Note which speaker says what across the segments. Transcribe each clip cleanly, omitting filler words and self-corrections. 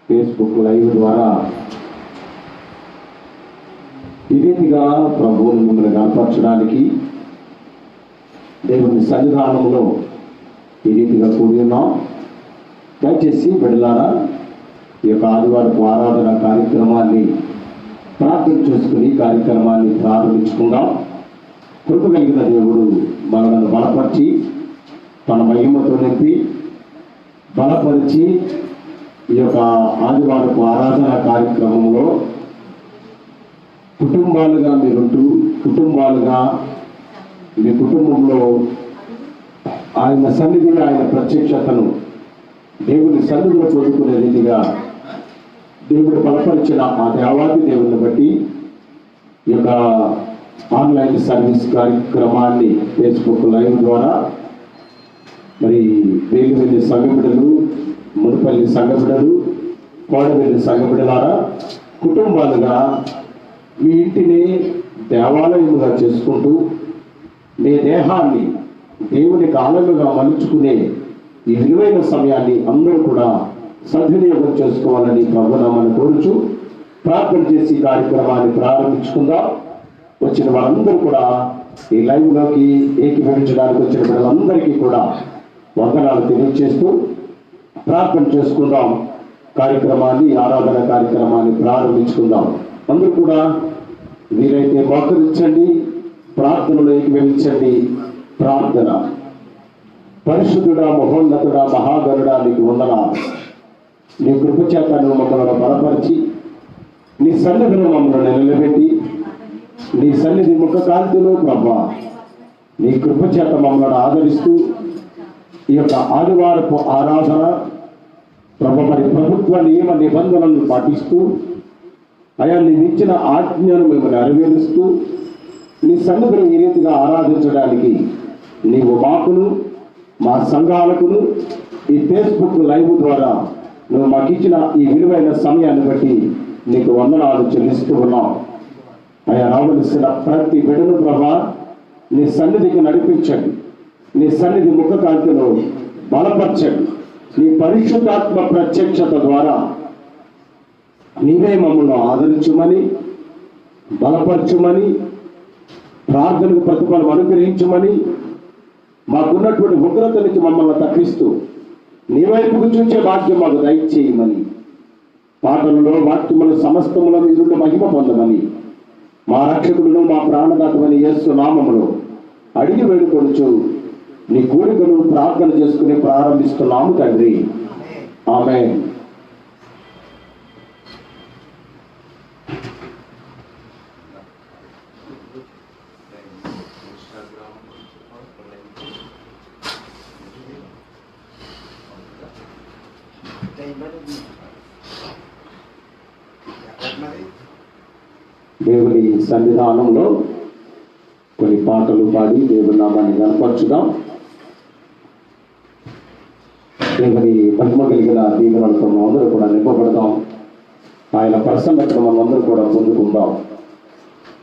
Speaker 1: Facebook live ద్వారా ఈ రీతిగా ప్రభువుని మిమ్మల్ని కనపరచడానికి దేవుని సన్నిధానంలో ఈ రీతిగా కూడి ఉన్నాం. దయచేసి బిడ్డలారా, ఈ యొక్క ఆదివారపు ఆరాధన కార్యక్రమాన్ని ప్రార్థన చేసుకుని కార్యక్రమాన్ని ప్రారంభించుకుందాం. కృప కలిగిన దేవుడు మనలను బలపరిచి తన మహిమతో నింపి బలపరిచి ఈ యొక్క ఆదివారపు ఆరాధన కార్యక్రమంలో కుటుంబాలుగా మీరుంటూ కుటుంబాలుగా మీ కుటుంబంలో ఆయన సన్నిధి, ఆయన ప్రత్యక్షతను దేవుని సన్నిధిలో పొందుకునే రీతిగా దేవుడు బలపరిచిన ఆ దేవాది దేవుని బట్టి ఈ యొక్క ఆన్లైన్ సర్వీస్ కార్యక్రమాన్ని ఫేస్బుక్ లైవ్ ద్వారా మరి వేలువెల్లి సంఘబిడ్డలు, మునుపల్లి సంఘబిడ్డలు, కోడవెల్లి సంఘబిడ్డలారా కుటుంబాలుగా మీ ఇంటిని దేవాలయముగా చేసుకుంటూ మీ దేహాన్ని దేవునికి ఆలయంగా మలుచుకునే ఈ విలువైన సమయాన్ని అందరూ కూడా సద్వినియోగం చేసుకోవాలని ప్రభునామాన్ని కోరుచు ప్రార్థన చేసి కార్యక్రమాన్ని ప్రారంభించుకుందాం. వచ్చిన వారందరూ కూడా ఈ లైవ్లోకి ఏకీభవించడానికి వచ్చిన వాళ్ళందరికీ కూడా వందనాలు తెలియజేస్తూ ప్రార్థన చేసుకుందాం. కార్యక్రమాన్ని, ఆరాధన కార్యక్రమాన్ని ప్రారంభించుకుందాం. అందరూ కూడా వీరైతే మోకరించండి, ప్రార్థనలో ఏకీభవించండి. ప్రార్థన. పరిశుద్ధుడా, మహోన్నతుడా, మహాగరుడా, నీకు వందనాలు. నీ కృపచేత నువ్వు మమ్మల్ని బలపరిచి నీ సన్నిధిలో మమ్మల్ని నిలబెట్టి నీ సన్నిధి ముఖ కాంతిలో ప్రభా నీ కృపచేత మమ్మల్ని ఆదరిస్తూ ఈ యొక్క ఆదివారపు ఆరాధన మరి ప్రభుత్వ నియమ నిబంధనలను పాటిస్తూ అయా నీవు ఇచ్చిన ఆజ్ఞను మేము నెరవేరుస్తూ నీ సన్నిధిని ఈ రీతిగా ఆరాధించడానికి నీవు మాకును మా సంఘాలకును ఈ ఫేస్బుక్ లైవ్ ద్వారా నువ్వు మాకు ఇచ్చిన ఈ విలువైన సమయాన్ని బట్టి నీకు వందనాలు చెల్లిస్తూ ఉన్నావు. అయా రావలసిన ప్రతి బిడ్డను ప్రభా నీ సన్నిధికి నడిపించండి, నీ సన్నిధి ముఖ కాంతిలో బలపరచండి. నీ పరిశుద్ధాత్మ ప్రత్యక్షత ద్వారా నీవే మమ్మల్ని ఆదరించమని, బలపరచమని, ప్రార్థనకు ప్రతిఫలం అనుగ్రహించమని, మాకున్నటువంటి ఉగ్రత నుంచి మమ్మల్ని తప్పిస్తూ నీ వైపుకు చూసే భాగ్యం మాకు దయచేయమని, పాటలలో వాక్యముల సమస్తముల మీరుండి మహిమ పొందమని మా రక్షకుడును మా ప్రాణదాతమని యేసు నామములో అడిగి వేడుకొనుచు నీ కోరికను ప్రార్థన చేసుకుని ప్రారంభిస్తున్నాము తండ్రి. ఆమేన్. దేవుని సన్నిధానంలో కొన్ని పాటలు పాడి దేవుని నామాన్ని కనపరచుదాం. దేవుని మహిమ కలిగిన దీవెనలతో అందరూ కూడా నింపబడదాం. ఆయన ప్రసన్నతను మనందరూ కూడా పొందుకుందాం.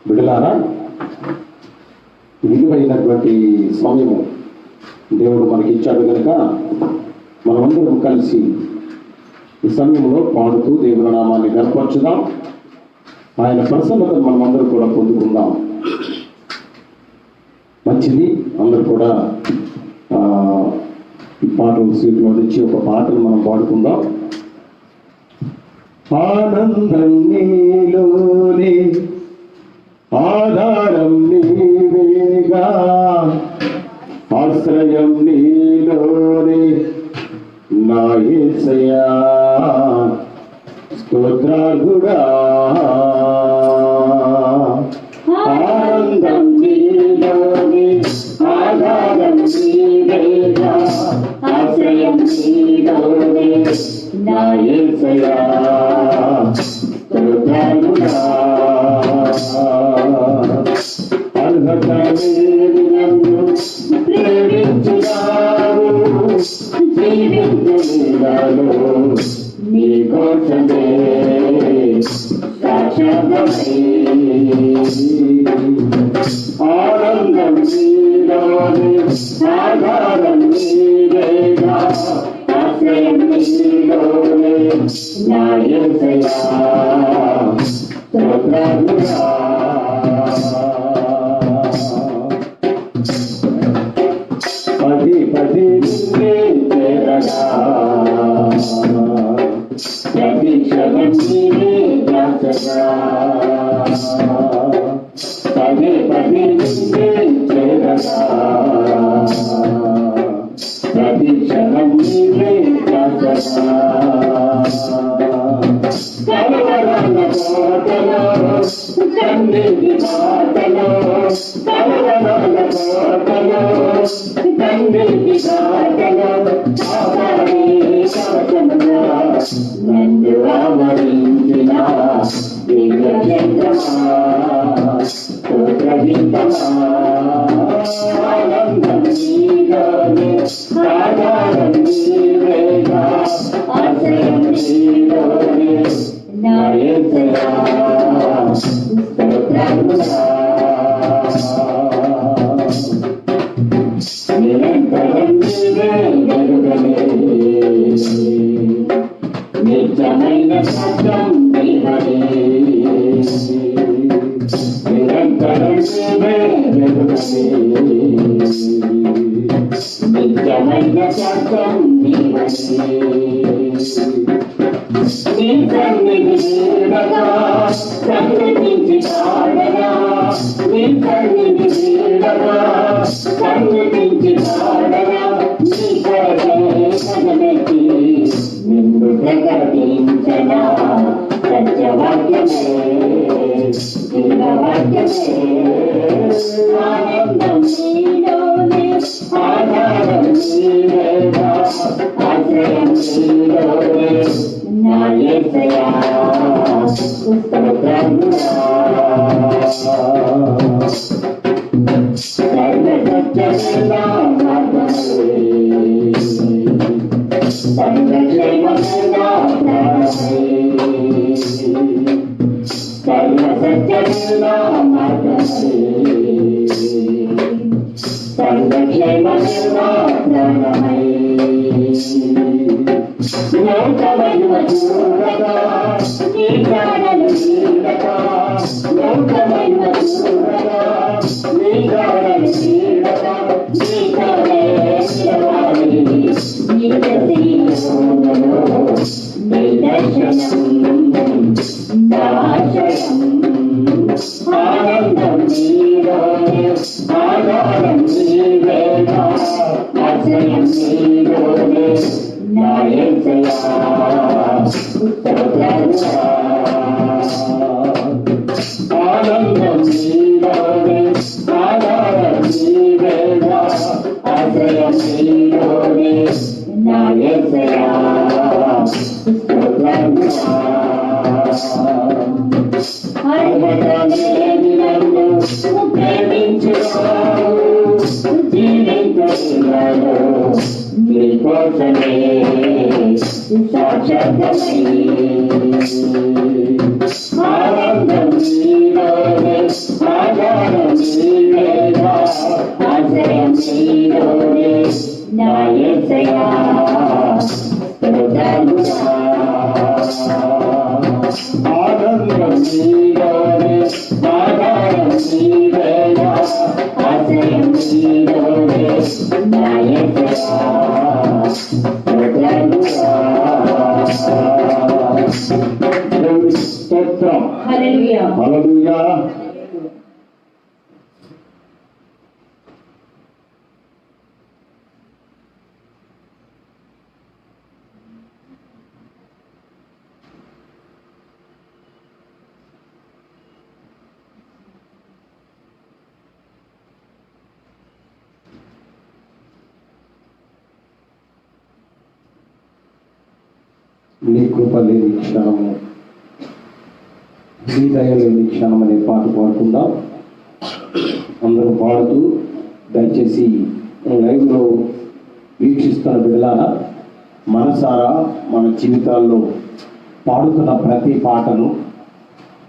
Speaker 1: బిడ్డలారా, విలువైనటువంటి సమయము దేవుడు మనకి ఇచ్చాడు కనుక మనమందరం కలిసి ఈ సమయంలో పాడుతూ దేవుని నామాన్ని కనపరచుదాం. ఆయన ప్రసన్నతను మనమందరూ కూడా పొందుకుందాం. మంచిది. అందరూ కూడా ఈ పాటల సీట్లో నుంచి ఒక పాటను మనం పాడుకుందాం. ఆనందం నీలోనే, ఆధారం నీవేగా, ఆశ్రయం నీలోనే నా యేసయ్యా, స్తోత్రాలుగా. ఆనందం నీలోనే, ఆధారం నీవేగా, ఆశ్రయం నీలోనే నా యేసయ్యా, స్తోత్రాలుగా. అర్హత లేని నన్ను ప్రేమించున్నావు, జీవించున్నాను నీ కోసమే శాశ్వతమై. ఆనందం నీలోనే, ఆధారం నీవేగా, ఆశ్రయం నీలోనే నా యేసయ్యా స్తోత్రముగా. పది పది నిన్నే చేరగా ప్రతి క్షణం నీవే ధ్యాసగా. పదే పదే నిన్నే చేరగా ప్రతి క్షణం నీవే ధ్యాసగా. కలవరాల కోటలో కన్నీటి బాటలో, కలవరాల కోటలో కన్నీటి బాటలో కాపాడే కవచముగా నన్ను ఆవరించిన దివ్యచంద్రమా స్తోత్రగీతమా. ఆనందం నీలోనే ఆధారం నీవేగా ఆశ్రయం నీలోనే నా యేసయ్యా స్తోత్రముగా. నిరంతరం నీవే వెలుగనే నిత్యమైన సత్యం నీవే. నిరంతరం నీవే వెలుగనే నిత్యమైన సత్యం నీవే. నీ సన్నిధి వీడగా సన్నిధించి పాడగా, నీ సన్నిధి వీడగా సన్నిధించి పాడగా, నీ కొరకే కనబెట్టి నిన్ను ప్రకటించనా సత్యవాక్యమే దివ్యవాక్యమే. ఆనందం నీలోనే ఆధారం నీవేగా ఆశ్రయం నీలోనే నా యేసయ్యా స్తోత్రముగా. సర్వసత్యమైన మార్గమే సర్వక్షేమమైన ప్రాణమే. సర్వసత్యమైన మార్గమే సర్వక్షేమమైన ప్రాణమే. లోకమహిమ చూడగా నీ ప్రాణలు నీడగా, లోకమహిమ చూడగా నీ ప్రాణలు నీడగా, నీతోనే నిలవాలి నీ దర్శనములో, నీ దర్శనం నా ఆశ్రయం. ఆనందం నీలోనే ఆధారం నీవేగా ఆశ్రయం నీలోనే నా యేసయ్యా స్తోత్రముగా. ఆనందం నీలోనే ఆధారం నీవేగా ఆశ్రయం నీలోనే నా యేసయ్యా స్తోత్రముగా. అర్హత లేని నన్ను ప్రేమించువాడు జీవించగలడు నీ కోసమే సాక్షాత్మై. ఆనందం నీలోనే ఆధారం నీవేగా ఆశ్రయం నీలోనే నా యేసయ్యా స్తోత్రముగా. ఆనందం నీలోనే ఆధారం నీవేగా ఆశ్రయం నీలోనే నా యేసయ్యా స్తోత్రముగా. స్తోత్రం. హల్లెలూయా హల్లెలూయా. నీ కృప లేని క్షణము, నీ దయ లేని క్షణం అనే పాట పాడుకుందాం. అందరూ పాడుతూ దయచేసి లైవ్లో వీక్షిస్తున్న బిడ్డలారా మనసారా మన జీవితాల్లో పాడుతున్న ప్రతి పాటను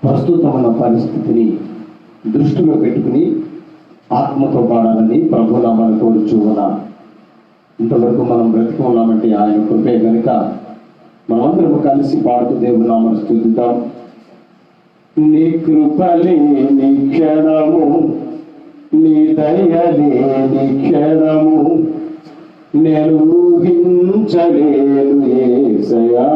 Speaker 1: ప్రస్తుతమైన పరిస్థితిని దృష్టిలో పెట్టుకుని ఆత్మతో పాడాలని ప్రభునామాన్ని కోరుచు ఉన్నాం. ఇంతవరకు మనం బ్రతికి ఉన్నామంటే ఆయన కృపే కనుక మనమందరం కలిసి పాడుతూ దేవుని నామమును స్తుతిద్దాం. నీ కృపలే నీ క్షణము, నీ దయలే నీ క్షణము, నేను ఊహించలేను యేసయ్యా.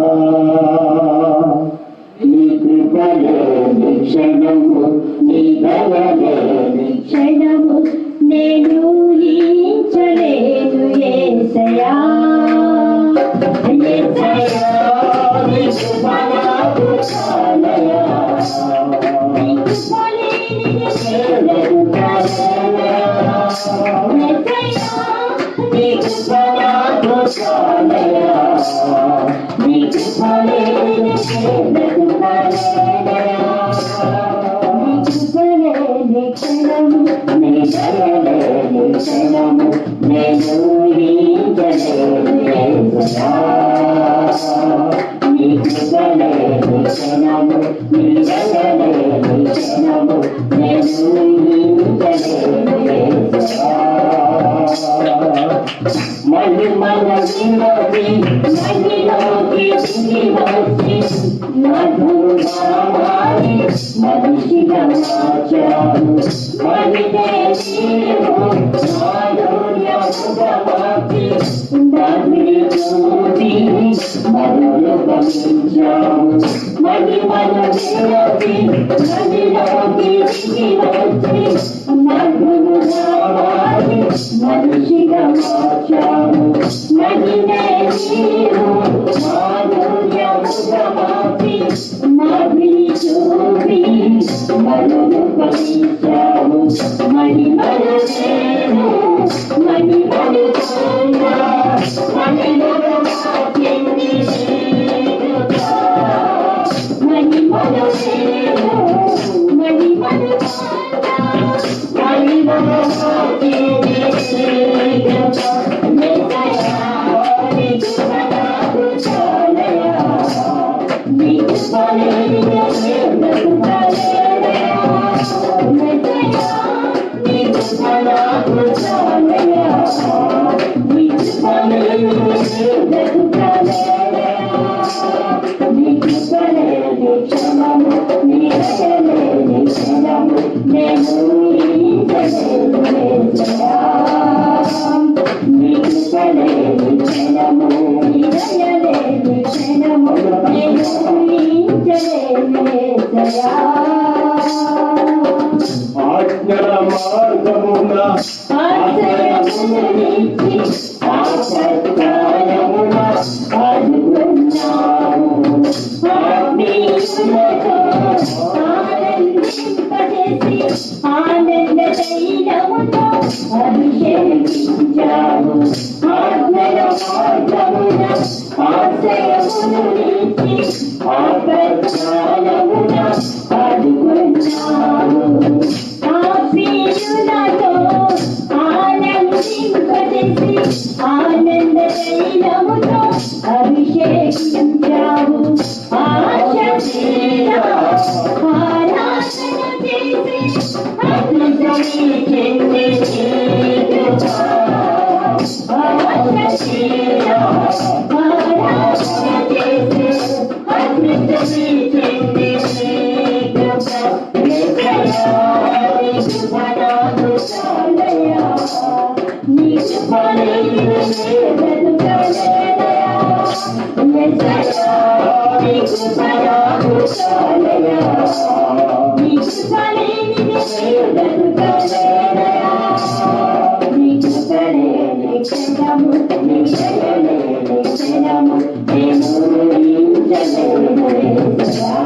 Speaker 1: నీ కృపలే నీ క్షణము, నీ దయలే నీ
Speaker 2: క్షణము, నేను ఊహించలేను యేసయ్యా. యేసయ్యా, నీ కృప నాకు చాలయా. నీ కృప లేనిదే నేను బ్రతకలేనయా. యేసయ్యా, నీ కృప నాకు చాలయా. నీ కృప లేనిదే బ్రతకలేనయా. నీ కృప లేని క్షణము, నీ దయలే నీ క్షణము, నేను ఊహించలేను యేసయ్యా. నీ కృప లేని క్షణము, నీ దయలే నీ క్షణము, నేను ఊహించలేను యేసయ్యా. మహిమల వినోది మహిలోకి దిగివచ్చి మధురమాని మనిషిగా మార్చారు. మహిళే నీవు మాధుర్యముగా మార్చి మహిళ చూసి మరులు పంచావు. మహిమల వినోది మహిలోకి దిగివచ్చి మధురమాని మనిషిగా మార్చావు. మహిళే నీవు మాధుర్యముగా మార్చి మహిళ చూసి మరులు పంచావు. మహిమలు నేను మహిమలు చూడా మహిమలు మార్చింది నీవుగా. మహిమలు నేను మహిమలు చూడా మహిమలు మార్చింది నీవుగా. యేసయ్యా, నీ కృప నాకు చాలయా. నీ కృప లేనిదే నేను బ్రతకలేనయా. యేసయ్యా, నీ కృప నాకు చాలయా. నీ కృప లేనిదే బ్రతకలేనయా. నీ కృప లేని క్షణము, నీ దయ లేని క్షణము, నేను ఊహించలేను యేసయ్యా. నీ కృప లేని క్షణము, నీ దయ లేని క్షణము, నేను ఊహించలేను యేసయ్యా.
Speaker 1: ఆజ్ఞల మార్గమున
Speaker 2: ఆశ్రయమును నీచి ఆసక్తాయమున అడుగున్నావు. ఆత్మీయులతో ఆనందింపజేసి ఆనంద తైలముతో అభిషేకించావు. ఆజ్ఞల మార్గమున ఆశ్రయమును నీచి ఆసక్తాయమున అడుగున్నావు. ఆత్మీయులతో ఆనందింపజేసి ఆనంద తైలముతో అభిషేకించావు. ఆశీర్వాద ఆరాధన చేసి అద్భుతమే చెంది నీవుగా. ఆశీర్వాద ఆరాధన చేసి అద్భుతమే చెంది నీవుగా. యేసయ్యా, నీ కృప నాకు చాలయా. నీ కృప లేనిదే బ్రతకలేనయా. యేసయ్యా, నీ కృప నాకు చాలయా. నీ కృప లేనిదే బ్రతకలేనయా. నీ కృప లేని క్షణము, నీ దయ లేని క్షణము, నేను ఊహించలేను యేసయ్యా.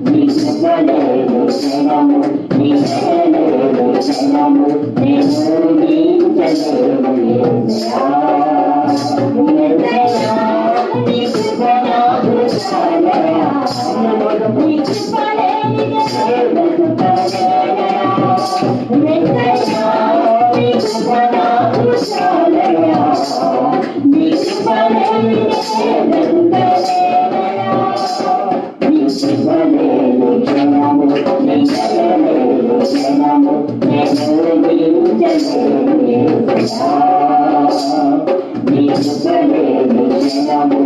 Speaker 2: నీ కృప లేని క్షణము, నీ దయ లేని క్షణము, నేను ఊహించలేను యేసయ్యా. యేసయ్యా, నీ కృప నాకు చాలయా. నీ కృప లేనిదే బ్రతకలేనయా. యేసయ్యా, నీ కృప నాకు చాలయా. నీ కృప లేనిదే బ్రతకలేనయా. నీ కృప లేని క్షణము, నీ దయ లేని క్షణము, నేను ఊహించలేను యేసయ్యా. నీ కృప లేని క్షణము,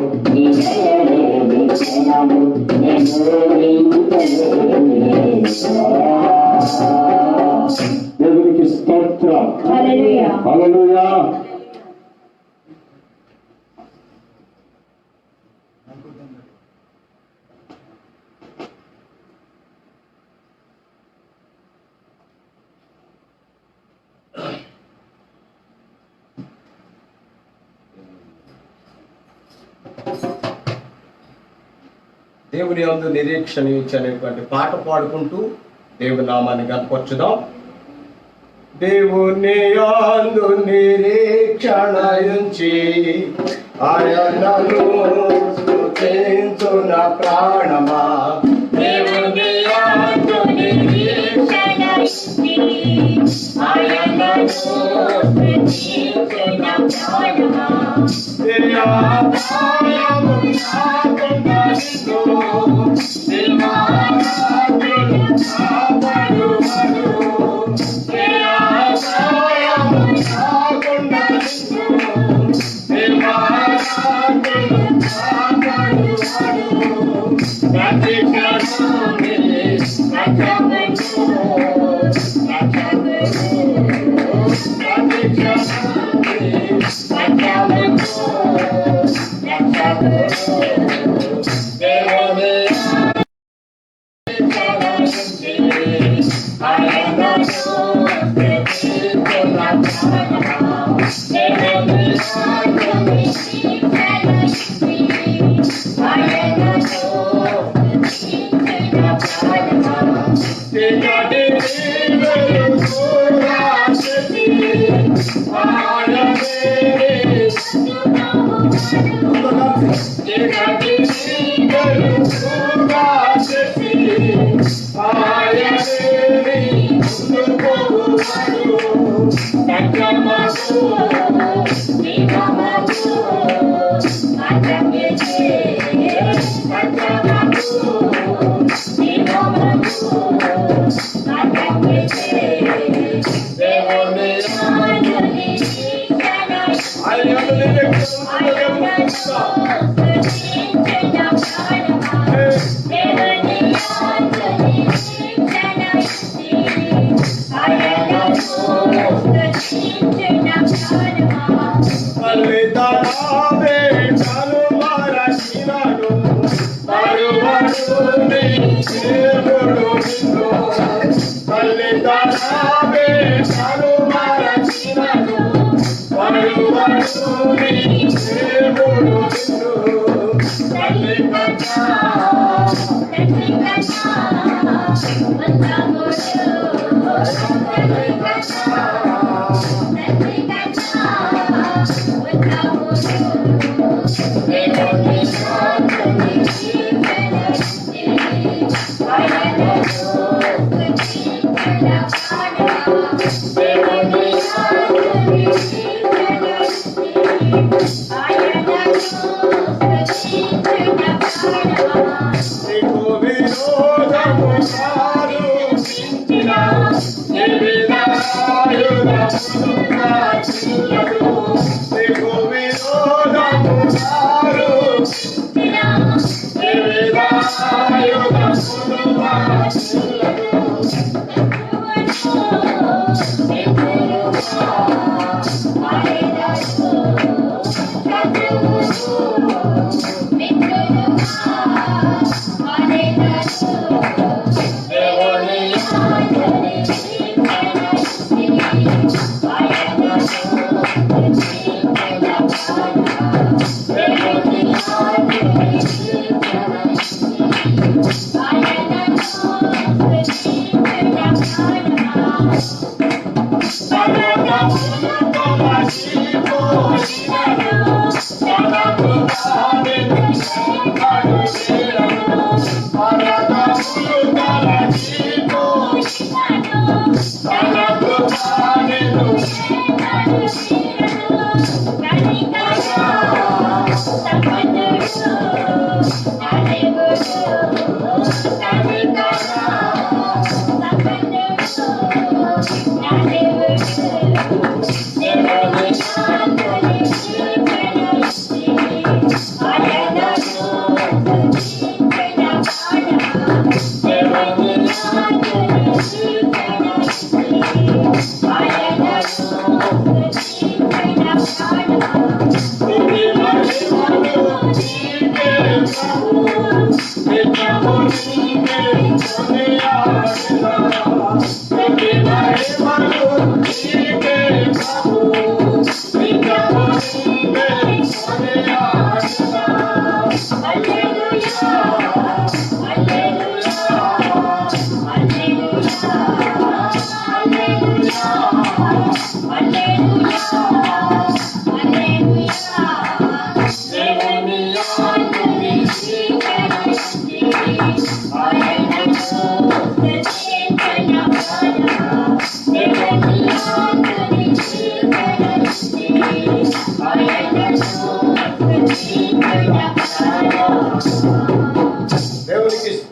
Speaker 1: దేవుని యందు నిరీక్షణ ఇచ్చనేటువంటి పాట పాడుకుంటూ దేవుని నామాన్ని గనపరచుదాం. దేవుని యందు నిరీక్షణ ఉంచి ఆయనను స్తుతించు నా ప్రాణమా.
Speaker 2: దేవుని యందు నిరీక్షణ ఉంచి ఆయనను స్తుతించు నా ప్రాణమా. Hallelujah.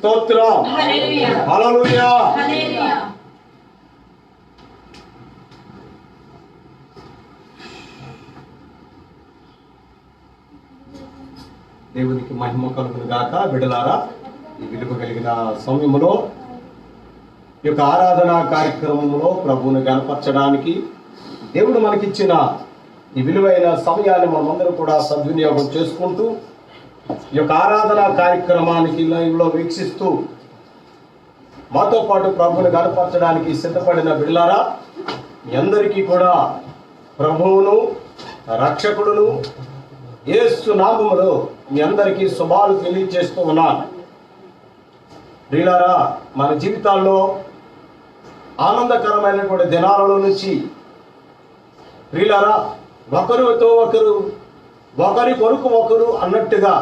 Speaker 1: స్తోత్రం.
Speaker 2: హల్లెలూయా.
Speaker 1: హల్లెలూయా.
Speaker 2: హల్లెలూయా.
Speaker 1: దేవునికి మహిమ కలుగును గాక. బిడ్డలారా, ఈ విలువ కలిగిన సమయంలో ఈ యొక్క ఆరాధనా కార్యక్రమంలో ప్రభువుని గణపరచడానికి దేవుడు మనకిచ్చిన ఈ విలువైన సమయాన్ని మనమందరం కూడా సద్వినియోగం చేసుకుంటూ ఈ యొక్క ఆరాధనా కార్యక్రమానికి లైవ్లో వీక్షిస్తూ మాతో పాటు ప్రభువుని గణపరచడానికి సిద్ధపడిన బిడ్డలారా, మీ అందరికీ కూడా ప్రభువును రక్షకుడును యేసు నామములో మీ అందరికీ శుభాలు తెలియజేస్తూ ఉన్నాను. ప్రియులారా, మన జీవితాల్లో ఆనందకరమైనటువంటి దినాలలో నుంచి ప్రియులారా ఒకరితో ఒకరి కొరకు ఒకరు అన్నట్టుగా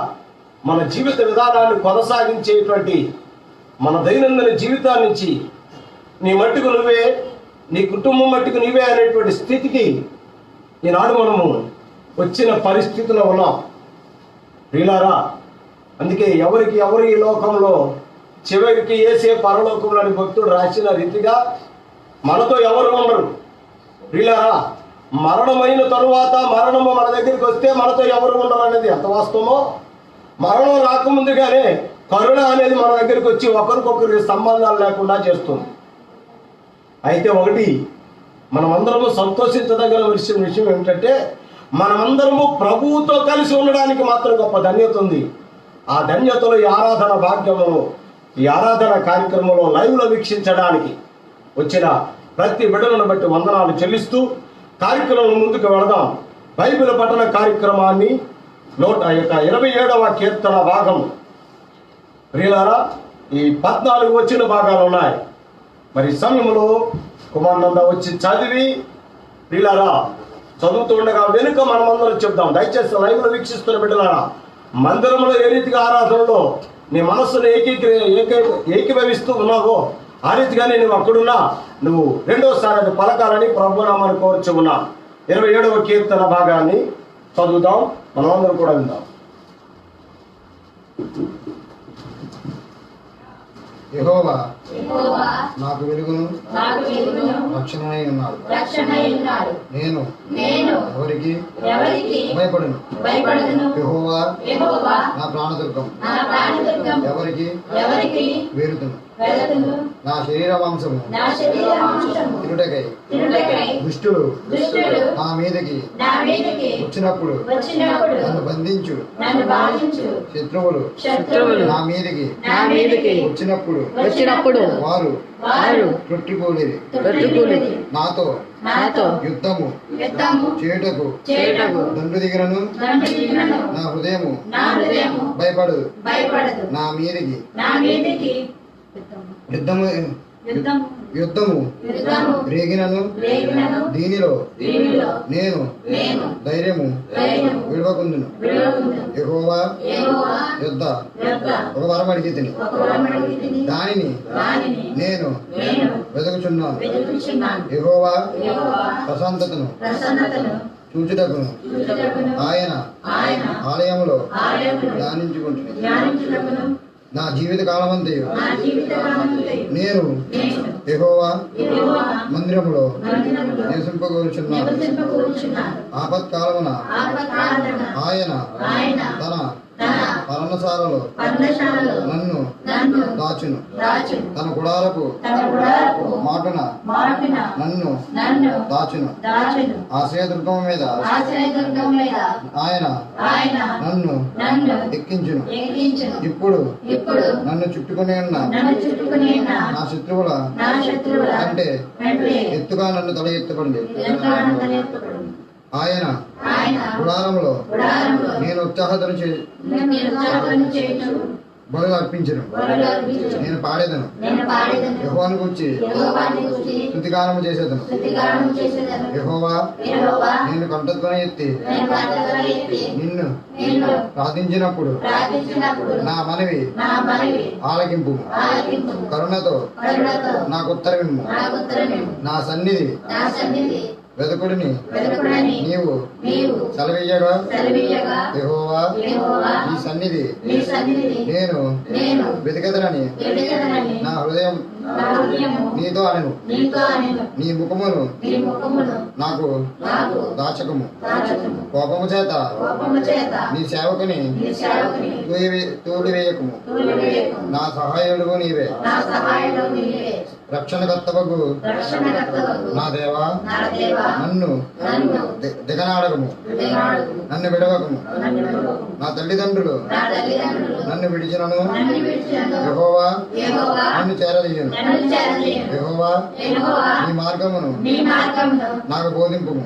Speaker 1: మన జీవిత విధానాన్ని కొనసాగించేటువంటి మన దైనందిన జీవితాన్ని నుంచి నీ మట్టుకు నువ్వే, నీ కుటుంబం మట్టుకు నీవే అనేటువంటి స్థితికి ఈనాడు మనము వచ్చిన పరిస్థితిలో ఉన్నాం. ప్రియులారా, అందుకే ఎవరు ఈ లోకంలో చివరికి యేసే పరలోకంలో అని భక్తుడు రాసిన రీతిగా మనతో ఎవరు ఉండరు. ప్రియులారా, మరణమైన తరువాత మరణము మన దగ్గరికి వస్తే మనతో ఎవరు ఉండరు అనేది ఎంత వాస్తవమో, మరణం రాకముందుగానే కరుణ అనేది మన దగ్గరికి వచ్చి ఒకరికొకరికి సంబంధాలు లేకుండా చేస్తుంది. అయితే ఒకటి మనమందరము సంతోషించదగిన విషయం ఏమిటంటే, మనమందరము ప్రభువుతో కలిసి ఉండడానికి మాత్రం గొప్ప ధన్యత ఉంది. ఆ ధన్యతలో ఈ ఆరాధన భాగ్యమును, ఈ ఆరాధన కార్యక్రమంలో లైవ్లో వీక్షించడానికి వచ్చిన ప్రతి బిడ్డలను బట్టి వందనాలు చెల్లిస్తూ కార్యక్రమం ముందుకు వెళదాం. బైబిల్ పఠన కార్యక్రమాన్ని 127వ కీర్తన భాగం. ప్రియులారా, ఈ 14 వచ్చిన భాగాలు ఉన్నాయి. మరి సమయంలో కుమార్నంద వచ్చి చదివి ప్రియులారా చదువుతూ ఉండగా వెనుక మనమందరం చెప్దాం. దయచేసి లైవ్లో వీక్షిస్తున్న బిడ్డలారా, మందిరంలో ఏ రీతిగా ఆరాధనలో నీ మనస్సును ఏకీభవిస్తూ ఉన్నావో ఆ రీతిగానే నువ్వు అక్కడున్నా నువ్వు రెండోసారి అది పలకాలని ప్రభునామాన్ని కోరుచు ఉన్నా. 27వ కీర్తన భాగాన్ని చదువుదాం, మనమందరం కూడా విందాం.
Speaker 3: యెహోవా నాకు వెలుగును రక్షణమై ఉన్నాడు. నేను ఎవరికి భయపడను. యెహోవా నా ప్రాణదుర్గం. ఎవరికి వేరుతును. నా శరీర వంశము తిరుటకై దుష్టులు నా మీదకి వచ్చినప్పుడు నన్ను బంధించు. శత్రువులు నా మీదకి వచ్చినప్పుడు వారు తొట్టిపోలేరు. నాతో యుద్ధము చేయుటకు దండు దిగినను నా హృదయము భయపడదు. నా మీదకి యుద్ధము రేగినను దీనిలో నేను ధైర్యము విడవకుందును. యెహోవా యుద్ధ ఒక వరం అడిగితిని, దానిని నేను వెతుకుచున్నాను. యెహోవా ప్రశాంతతను చూచుటకును ఆయన ఆలయములో ధ్యానించుకుంటున్నాను. నా జీవిత కాలమంతయు నేను యెహోవా మందిరములో నివసింపగోరుచున్నాను. ఆపత్కాలమున ఆయన తన పర్ణశాలలో నన్ను దాచును. తన గుడారపు మాటున నన్ను దాచును. ఆశ్రయదుర్గము మీద ఆయన నన్ను ఎక్కించును. ఇప్పుడు నన్ను చుట్టుకుని ఉన్న నా శత్రువుల అంటే ఎత్తుగా నన్ను తల ఎత్తుకోండి. ఆయన గుడారంలో నేను ఉత్సాహతను బలులు అర్పించను. నేను పాడేదను. యెహోవాను గూర్చి స్తుతిగానము చేసేదను. యెహోవా నేను కంఠధ్వని ఎత్తి నిన్ను ప్రార్థించినప్పుడు నా మనవి ఆలకింపు. కరుణతో నాకు ఉత్తరమిమ్ము. నా సన్నిధి వెదకుడిని నీవు సెలవీయగా యెహోవా నీ సన్నిధి నేను వెతికెదరని నా హృదయం నీతో అనెను. నీ ముఖమును నాకు దాచకము. కోపము చేత నీ సేవకుని తోలివేయకము. నా సహాయుడు నీవే. రక్షణకర్తవగు నా దేవా, నన్ను దిగనాడకము, నన్ను విడవకము. నా తల్లిదండ్రులు నన్ను విడిచినను యెహోవా నన్ను చేరదీయును. యెహోవా నీ మార్గమును నాకు బోధింపుము.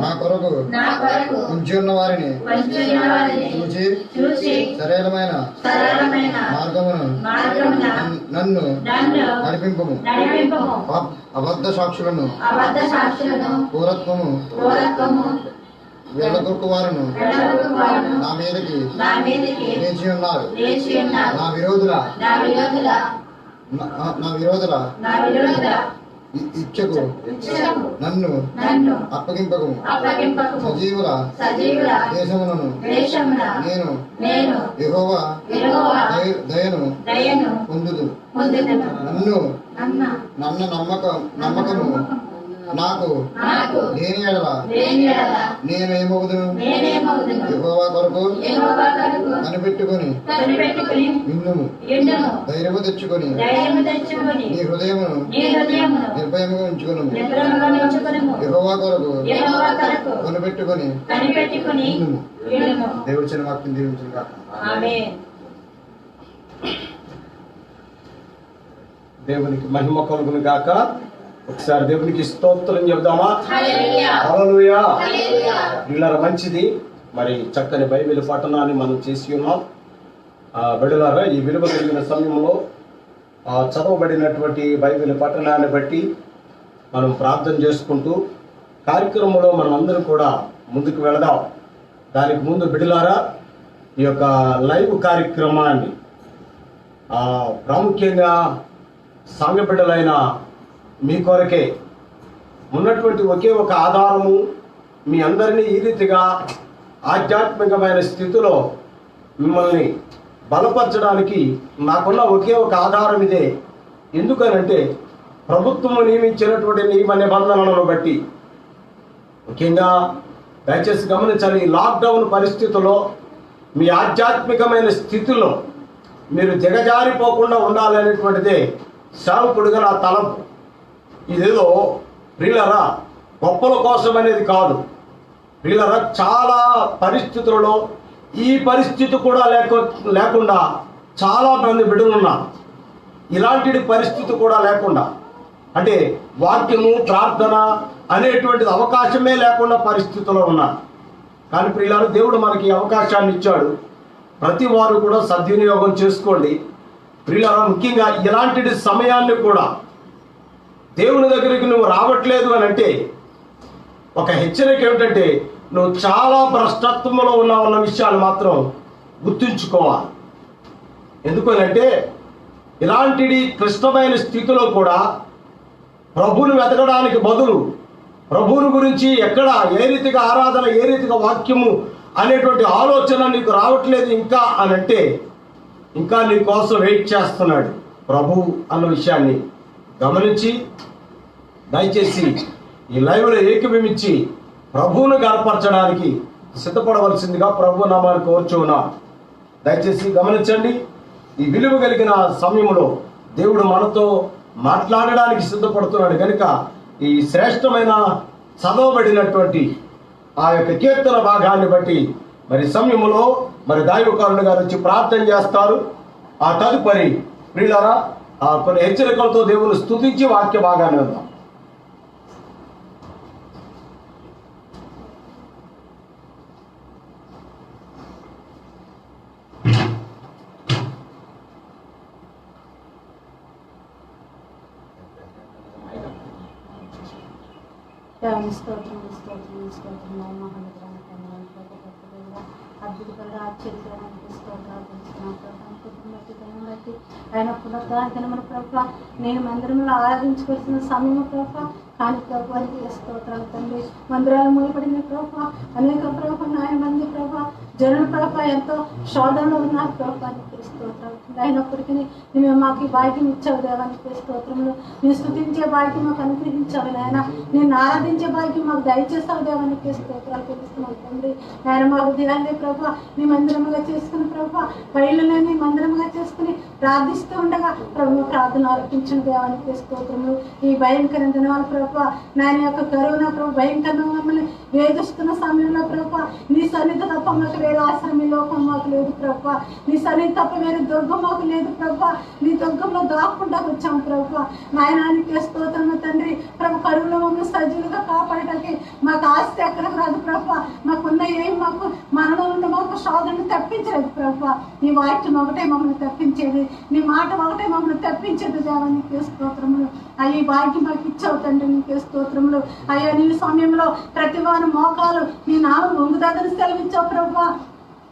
Speaker 3: నా కొరకు ఉంచి ఉన్న వారిని చూచి సరైనమైన మార్గమును నన్ను నడిపింపుము. అబద్ధ సాక్షులను పూరత్వము వెళ్ళగొట్టు వారును నా మీదకి లేచి ఉన్నారు. నా విరోధుల ఇచ్చకు నన్ను అప్పగింపకము. సజీవుల దేశములను నేను యెహోవా దయను పొందుదు. నన్ను నమ్మకము నాకు లేని ఎడల నేనేమవుదును. యెహోవా కొరకు కనిపెట్టుకొని విన్నుము. ధైర్యము తెచ్చుకొని నీ హృదయమును నిర్భయముగా ఉంచుకొనుము. యెహోవా కొరకు కనిపెట్టుకొని విన్నుము. దేవుడి చిన్న వాక్యం దీవించును గాక.
Speaker 1: దేవునికి మహిమ కలుగును గాక. ఒకసారి దేవునికి స్తోత్రం చెప్దామా? హల్లెలూయా. వీళ్ళారా మంచిది. మరి చక్కని బైబిల్ పఠనాన్ని మనం చేసి ఉన్నాం. బిడ్డలారా, ఈ విలువ కలిగిన సమయంలో చదవబడినటువంటి బైబిల్ పఠనాన్ని బట్టి మనం ప్రార్థన చేసుకుంటూ కార్యక్రమంలో మనం అందరం కూడా ముందుకు వెళదాం. దానికి ముందు బిడ్డలారా, ఈ యొక్క లైవ్ కార్యక్రమాన్ని ప్రాముఖ్యంగా సంఘ బిడ్డలైన మీ కొరకే ఉన్నటువంటి ఒకే ఒక ఆధారము, మీ అందరినీ ఈ రీతిగా ఆధ్యాత్మికమైన స్థితిలో మిమ్మల్ని బలపరచడానికి నాకున్న ఒకే ఒక ఆధారం ఇదే. ఎందుకనంటే ప్రభుత్వము నియమించినటువంటి నియమ నిబంధనలను బట్టి, ముఖ్యంగా దయచేసి గమనించాలి, లాక్డౌన్ పరిస్థితుల్లో మీ ఆధ్యాత్మికమైన స్థితిలో మీరు దిగజారిపోకుండా ఉండాలనేటువంటిదే సేవకుడిగా నా తలంపు. ఇదేదో ప్రియులరా గొప్పల కోసం అనేది కాదు. ప్రియులరా, చాలా పరిస్థితులలో ఈ పరిస్థితి కూడా లేకుండా చాలా మంది బిడ్డలున్నారు. ఇలాంటి పరిస్థితి కూడా లేకుండా, అంటే వాక్యము ప్రార్థన అనేటువంటిది అవకాశమే లేకుండా పరిస్థితిలో ఉన్నారు. కానీ ప్రియులారా, దేవుడు మనకి అవకాశాన్ని ఇచ్చాడు. ప్రతి వారు కూడా సద్వినియోగం చేసుకోండి. ప్రియులారా, ముఖ్యంగా ఇలాంటి సమయాన్ని కూడా దేవుని దగ్గరికి నువ్వు రావట్లేదు అని అంటే ఒక హెచ్చరిక ఏమిటంటే, నువ్వు చాలా భ్రష్టత్వంలో ఉన్నావన్న విషయాలు మాత్రం గుర్తుంచుకోవాలి. ఎందుకనంటే ఇలాంటి క్లిష్టమైన స్థితిలో కూడా ప్రభువుని వెతకడానికి బదులు ప్రభువుని గురించి ఎక్కడ ఏ రీతిగా ఆరాధన, ఏ రీతిగా వాక్యము అనేటువంటి ఆలోచన నీకు రావట్లేదు ఇంకా అని అంటే, ఇంకా నీ కోసం వెయిట్ చేస్తున్నాడు ప్రభువు అన్న విషయాన్ని గమనించి దయచేసి ఈ లైవ్లో ఏకీభవించి ప్రభువును గనపరచడానికి సిద్ధపడవలసిందిగా ప్రభు నామాన్ని కోరుచున్నాం. దయచేసి గమనించండి, ఈ విలువ కలిగిన సమయంలో దేవుడు మనతో మాట్లాడడానికి సిద్ధపడుతున్నాడు కనుక ఈ శ్రేష్టమైన చదవబడినటువంటి ఆ యొక్క కీర్తన భాగాన్ని బట్టి మరి సమయంలో మరి దైవకారుడు గారు వచ్చి ప్రార్థన చేస్తారు. ఆ తదుపరి ప్రియులారా కొన్ని హెచ్చరికలతో దేవుని స్తుతించి వాక్య భాగాన్ని వెళ్దాం.
Speaker 2: అద్భుతంగా ఆశ్చర్యకరమైన ఆయన పునరుద్ధారణ ప్రభావ నేను మందిరంలో ఆరాధించుకోవాల్సిన సమయం ప్రభావ కానీ ప్రభుత్వానికి స్తోత్రాలు తండ్రి. మందిరాలు మూయబడిన ప్రభావ అనేక ప్రభావ నాయ మంది ప్రభావ జనుల ప్రభావ ఎంతో శోధనలో ఉన్నారు ప్రభావానికి దేవానికి స్తోత్రం. అయినప్పటికీ మేము మాకు ఈ భాగ్యం ఇచ్చావు దేవానికి స్తోత్రములు. నీ స్తుతించే భాగ్యం మాకు అనుగ్రహించావు నాయన. నేను ఆరాధించే భాగ్యం మాకు దయచేసావు దేవానికి స్తోత్రాలు తెలుస్తున్నాం తండ్రి. ఆయన మా హృదయాన్ని ప్రభా నీ మందిరముగా చేసుకుని ప్రభా బయలుని మందిరముగా చేసుకుని ప్రార్థిస్తూ ఉండగా ప్రభు ప్రార్థన ఆలపించిన దేవానికి స్తోత్రములు. ఈ భయంకర దినాలు ప్రభా నాయన యొక్క కరోనా ప్రభు భయంకరంగా మమ్మల్ని వేధిస్తున్న సమయంలో ప్రభా నీ సన్నిధి తప్ప మాకు వేరే ఆశ్రమ లోకం మాకు లేదు ప్రభా. నీ సన్నిధి తప్ప వేరే దుర్గం మాకు లేదు ప్రభా. నీ దుర్గంలో దాక్కుండా వచ్చాము ప్రభా. నాయనానికి స్తోత్రము తండ్రి. ప్రభు కరువులో మమ్మల్ని సజ్జులుగా కాపాడటానికి మాకు ఆస్తి ఎక్కడికి రాదు ప్రభా. మాకున్న ఏం మాకు మరణం నుండి మాకు శోధనను తప్పించలేదు ప్రభా. నీ వాక్యం ఒకటే మమ్మల్ని తప్పించేది, నీ మాట ఒకటే మమ్మల్ని తప్పించేది దేవానికి స్తోత్రములు. అయ్యి భాగ్యం మాకు ఇచ్చావు తండ్రి నీకే స్తోత్రములు. అయ్యా నీ సమయంలో ప్రతి వారు మోకాలు నీ నామం వంగుదలని సెలవిచ్చావు ప్రభా.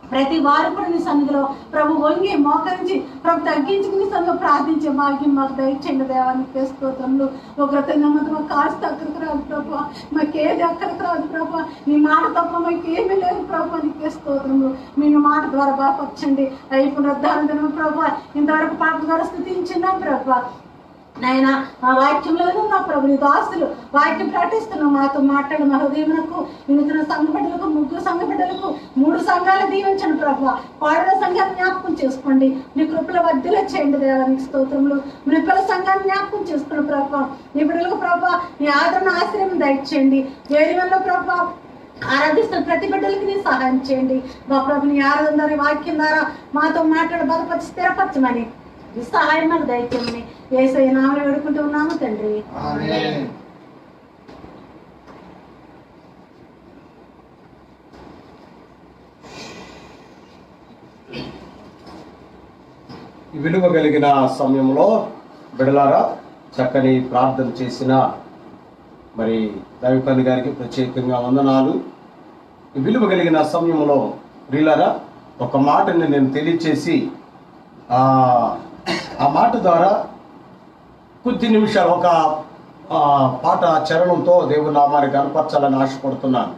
Speaker 2: ప్రతి వారు కూడా నీ సన్నిధిలో ప్రభు వంగి మోకరించి ప్రభు తగ్గించుకుని నీ సన్నిధిలో ప్రార్థించే భాగ్యం మాకు దయచేయండి దేవానికి స్తోత్రములు. ఒకరితో మాకు కాస్త అక్కడికి రాదు ప్రభా. మాకేది అక్కడికి రాదు ప్రభా. నీ మాట తప్ప మాకు ఏమీ లేదు ప్రభా. నీకే స్తోత్రములు. మీ మాట ద్వారా బాపరచండి. అయ్యి పునరుద్ధారణ ప్రభా ఇంతవరకు పాట ద్వారా స్థుతించినాం ప్రభా. నాయన ఆ వాక్యంలో నా ప్రభు నీ దాసులు వాక్యం ప్రకటిస్తున్నాం. మాతో మాట్లాడు మా హృదయమునకు వినుతున్న సంఘ బిడ్డలకు 3 సంఘ బిడ్డలకు 3 సంఘాలు దీవించండి ప్రభా. పాడుల సంఘాన్ని జ్ఞాపకం చేసుకోండి. నీ కృపల వర్ధిల్ల చేయండి దేవానికి స్తోత్రములు. మృపల సంఘాన్ని జ్ఞాపకం చేసుకున్న ప్రభా. నీ బిడ్డలకు ప్రభా నీ ఆదరణ ఆశ్రయం దయచేయండి. వేరే వల్ల ప్రభా ఆరాధిస్తున్న ప్రతి బిడ్డలకి నీ సహాయం చేయండి. మా ప్రభు నీ ఆరాధన ద్వారా వాక్యం ద్వారా మాతో మాట్లాడి బలపరిచి స్థిరపరచమని ఈ సహాయం మాకు దయచేయమని యేసయ్య నామములో వేడుకుంటూ ఉన్నాము తండ్రి.
Speaker 3: ఆమేన్.
Speaker 1: విలువ కలిగిన సమయంలో బిడలారా చక్కని ప్రార్థన చేసిన మరి దైవపల్లి గారికి ప్రత్యేకంగా వందనాలు. ఈ విలువ కలిగిన సమయంలో ప్రియులారా ఒక మాటని నేను తెలియచేసి ఆ మాట ద్వారా కొద్ది నిమిషాలు ఒక పాట చరణంతో దేవుని నామాన్ని కనపరచాలని ఆశపడుతున్నాను.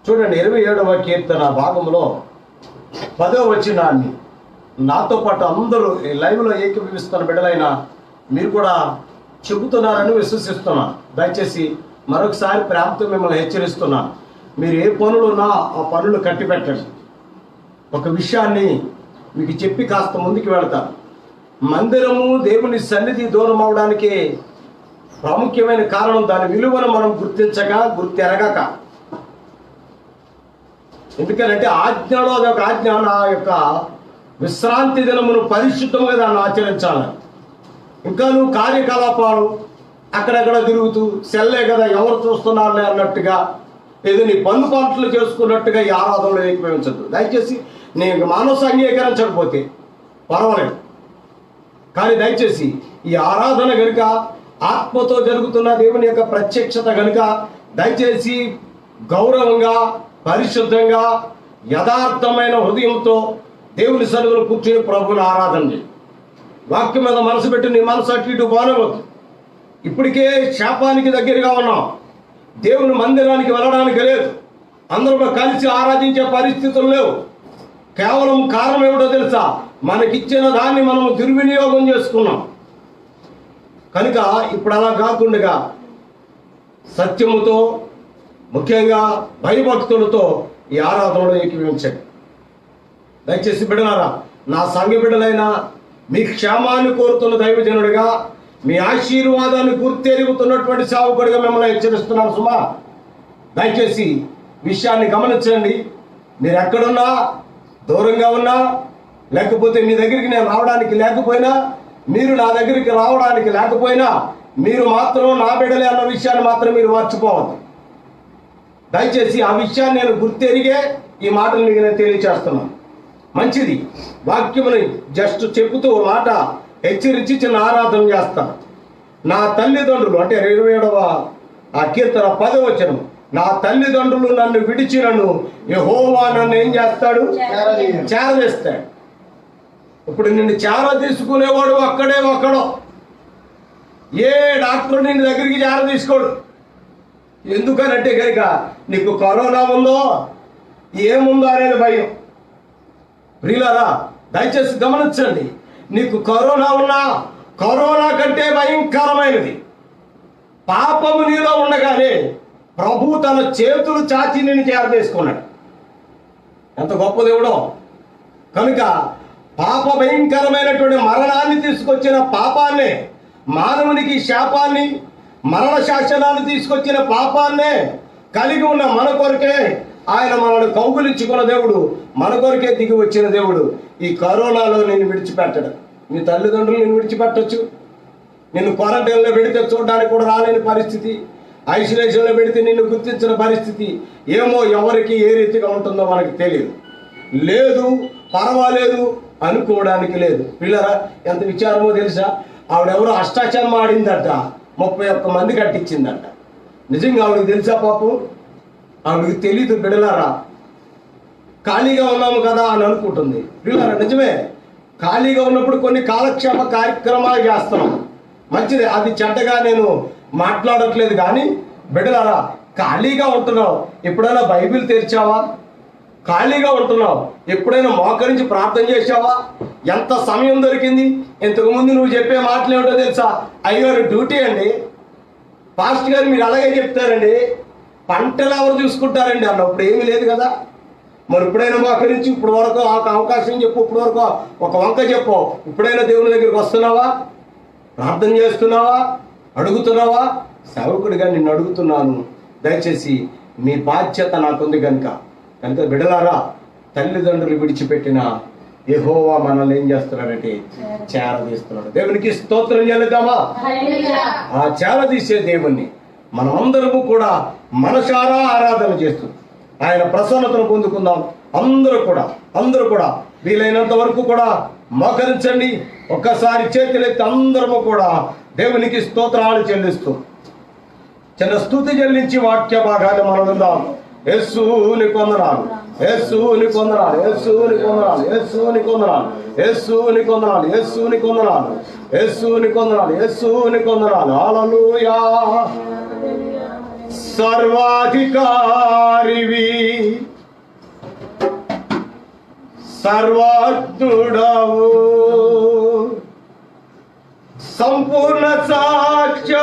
Speaker 1: చూడండి 27వ కీర్తన భాగంలో 10వ వచనాన్ని నాతో పాటు అందరూ ఈ లైవ్లో ఏకీభవిస్తున్న బిడ్డలైన మీరు కూడా చెబుతున్నారని విశ్వసిస్తున్నాను. దయచేసి మరొకసారి ప్రేమతో మిమ్మల్ని హెచ్చరిస్తున్నాను. మీరు ఏ పనులున్నా ఆ పనులు కట్టిపెట్టండి. ఒక విషయాన్ని మీకు చెప్పి కాస్త ముందుకు వెళతాను. మందిరము దేవుని సన్నిధి దూరం అవడానికి ప్రాముఖ్యమైన కారణం దాని విలువను మనం గుర్తెరగక. ఎందుకంటే ఆజ్ఞలో అదొక ఆజ్ఞ. నా యొక్క విశ్రాంతి దినమును పరిశుద్ధంగా దాన్ని ఆచరించాలి. ఇంకా నువ్వు కార్యకలాపాలు అక్కడెక్కడ తిరుగుతూ సెల్లే కదా ఎవరు చూస్తున్నారులే అన్నట్టుగా ఏదో నీ పనులు చేసుకున్నట్టుగా ఈ ఆరాధనలో ఏకీభవించద్దు. దయచేసి నేను మానవ అంగీకరించకపోతే పర్వాలేదు, కానీ దయచేసి ఈ ఆరాధన కనుక ఆత్మతో జరుగుతున్న దేవుని యొక్క ప్రత్యక్షత కనుక దయచేసి గౌరవంగా పరిశుద్ధంగా యథార్థమైన హృదయంతో దేవుని సన్నిధిలో కూర్చొని ప్రభువుని ఆరాధన చేయి. వాక్యం మీద మనసు పెట్టి నీ మనసు అటు ఇటు బానవద్దు. ఇప్పటికే శాపానికి దగ్గరగా ఉన్నాం. దేవుని మందిరానికి వెళ్ళడానికి లేదు. అందరూ కలిసి ఆరాధించే పరిస్థితులు లేవు. కేవలం కారణం ఏమిటో తెలుసా? మనకిచ్చిన దాన్ని మనం దుర్వినియోగం చేసుకున్నాం. కనుక ఇప్పుడు అలా కాకుండా సత్యముతో ముఖ్యంగా భయభక్తులతో ఈ ఆరాధనలో ఏకీభవించండి. దయచేసి బిడ్డలారా, నా సంఘ బిడ్డలైన మీ క్షేమాన్ని కోరుతున్న దైవజనుడిగా మీ ఆశీర్వాదాన్ని గుర్తెరుగుతున్నటువంటి సేవకుడిగా మిమ్మల్ని హెచ్చరిస్తున్నాను సుమా. దయచేసి విషయాన్ని గమనించండి. మీరు ఎక్కడున్నా, దూరంగా ఉన్నా, లేకపోతే మీ దగ్గరికి నేను రావడానికి లేకపోయినా, మీరు నా దగ్గరికి రావడానికి లేకపోయినా, మీరు మాత్రం నా బిడ్డలే అన్న విషయాన్ని మాత్రం మీరు మర్చిపోవద్దు. దయచేసి ఆ విషయాన్ని నేను గుర్తెరిగే ఈ మాటలు మీకు నేను తెలియచేస్తున్నాను. మంచిది, వాక్యముని జస్ట్ చెబుతూ మాట హెచ్చరించి చిన్న ఆరాధన చేస్తాను. నా తల్లిదండ్రులు అంటే 27వ కీర్తన 10వ వచనం, నా తల్లిదండ్రులు నన్ను విడిచినను యెహోవా నన్ను ఏం చేస్తాడు? చేరదీస్తాడు. ఇప్పుడు నిన్ను చేరదీసుకునేవాడు అక్కడే ఒక్కడో. ఏ డాక్టర్ నిన్ను దగ్గరికి చేరదీసుకోడు. ఎందుకనంటే కనుక నీకు కరోనా ఉందో ఏముందో అనేది భయం. ప్రియులారా, దయచేసి గమనించండి, నీకు కరోనా ఉన్నా కరోనా కంటే భయంకరమైనది పాపము నీలో ఉండగానే ప్రభు తన చేతులు చాచి నిన్ను చేరదేసుకున్నాడు. ఎంత గొప్ప దేవుడో! కనుక పాప భయంకరమైనటువంటి మరణాన్ని తీసుకొచ్చిన పాపాన్నే, మానవునికి శాపాన్ని, మరణ శాసనాన్ని తీసుకొచ్చిన పాపాన్నే కలిగి ఉన్న మన కొరకే ఆయన మనల్ని కౌగులించుకున్న దేవుడు, మన కొరకే దిగి వచ్చిన దేవుడు. ఈ కరోనాలో నిన్ను విడిచిపెట్టడు. మీ తల్లిదండ్రులు నిన్ను విడిచిపెట్టచ్చు, నిన్ను క్వారంటైన్లో పెడితే చూడడానికి కూడా రాలేని పరిస్థితి, ఐసోలేషన్లో పెడితే నిన్ను గుర్తించిన పరిస్థితి, ఏమో ఎవరికి ఏ రీతిగా ఉంటుందో మనకు తెలియదు. లేదు, పర్వాలేదు అనుకోవడానికి లేదు. పిల్లరా, ఎంత విచారమో తెలుసా? ఆవిడెవరో అష్టాచమ్మ ఆడిందట, 31 మంది కట్టించిందట. నిజంగా ఆవిడకి తెలుసా పాపం? ఆవిడకి తెలీదు. బిడలారా, ఖాళీగా ఉన్నాము కదా అని అనుకుంటుంది. పిల్లరా, నిజమే, ఖాళీగా ఉన్నప్పుడు కొన్ని కాలక్షేప కార్యక్రమాలు చేస్తున్నాం, మంచిది, అది చెడ్డగా నేను మాట్లాడట్లేదు. కానీ బిడ్డలారా, ఖాళీగా ఉంటున్నావు, ఎప్పుడైనా బైబిల్ తెరిచావా? ఖాళీగా ఉంటున్నావు, ఎప్పుడైనా మోకరించి ప్రార్థన చేశావా? ఎంత సమయం దొరికింది? ఇంతకుముందు నువ్వు చెప్పే మాటలు ఏమిటో తెలుసా? అయ్యారు డ్యూటీ అండి, పాస్ట్ గారు మీరు అలాగే చెప్తారండి, పంటలు ఎవరు చూసుకుంటారండి అన్నప్పుడు ఏమీ లేదు కదా. మరి ఇప్పుడైనా మోకరించి ఇప్పుడు వరకు అవకాశం చెప్పు, ఇప్పుడు వరకు ఒక వంక చెప్పు. ఇప్పుడైనా దేవుని దగ్గరికి వస్తున్నావా? ప్రార్థన చేస్తున్నావా? అడుగుతున్నావా? సేవకుడిగా నిన్ను అడుగుతున్నాను, దయచేసి మీ బాధ్యత నాకుంది కనుక బిడలారా, తల్లిదండ్రులు విడిచిపెట్టిన యెహోవా మనల్ని ఏం చేస్తున్నాడంటే చేరదీస్తున్నాడు. దేవునికి స్తోత్రం చెల్లిద్దామా? ఆ చేరదీసే దేవుణ్ణి మనమందరము కూడా మనసారా ఆరాధన చేస్తూ ఆయన ప్రసన్నతను పొందుకుందాం. అందరూ కూడా వీలైనంత వరకు కూడా మోకరించండి. ఒక్కసారి చేతులెత్తి అందరము కూడా దేవునికి స్తోత్రాలు చెల్లిస్తూ చిన్న స్తుతి చెల్లించి వాక్య భాగాన్ని మనం విందాం. యేసుని కొందనాలు, యేసుని కొందనాలు, యేసుని కొందనాలు, యేసుని కొందనాలు, యేసుని కొందనాలు, యేసుని కొందనాలు, యేసుని కొందనాలు, యేసుని కొందనాలు. హల్లెలూయా. సర్వాధికారివి, సర్వజ్ఞుడవు, సంపూర్ణ సాక్ష్య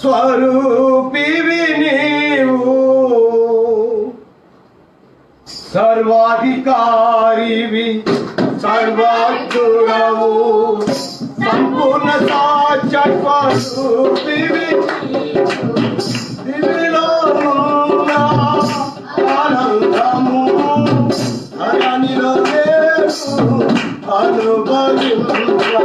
Speaker 1: స్వరూపివి నీవు, సర్వాధికారివి, సర్వజ్ఞుడవు, సంపూర్ణ సాక్ష్య స్వరూపివి, దివిలో ఉన్న ఆనందము అరణిలో లేదు అనుభవించా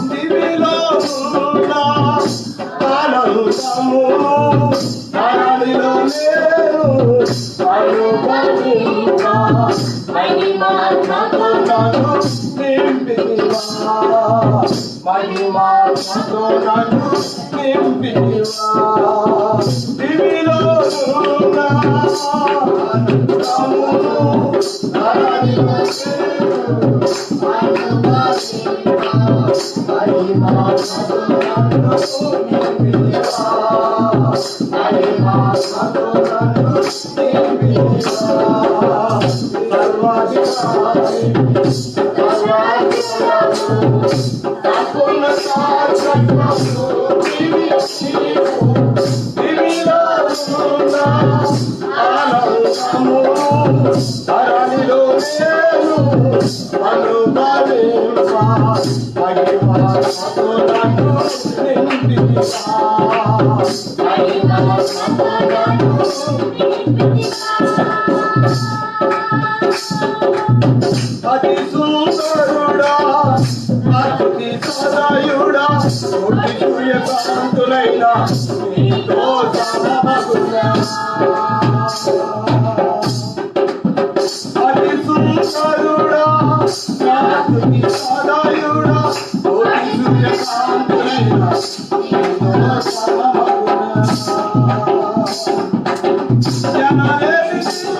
Speaker 1: దివిలో ఉన్న ఆనందము అరణిలో లేదు అనుభవించా అతి సుందరుడా, అతి సదయుడా, కాంతులైనా నీతో సమమగునా. అతి సుందరుడా, అతి సదయుడా, కాంతులైనా నీతో సమమగునా. జనరేసి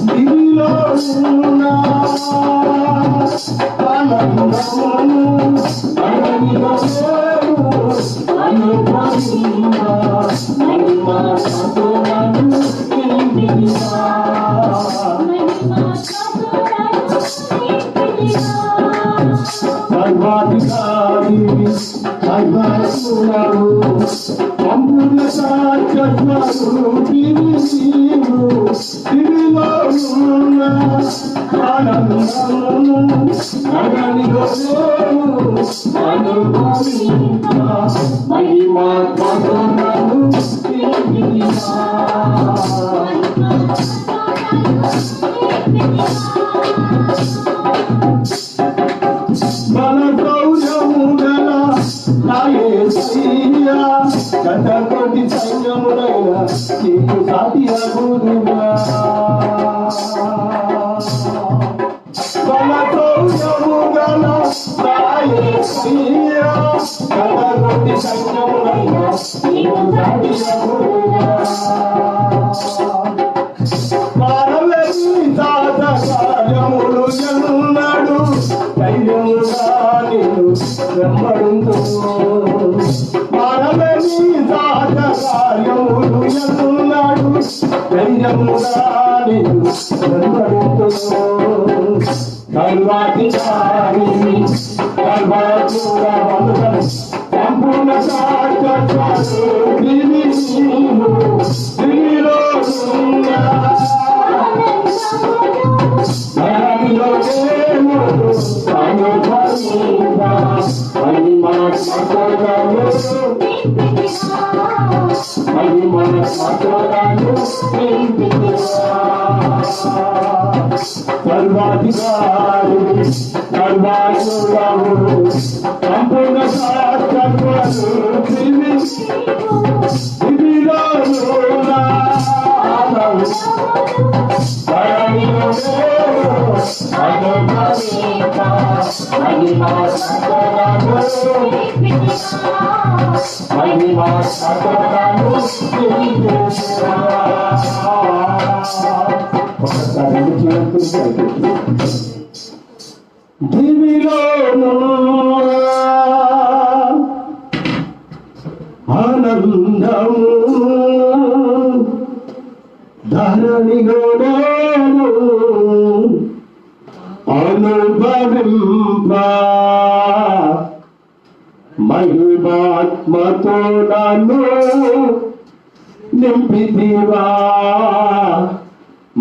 Speaker 1: దివిలో ఉన్న ఆనందమును అడవిలో అనుభవించ మహిమా సంతోషాలు నిండినా సర్వాధికారి సర్వస్వము సంపూర్ణ దివిలో ఉన్న ఆనందమును అడవిలో అనుభవించ మహిమా సంతోషాలు నిండినా మన గౌరముగల నాయసయ్యా గంటకోటి సైన్యములైన నీకు సాటి అగుదుగా మన గౌరముగల నాయసయ్యా గంటకోటి సైన్యములైన నీకు సాటి అగుదుగా మానవీ తాత కార్యములు ఎన్నాడు ధైర్యముగా నిన్ను వెంబడుతూ మానవీ తాత కార్యములు ఎన్నాడు ధైర్యముగా నిన్ను వెంబడుతూ కల్వాధికారి కల్వాధురా వందనం సంపూర్ణ సాక్షాత్కారు దివిలో సర్వాధికారి సర్వాసురాము సంపూర్ణ సాక్షాత్కారు దివిలో దివిలోను ఆనందము ధరణిలోను అనుభవింప మహిమాత్మతో నన్ను నింపితివా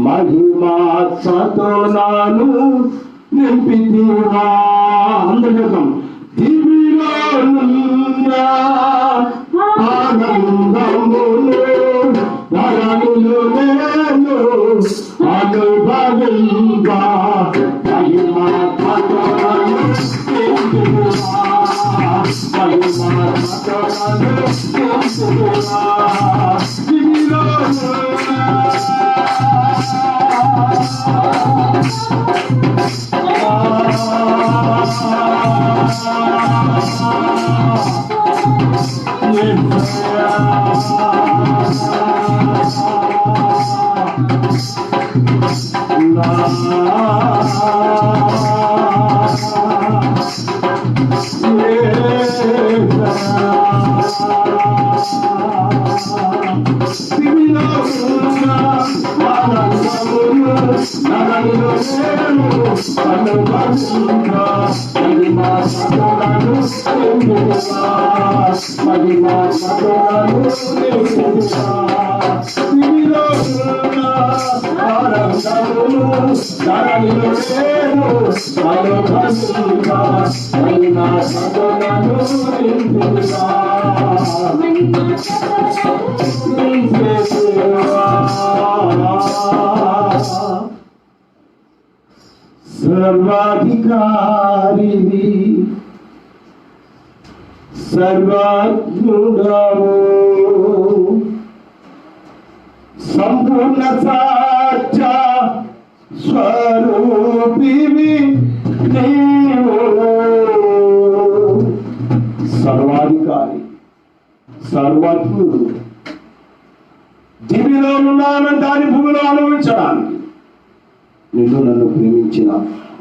Speaker 1: మహిమాత్మతో నన్ను నింపితివా అందరం దివిలోనున్న ఆనందమును ధరణిలో నేను అనుభవింప మహిమాత్మతో నన్ను నింపితివా మహిమాత్మతో నన్ను నింపితివా సర్వాధికారివి సర్వజ్ఞుడవు సంపూర్ణ సాక్ష స్వరూపివి నీవు సర్వాధికారి సర్వజ్ఞుడు. దివిలో ఉన్నానంటే దాని భూమిలో అనుభవించడానికి నిన్ను నన్ను ప్రేమించిన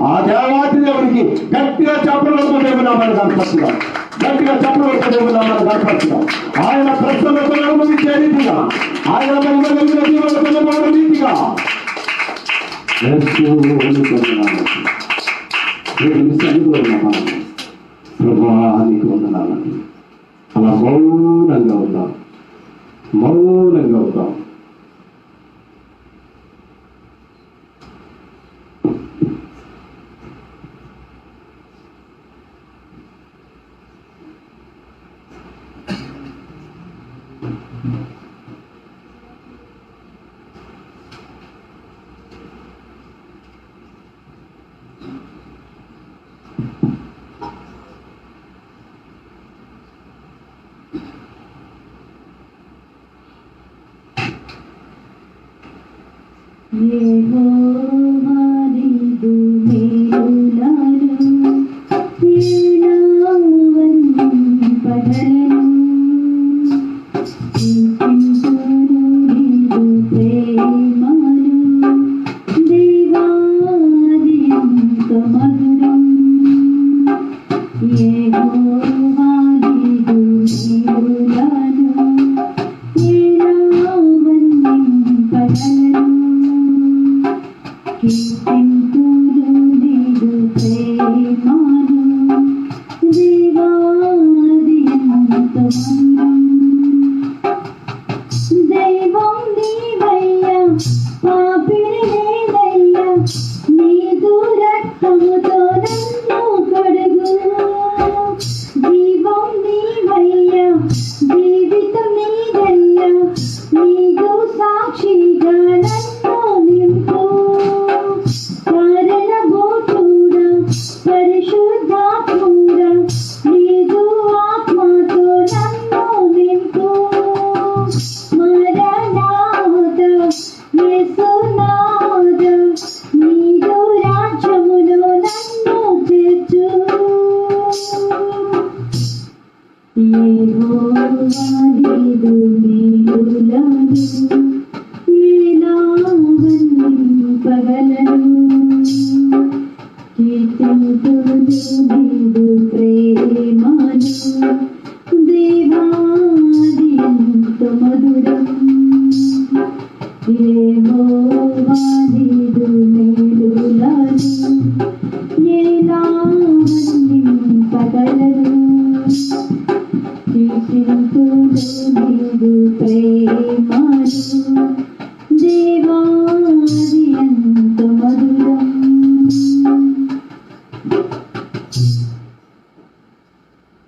Speaker 1: ఆ దేవాతి దేవుడికి గట్టిగా చెప్పడంతో దేవునామని కనపరుచుదాం. గట్టిగా చెప్పడంతో దేవునామని కనపరుచుదాం. ఆయన ప్రసన్నతను అనుభవించే రీతిగా, ఆయన మహిమ కలిగిన జీవన రీతిగా ప్రభానికి వందనాలని అలా మౌనంగా ఉంటాం. మౌనంగా ఉంటాం.
Speaker 4: యెహోవా నీదు మేలులను పగలను కీర్తింతును నీదు ప్రేమను దేవాది ఎంత మధురం. యెహోవా నీదు మేలులను పగలను కీర్తింతును నీదు ప్రేమను దేవాది ఎంత మధురం. దైవం నీవయ్యా పాపిని నేనయ్యా నీదు రక్తముతో నన్ను కడుగు. జీవం నీవయ్యా జీవితం నీదయ్యా నీదు సాక్షిగా నన్ను నింపు. కారణభూతుడా పరిశుద్ధాత్ముడా నీదు ఆత్మతో నన్ను నింపు. మరణాత యేసునాథ నీదు రాజ్యములో నన్ను చేర్చు. యెహోవా నీదు మేలులను పగలను కీర్తింతును నీదు ప్రేమను దేవాది ఎంత మధురం. యెహోవా నీదు మేలులను పగలను కీర్తింతును నీదు ప్రేమను దేవాది ఎంత మధురం.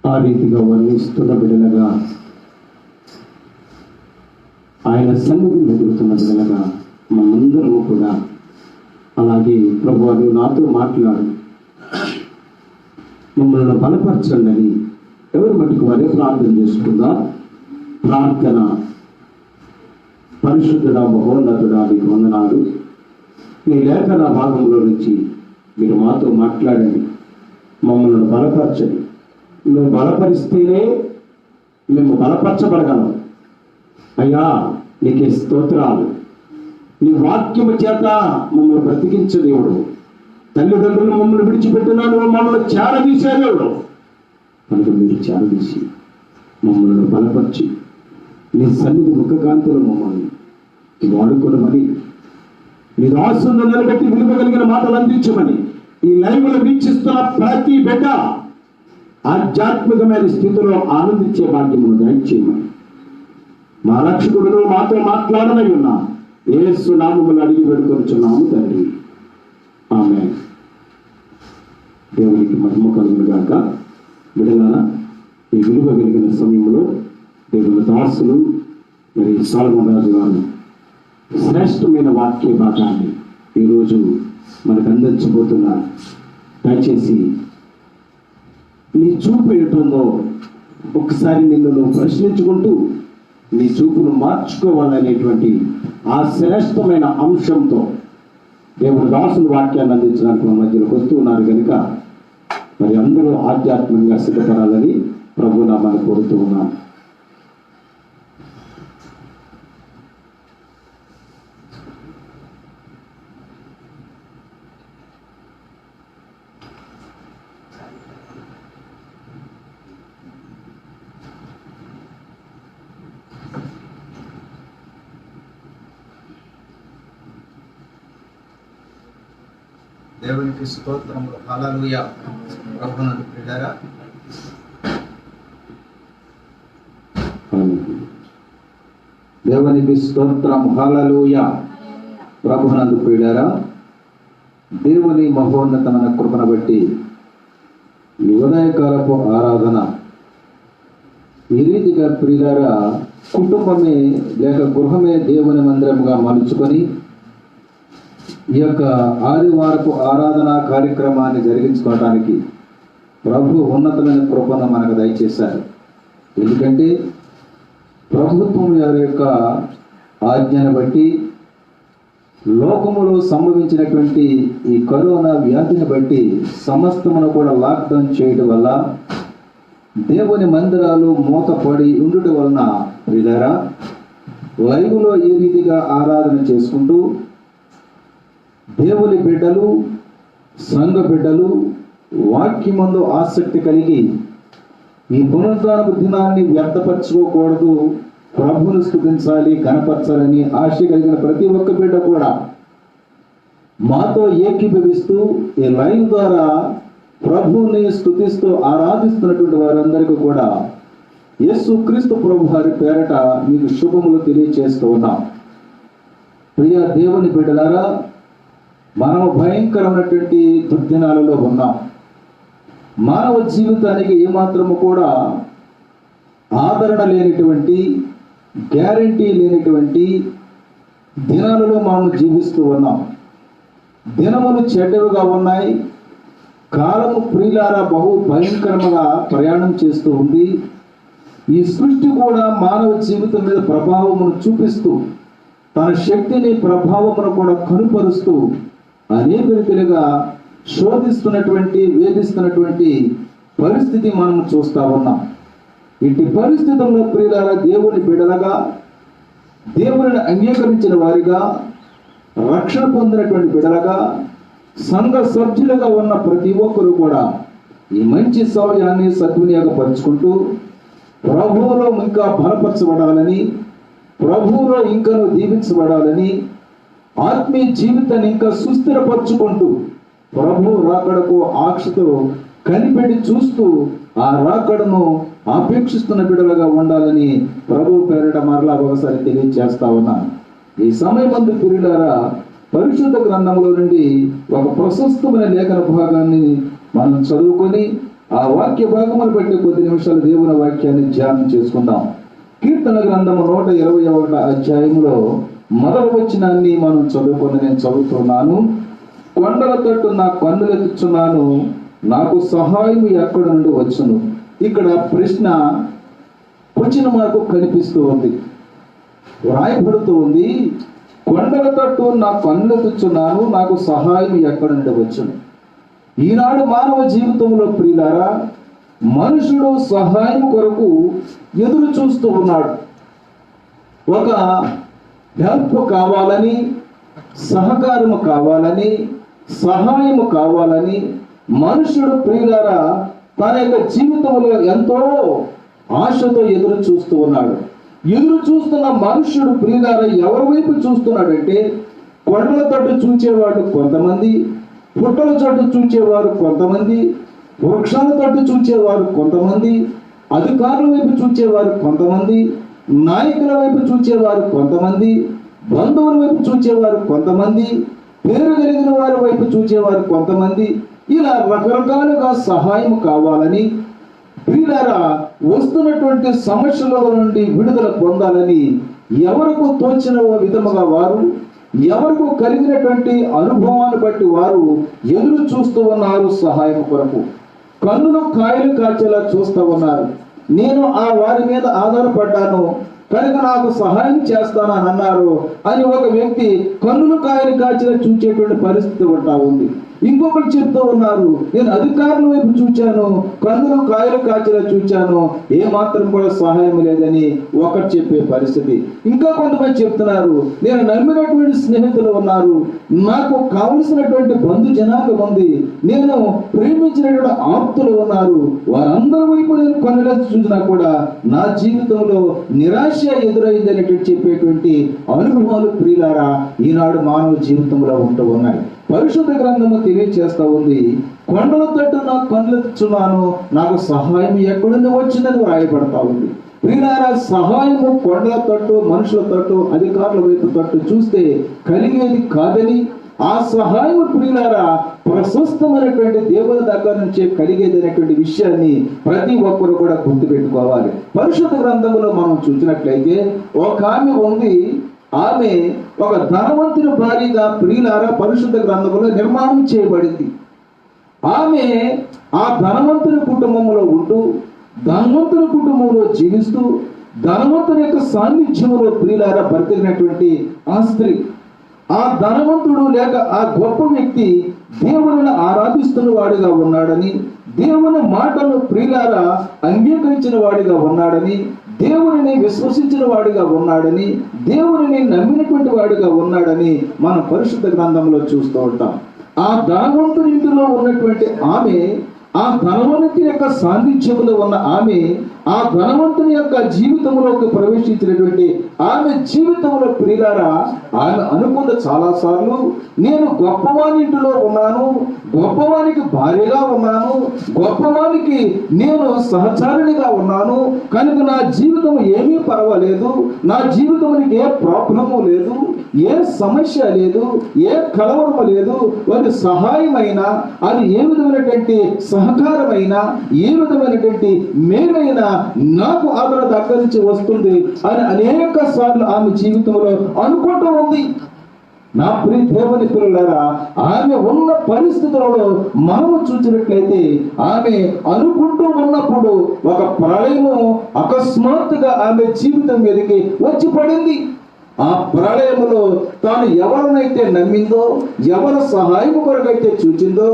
Speaker 1: ఆ రీతిగా వర్ణిస్తున్న బిడ్డలుగా, ఆయన సన్నిధిని ఎదుగుతున్న బిడ్డలుగా మనందరము కూడా అలాగే ప్రభువా నువ్వు నాతో మాట్లాడు, మమ్మల్ని బలపరచండి అని ఎవరి మటుకు వారే ప్రార్థన చేసుకుందా. ప్రార్థన. పరిశుద్ధుడా మహోన్నతుడా మీకు వందనాలు. మీ లేఖన భాగంలో నుంచి మీరు మాతో మాట్లాడండి, మమ్మల్ని బలపరచండి. నువ్వు బలపరిస్తేనే మేము బలపరచబడగలం. అయ్యా నీకే స్తోత్రాలు. నీ వాక్యము చేత మమ్మల్ని బ్రతికించే దేవుడు. తల్లిదండ్రులు మమ్మల్ని విడిచిపెట్టినా నువ్వు మమ్మల్ని చేరదీసే దేవుడు. కనుక మీరు చేరదీసి మమ్మల్ని బలపరిచి నీ సన్నిధి ముఖకాంతులు మమ్మల్ని వాడుకోవడమని, నీ దాసులను నిలబెట్టి విలువ కలిగిన మాటలు అందించమని, ఈ లైవ్లో వీక్షిస్తున్న ప్రతి బిడ్డ ఆధ్యాత్మికమైన స్థితిలో ఆనందించే భాగ్యమును దయచేయమని మా రక్షకుడు మాతో మాట్లాడనై ఉన్నా యేసు నామములో అడిగి వేడుకొనుచున్నాము తండ్రి. ఆమేన్. దేవునికి మహిమ కలుగును గాక. బిడ్డలారా, ఈ విలువ కలిగిన సమయంలో దేవుని దాసులు మరి సొలొమోను రాజు గారు శ్రేష్టమైన వాక్య భాగాన్ని ఈరోజు మనకు అందించబోతున్నారు. దయచేసి నీ చూపు ఏటుందో ఒకసారి నిన్ను నువ్వు ప్రశ్నించుకుంటూ నీ చూపును మార్చుకోవాలనేటువంటి ఆ శ్రేష్టమైన అంశంతో దేవుని దాసుని వాక్యాన్ని అందించడానికి మన మధ్యలోకి వస్తూ ఉన్నారు కనుక మరి అందరూ ఆధ్యాత్మికంగా సిద్ధపడాలని ప్రభు నామాన్ని కోరుతూ ఉన్నాను.
Speaker 3: దేవునికి స్తోత్రములు. హల్లెలూయా. ప్రభునందు ప్రియులారా,
Speaker 5: దేవునికి స్తోత్రం. హల్లెలూయా. ప్రభునందు ప్రియులారా, దేవుని మహోన్నతమైన కృపను బట్టి ఈ ఉదయకాలపు ఆరాధన ఈ రీతిగా ప్రియులారా కుటుంబమే లేక గృహమే దేవుని మందిరముగా మలుచుకొని ఈ యొక్క ఆదివారపు ఆరాధన కార్యక్రమాన్ని జరిగించుకోవడానికి ప్రభు ఉన్నతమైన కృపను మనకు దయచేశారు. ఎందుకంటే ప్రభుత్వం వారి యొక్క ఆజ్ఞను బట్టి లోకములో సంభవించినటువంటి ఈ కరోనా వ్యాధిని బట్టి సమస్తమును కూడా లాక్డౌన్ చేయడం వల్ల దేవుని మందిరాలు మూతపడి ఉండుట వలన ప్రియులారా లైవ్లో ఈ రీతిగా ఆరాధన చేసుకుంటూ దేవుని బిడ్డలు సంఘ బిడ్డలు వాక్యమందు ఆసక్తి కలిగి ఈ పునరుద్ధానపు దినాన్ని వ్యర్థపరచుకోకూడదు, ప్రభువును స్తుతించాలి, కనపరచాలని ఆశ కలిగిన ప్రతి ఒక్క బిడ్డ కూడా మాతో ఏకీభవిస్తూ ఈ లైవ్ ద్వారా ప్రభువుని స్తుతిస్తూ ఆరాధిస్తున్నటువంటి వారందరికీ కూడా యేసుక్రీస్తు ప్రభు వారి పేరట మీకు శుభములు తెలియజేస్తూ ఉన్నాం. ప్రియ దేవుని బిడ్డలారా, మనము భయంకరమైనటువంటి దుర్దినాలలో ఉన్నాం. మానవ జీవితానికి ఏమాత్రము కూడా ఆదరణ లేనటువంటి, గ్యారంటీ లేనటువంటి దినాలలో మనం జీవిస్తూ ఉన్నాం. దినములు చెడ్డవిగా ఉన్నాయి. కాలము ప్రియులారా బహు భయంకరంగా ప్రయాణం చేస్తూ ఉంది. ఈ సృష్టి కూడా మానవ జీవితం మీద ప్రభావమును చూపిస్తూ తన శక్తిని ప్రభావమును కూడా కనుపరుస్తూ అనేక రీతిలుగా శోధిస్తున్నటువంటి, వేధిస్తున్నటువంటి పరిస్థితి మనం చూస్తా ఉన్నాం. ఇట్టి పరిస్థితుల్లో ప్రియులారా దేవుని బిడ్డలుగా, దేవుని అంగీకరించిన వారిగా, రక్షణ పొందినటువంటి బిడ్డలుగా, సంఘ సభ్యులుగా ఉన్న ప్రతి ఒక్కరు కూడా ఈ మంచి సమయాన్ని సద్వినియోగపరుచుకుంటూ ప్రభువులో ఇంకా బలపరచబడాలని, ప్రభువులో ఇంకను దీవించబడాలని, ఆత్మీయ జీవితాన్ని ఇంకా సుస్థిరపరచుకుంటూ ప్రభు రాకడకు ఆశతో కనిపెట్టి చూస్తూ ఆ రాకడను ఆపేక్షిస్తున్న బిడ్డలుగా ఉండాలని ప్రభు పేరిట మరలా ఒకసారి తెలియజేస్తా ఉన్నాను. ఈ సమయమందు ప్రియులారా పరిశుద్ధ గ్రంథంలో నుండి ఒక ప్రశస్తమైన లేఖన భాగాన్ని మనం చదువుకొని ఆ వాక్య భాగమును బట్టి కొద్ది నిమిషాలు దేవుని వాక్యాన్ని ధ్యానం చేసుకుందాం. కీర్తన గ్రంథము 121 అధ్యాయంలో మొదటి వచనాన్ని మనం చదువుకొని నేను చదువుతున్నాను. కొండల తట్టు నా కన్నులెత్తుచున్నాను, నాకు సహాయం ఎక్కడి నుండి వచ్చును. ఇక్కడ ప్రశ్న క్వశ్చన్ మార్కు కనిపిస్తూ ఉంది, వ్రాయబడుతూ ఉంది. కొండల తట్టు నా కన్నులెత్తుచున్నాను, నాకు సహాయం ఎక్కడి నుండి వచ్చును. ఈనాడు మానవ జీవితంలో ప్రియులారా మనుషుడు సహాయం కొరకు ఎదురు చూస్తూ ఉన్నాడు. ఒక హెల్ప్ కావాలని, సహకారము కావాలని, సహాయము కావాలని మనుషుడు ప్రియులారా తన యొక్క జీవితంలో ఎంతో ఆశతో ఎదురు చూస్తూ ఉన్నాడు. ఎదురు చూస్తున్న మనుషుడు ప్రియులారా ఎవరి వైపు చూస్తున్నాడంటే కొండల తట్టు చూచేవాడు కొంతమంది, పుట్టల తట్టు చూచేవారు కొంతమంది, వృక్షాల తట్టు చూచేవారు కొంతమంది, అధికారుల వైపు చూచేవారు కొంతమంది, నాయకుల వైపు చూచేవారు కొంతమంది, బంధువుల వైపు చూచేవారు కొంతమంది, పేరు కలిగిన వారి వైపు చూచేవారు కొంతమంది. ఇలా రకరకాలుగా సహాయం కావాలని ప్రియులారా వస్తున్నటువంటి సమస్యల నుండి విడుదల పొందాలని ఎవరికి తోచిన విధముగా వారు, ఎవరికి కలిగినటువంటి అనుభవాన్ని బట్టి వారు ఎదురు చూస్తూ ఉన్నారు. సహాయం కొరకు కన్నులు కాయలు కాచేలా చూస్తూ ఉన్నారు. నేను ఆ వారి మీద ఆధారపడ్డాను కనుక నాకు సహాయం చేస్తానని అన్నారు అని ఒక వ్యక్తి కన్నులు కాయలు కాచేలా చూచేటువంటి పరిస్థితి ఉంటా ఉంది. ఇంకొకరు చెప్తూ ఉన్నారు, నేను అధికారుల వైపు చూచాను, కన్నులు కాయలు కాచేలా చూచాను, ఏ మాత్రం కూడా సహాయం లేదని ఒకరు చెప్పే పరిస్థితి. ఇంకా కొంతమంది చెప్తున్నారు, నేను నమ్మినటువంటి స్నేహితులు ఉన్నారు, నాకు కావలసినటువంటి బంధు జనాంగం ఉంది, నేను ప్రేమించినటువంటి ఆప్తులు ఉన్నారు, వారందరి వైపు నేను కన్నులెత్తి చూసినా కూడా నా జీవితంలో నిరాశ ఎదురైంది అనేటువంటి చెప్పేటువంటి అనుభవాలు ప్రియులారా ఈనాడు మానవ జీవితంలో ఉంటూ ఉన్నాయి. పరిశుద్ధ గ్రంథము తెలియచేస్తా ఉంది, కొండల తట్టు నాకు కన్నులుచున్నాను, నాకు సహాయం ఎక్కడి నుండి వచ్చిందని వ్రాయబడతా ఉంది. ప్రియులారా, సహాయము కొండల తట్టు, మనుషుల తట్టు, అధికారుల వైపు తట్టు చూస్తే కలిగేది కాదని, ఆ సహాయం ప్రియులారా ప్రశస్తమైనటువంటి దేవుని దగ్గర నుంచే కలిగేది అనేటువంటి విషయాన్ని ప్రతి ఒక్కరు కూడా గుర్తుపెట్టుకోవాలి. పరిశుద్ధ గ్రంథంలో మనం చూసినట్లయితే ఒక ఆమె ఉంది, ఆమె ఒక ధనవంతుని భార్యగా ప్రియులారా పరిశుద్ధ గ్రంథంలో నిర్మాణం చేయబడింది. ఆమె ఆ ధనవంతుని కుటుంబంలో ఉంటూ, ధనవంతుని కుటుంబంలో జీవిస్తూ, ధనవంతుని యొక్క సాన్నిధ్యంలో ప్రియులారా బ్రతికినటువంటి ఆ స్త్రీ. ఆ ధనవంతుడు లేక ఆ గొప్ప వ్యక్తి దేవుని ఆరాధిస్తున్న వాడిగా ఉన్నాడని, దేవుని మాటను ప్రియులారా అంగీకరించిన వాడిగా ఉన్నాడని, దేవుని విశ్వసించిన వాడిగా ఉన్నాడని, దేవుని నమ్మినటువంటి వాడిగా ఉన్నాడని మనం పరిశుద్ధ గ్రంథంలో చూస్తూ ఉంటాం. ఆ ధనవంతుని ఇంటిలో ఉన్నటువంటి ఆమె, ఆ ధనవంతుని యొక్క సాన్నిధ్యంలో ఉన్న ఆమె, ఆ ధనవంతుని యొక్క జీవితంలోకి ప్రవేశించినటువంటి ఆమె జీవితంలో ప్రియులారా ఆమె అనుకున్న చాలా సార్లు, నేను గొప్పవాని ఇంటిలో ఉన్నాను, గొప్పవానికి భార్యగా ఉన్నాను, గొప్పవానికి నేను సహచారిణిగా ఉన్నాను కనుక నా జీవితం ఏమీ పర్వాలేదు, నా జీవితానికి ఏ ప్రాబ్లము లేదు, ఏ సమస్య లేదు, ఏ కలవరము లేదు, వారి సహాయమైనా, అది ఏ విధమైనటువంటి సహకారమైనా, ఏ విధమైనటువంటి మేలైనా నాకు ఆదరణ దగ్గర నుంచి వస్తుంది అని అనేక సార్లు ఆమె జీవితంలో అనుకుంటూ ఉంది. నా ప్రియ దేవుని పిల్లలారా, ఆమె ఉన్న పరిస్థితులలో మనము చూసినట్లయితే ఆమె అనుకుంటూ ఉన్నప్పుడు ఒక ప్రళయము అకస్మాత్తుగా ఆమె జీవితం మీదకి వచ్చి పడింది. ఆ ప్రళయములో తాను ఎవరినైతే నమ్మిందో, ఎవరి సహాయం కొరకైతే చూచిందో,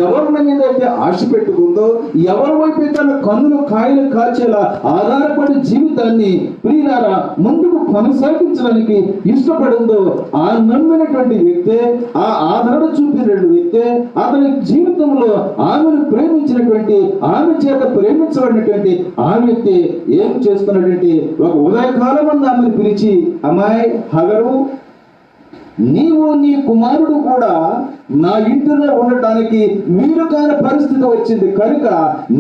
Speaker 5: ఎవరి మీద అయితే ఆశ పెట్టుకుందో, ఎవరి వైపు తన కన్నులు కాయలు కాచేలా ఆధారపడి జీవితాన్ని ప్రియులారా ముందుకు కొనసాగించడానికి ఇష్టపడిందో, ఆ నమ్మినటువంటి వ్యక్తే, ఆ ఆదరణ చూపినటువంటి వ్యక్తే, అతని జీవితంలో ఆమెను ప్రేమించినటువంటి, ఆమె చేత ప్రేమించబడినటువంటి ఆ వ్యక్తి ఏం చేస్తున్నటువంటి ఒక ఉదయకాలం ఆమెను పిలిచి, అమ్మాయి హగరు, నీవు నీ కుమారుడు కూడా నా ఇంటిలో ఉండటానికి వీలు కాని పరిస్థితి వచ్చింది కనుక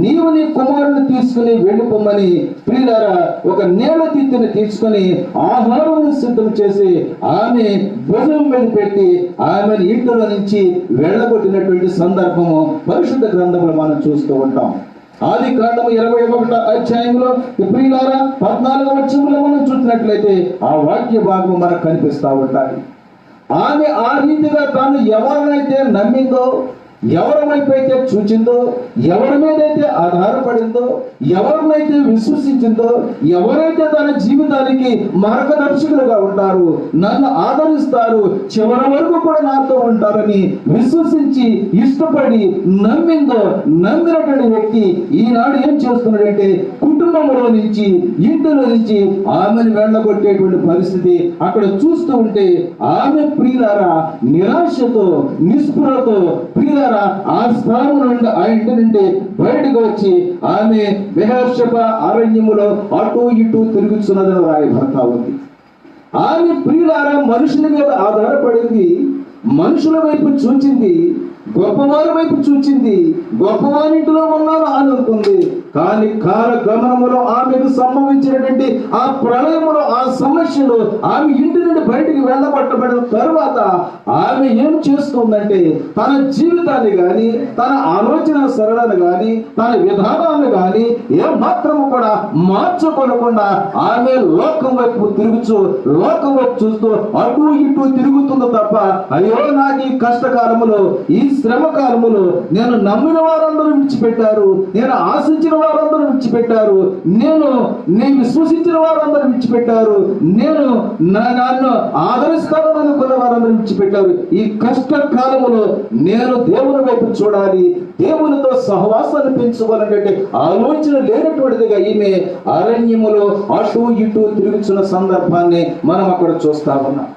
Speaker 5: నీవు నీ కుమారుని తీసుకుని వెళ్ళిపోమని ప్రియులారా ఒక నేల తిత్తిని తీసుకుని ఆహారం సిద్ధం చేసి ఆమె భుజం మీద పెట్టి ఆమెను ఇంటిలో నుంచి వెళ్ళగొట్టినటువంటి సందర్భము పరిశుద్ధ గ్రంథంలో మనం చూస్తూ ఉంటాం. ఆది కాండము 21వ అధ్యాయంలో ప్రియులారా 14వ వచనంలో మనం చూసినట్లయితే ఆ వాక్య భాగం మనకు కనిపిస్తూ ఉంటాయి. ఆమె ఆ రీతిగా తాను ఎవరినైతే నమ్మిందో, ఎవరి వైపు అయితే చూచిందో, ఎవరి మీద అయితే ఆధారపడిందో, ఎవరినైతే విశ్వసించిందో, ఎవరైతే తన జీవితానికి మార్గదర్శకులుగా ఉంటారు, నన్ను ఆదరిస్తారు, చివరి వరకు కూడా నాతో ఉంటారని విశ్వసించి ఇష్టపడి నమ్మిందో, నమ్మినటువంటి వ్యక్తి ఈనాడు ఏం చేస్తున్నాడంటే కుటుంబంలో నుంచి, ఇంటిలో నుంచి ఆమెను వెళ్ళగొట్టేటువంటి పరిస్థితి అక్కడ చూస్తూ ఉంటే ఆమె ప్రియులారా నిరాశతో, నిస్పృహతో ప్రియులారా ఆ స్థలం నుండి, ఆ ఇంటి నుండి బయటకు వచ్చి ఆమె బెహర్షెబ అరణ్యములో అటు ఇటు తిరుగుతున్నదని రాయబడతా ఉంది. ఆమె ప్రియులారా మనుషుల మీద ఆధారపడింది, మనుషుల వైపు చూచింది, గొప్పవారి వైపు చూచింది, గొప్పవారి ఇంటిలో ఉన్నాను అని అనుకుంది. కానీ కాల గమనములో ఆమెకు సంభవించినటువంటి ఆ ప్రళయములో, ఆ సమస్యలో ఆమె ఇంటి నుండి బయటికి వెళ్ళబట్టబడిన తరువాత ఆమె ఏం చేస్తుందంటే తన జీవితాన్ని కానీ, తన ఆలోచన సరళను కానీ, తన విధానాన్ని కానీ ఏ మాత్రము కూడా మార్చుకోకుండా ఆమె లోకం వైపు తిరుగుచు, లోకం వైపు చూస్తూ అటు ఇటు తిరుగుతుంది తప్ప, అయ్యో నాకు ఈ కష్టకాలములో, ఈ శ్రమ కాలములో నేను నమ్మిన వారందరూ విడిచిపెట్టారు, నేను ఆశించిన వారందరూ విడిచిపెట్టారు, నేను విశ్వసించిన వారందరూ విడిచిపెట్టారు, నన్ను ఆదరిస్తానని అనుకున్న వారందరూ విడిచిపెట్టారు. ఈ కష్ట కాలములో నేను దేవుని వైపు చూడాలి, దేవునితో సహవాసాన్ని పెంచుకోవాలనేటువంటి ఆలోచన లేనటువంటిదిగా ఈమె అరణ్యములో అటు ఇటు తిరుగుతున్న సందర్భాన్ని మనం అక్కడ చూస్తా ఉన్నాం.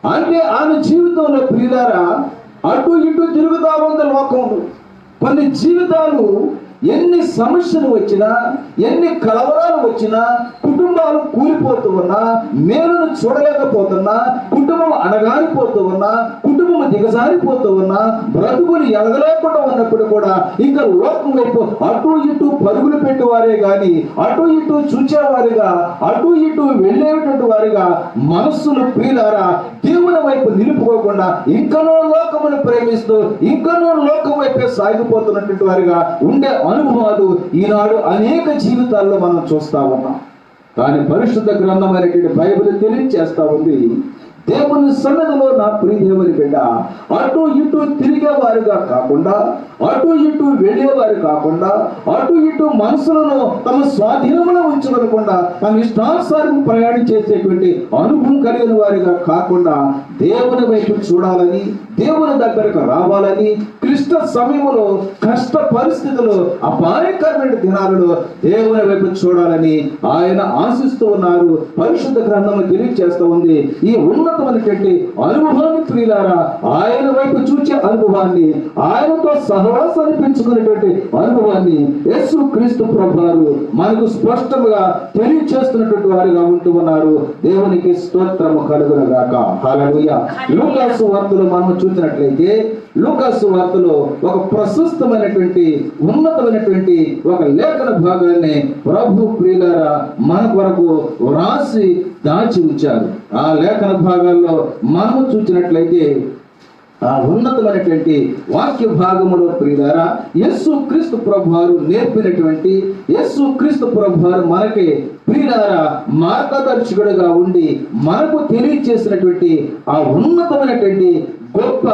Speaker 5: అంటే ఆమె జీవితంలో ప్రియులారా అటు ఇటు తిరుగుతా ఉంది లోకంలో. కొన్ని జీవితాలు ఎన్ని సమస్యలు వచ్చినా, ఎన్ని కలవరాలు వచ్చినా, కుటుంబాలు కూలిపోతూ ఉన్నా, మేలును చూడలేకపోతున్నా, కుటుంబం అణగారిపోతూ ఉన్నా, కుటుంబం దిగజారిపోతూ ఉన్నా, బ్రతుకులు ఎదగలేకుండా ఉన్నప్పుడు కూడా ఇంకా లోకం వైపు అటు ఇటు పరుగులు పెట్టేవారే గాని అటు ఇటు చూచేవారిగా, అటు ఇటు వెళ్ళేటువంటి వారిగా మనస్సును ప్రియులారా దేవుని వైపు నిలుపుకోకుండా ఇంకనూ లోకమును ప్రేమిస్తూ ఇంకనూ లోకం వైపే సాగిపోతున్నటువంటి వారిగా ఉండే అనుభవాలు ఈనాడు అనేక జీవితాల్లో మనం చూస్తా ఉన్నాం. కానీ పరిశుద్ధ గ్రంథమైనటువంటి బైబిల్ తెలియజేస్తా ఉంది, దేవుని సన్నిధిలో నా ప్రియ దేవుని బిడ్డ అటు ఇటు తిరిగేవారుగా కాకుండా, అటు ఇటు వెళ్ళేవారు కాకుండా, అటు ఇటు మనసులను తమ స్వాధీనంలో ఉంచుకోకుండా తమ ఇష్టానుసారం ప్రయాణం చేసేటువంటి అనుభవం కలిగిన వారిగా కాకుండా దేవుని వైపు చూడాలని, దేవుని దగ్గరకు రావాలని, క్లిష్ట సమయంలో కష్ట పరిస్థితులు అపాయకరమైన దినాలలో దేవుని వైపు చూడాలని ఆయన ఆశిస్తూ ఉన్నారు. పరిశుద్ధ గ్రంథం తెలియజేస్తూ ఉంది. ఈ ఉన్నతమైనటువంటి అనుభవాన్ని ప్రియులారా, ఆయన వైపు చూచే అనుభవాన్ని, ఆయనతో సహవాసాన్ని పెంచుకునేటువంటి అనుభవాన్ని యేసు క్రీస్తు ప్రభువారు మనకు స్పష్టంగా తెలియజేస్తున్నటువంటి వారిగా ఉంటూ ఉన్నారు. దేవునికి స్తోత్రము కలుగునుగాక. హల్లెలూయా. లూకాసు వార్తలో మనం చూసినట్లయితే, లూకాసు వార్తలో ఒక ప్రశస్తమైనటువంటి ఉన్నతమైనటువంటి ఒక లేఖన భాగాన్ని ప్రభు ప్రియులారా మన కొరకు రాసి దాచి ఉంచారు. ఆ లేఖన భాగాల్లో మనము చూసినట్లయితే ఆ ఉన్నతమైనటువంటి వాక్య భాగములో ప్రియులారా యేసు క్రీస్తు ప్రభువారు నేర్పినటువంటి, యేసు క్రీస్తు ప్రభువారు మనకి ప్రియులారా మార్గదర్శకుడుగా ఉండి మనకు తెలియజేసినటువంటి ఆ ఉన్నతమైనటువంటి గొప్ప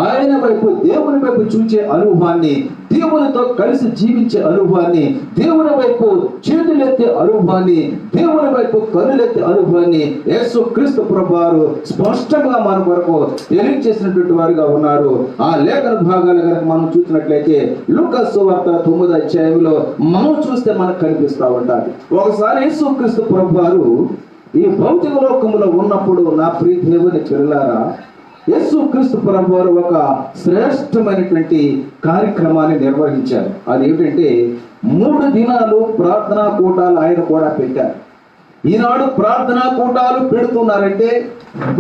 Speaker 5: ఆయన వైపు, దేవుని వైపు చూచే అనుభవాన్ని, దేవునితో కలిసి జీవించే అనుభవాన్ని, దేవుని వైపు చేతులెత్తే అనుభవాన్ని, దేవుని వైపు కనులెత్తే అనుభవాన్ని యేసు క్రీస్తు ప్రభువారు స్పష్టంగా మన వరకు తెలియజేసినటువంటి వారిగా ఉన్నారు. ఆ లేఖన భాగాలు కనుక మనం చూసినట్లయితే లూకాసు సువార్త 9వ అధ్యాయంలో మనం చూస్తే మనకు కనిపిస్తూ ఉంటారు. ఒకసారి యేసు క్రీస్తు ప్రభువారు ఈ భౌతిక లోకములో ఉన్నప్పుడు నా ప్రియ దేవుని పిల్లలారా యేసు క్రీస్తు ప్రభువారు ఒక శ్రేష్టమైనటువంటి కార్యక్రమాన్ని నిర్వహించారు. అది ఏమిటంటే 3 దినాలు ప్రార్థనా కూటాలు ఆయన కూడా పెట్టారు. ఈనాడు ప్రార్థనా కూటాలు పెడుతున్నారంటే,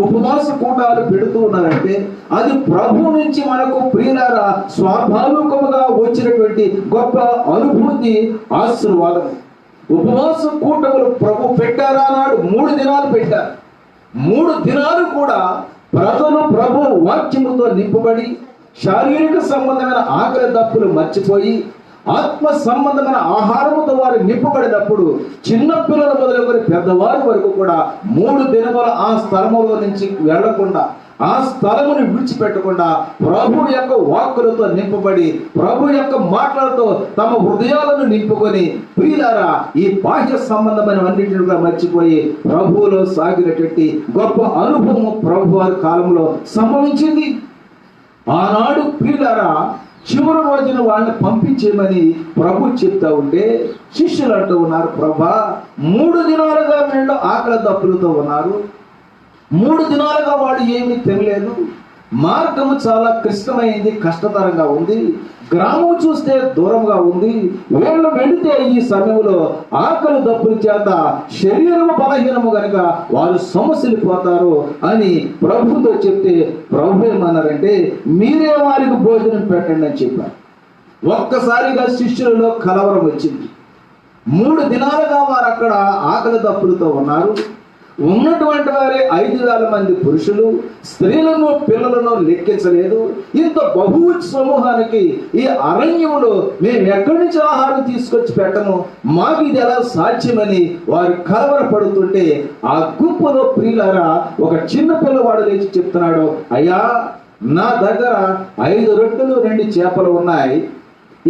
Speaker 5: ఉపవాస కూటాలు పెడుతూ ఉన్నారంటే అది ప్రభు నుంచి మనకు ప్రియులారా స్వాభావికముగా వచ్చినటువంటి గొప్ప అనుభూతి, ఆశీర్వాదం. ఉపవాస కూటములు ప్రభు పెట్టారా నాడు 3 దినాలు పెట్టారు. 3 దినాలు కూడా ప్రజలు ప్రభు వాక్యముతో నింపబడి శారీరక సంబంధమైన ఆకలి దప్పులు మర్చిపోయి ఆత్మ సంబంధమైన ఆహారముతో వారు నింపబడినప్పుడు చిన్న పిల్లల మొదలుకొని పెద్దవారి వరకు కూడా 3 దినముల ఆ స్థలములో నుంచి వెళ్లకుండా, ఆ స్థలముని విడిచిపెట్టకుండా ప్రభు యొక్క వాక్కులతో నింపబడి ప్రభు యొక్క మాటలతో తమ హృదయాలను నింపుకొని ప్రియులారా ఈ బాహ్య సంబంధమైన అన్నింటిని కూడా మర్చిపోయి ప్రభువులో సాగినటువంటి గొప్ప అనుభవం ప్రభు వారి కాలంలో సంభవించింది. ఆనాడు ప్రియులారా చివరి రోజున వాళ్ళని పంపించేయమని ప్రభు చెప్తా ఉంటే శిష్యులు అంటూ ఉన్నారు, ప్రభా 3 దినాలుగా వీళ్ళు ఆకలి దప్పులతో ఉన్నారు, 3 దినాలుగా వాడు ఏమీ తినలేదు, మార్గము చాలా క్లిష్టమైంది, కష్టతరంగా ఉంది, గ్రామం చూస్తే దూరంగా ఉంది, వీళ్ళు వెళితే ఈ సమయంలో ఆకలి దప్పుల చేత శరీరము బలహీనము గనుక వారు సమస్యలిపోతారు అని ప్రభుతో చెప్తే ప్రభు ఏమన్నారంటే మీరే వారికి భోజనం పెట్టండి అని చెప్పారు. ఒక్కసారిగా శిష్యులలో కలవరం వచ్చింది. 3 దినాలుగా వారు అక్కడ ఆకలి దప్పులతో ఉన్నారు. ఉన్నటువంటి వారే 5,000 మంది పురుషులు, స్త్రీలను పిల్లలను లెక్కించలేదు. ఇంత బహు సమూహానికి ఈ అరణ్యంలో మేము ఎక్కడి నుంచి ఆహారం తీసుకొచ్చి పెట్టము, మాకు ఇది ఎలా సాధ్యమని వారు కలవరపడుతుంటే ఆ గుంపులో ప్రియులారా ఒక చిన్న పిల్లవాడు లేచి చెప్తున్నాడు, అయ్యా నా దగ్గర 5 రొట్టెలు 2 చేపలు ఉన్నాయి,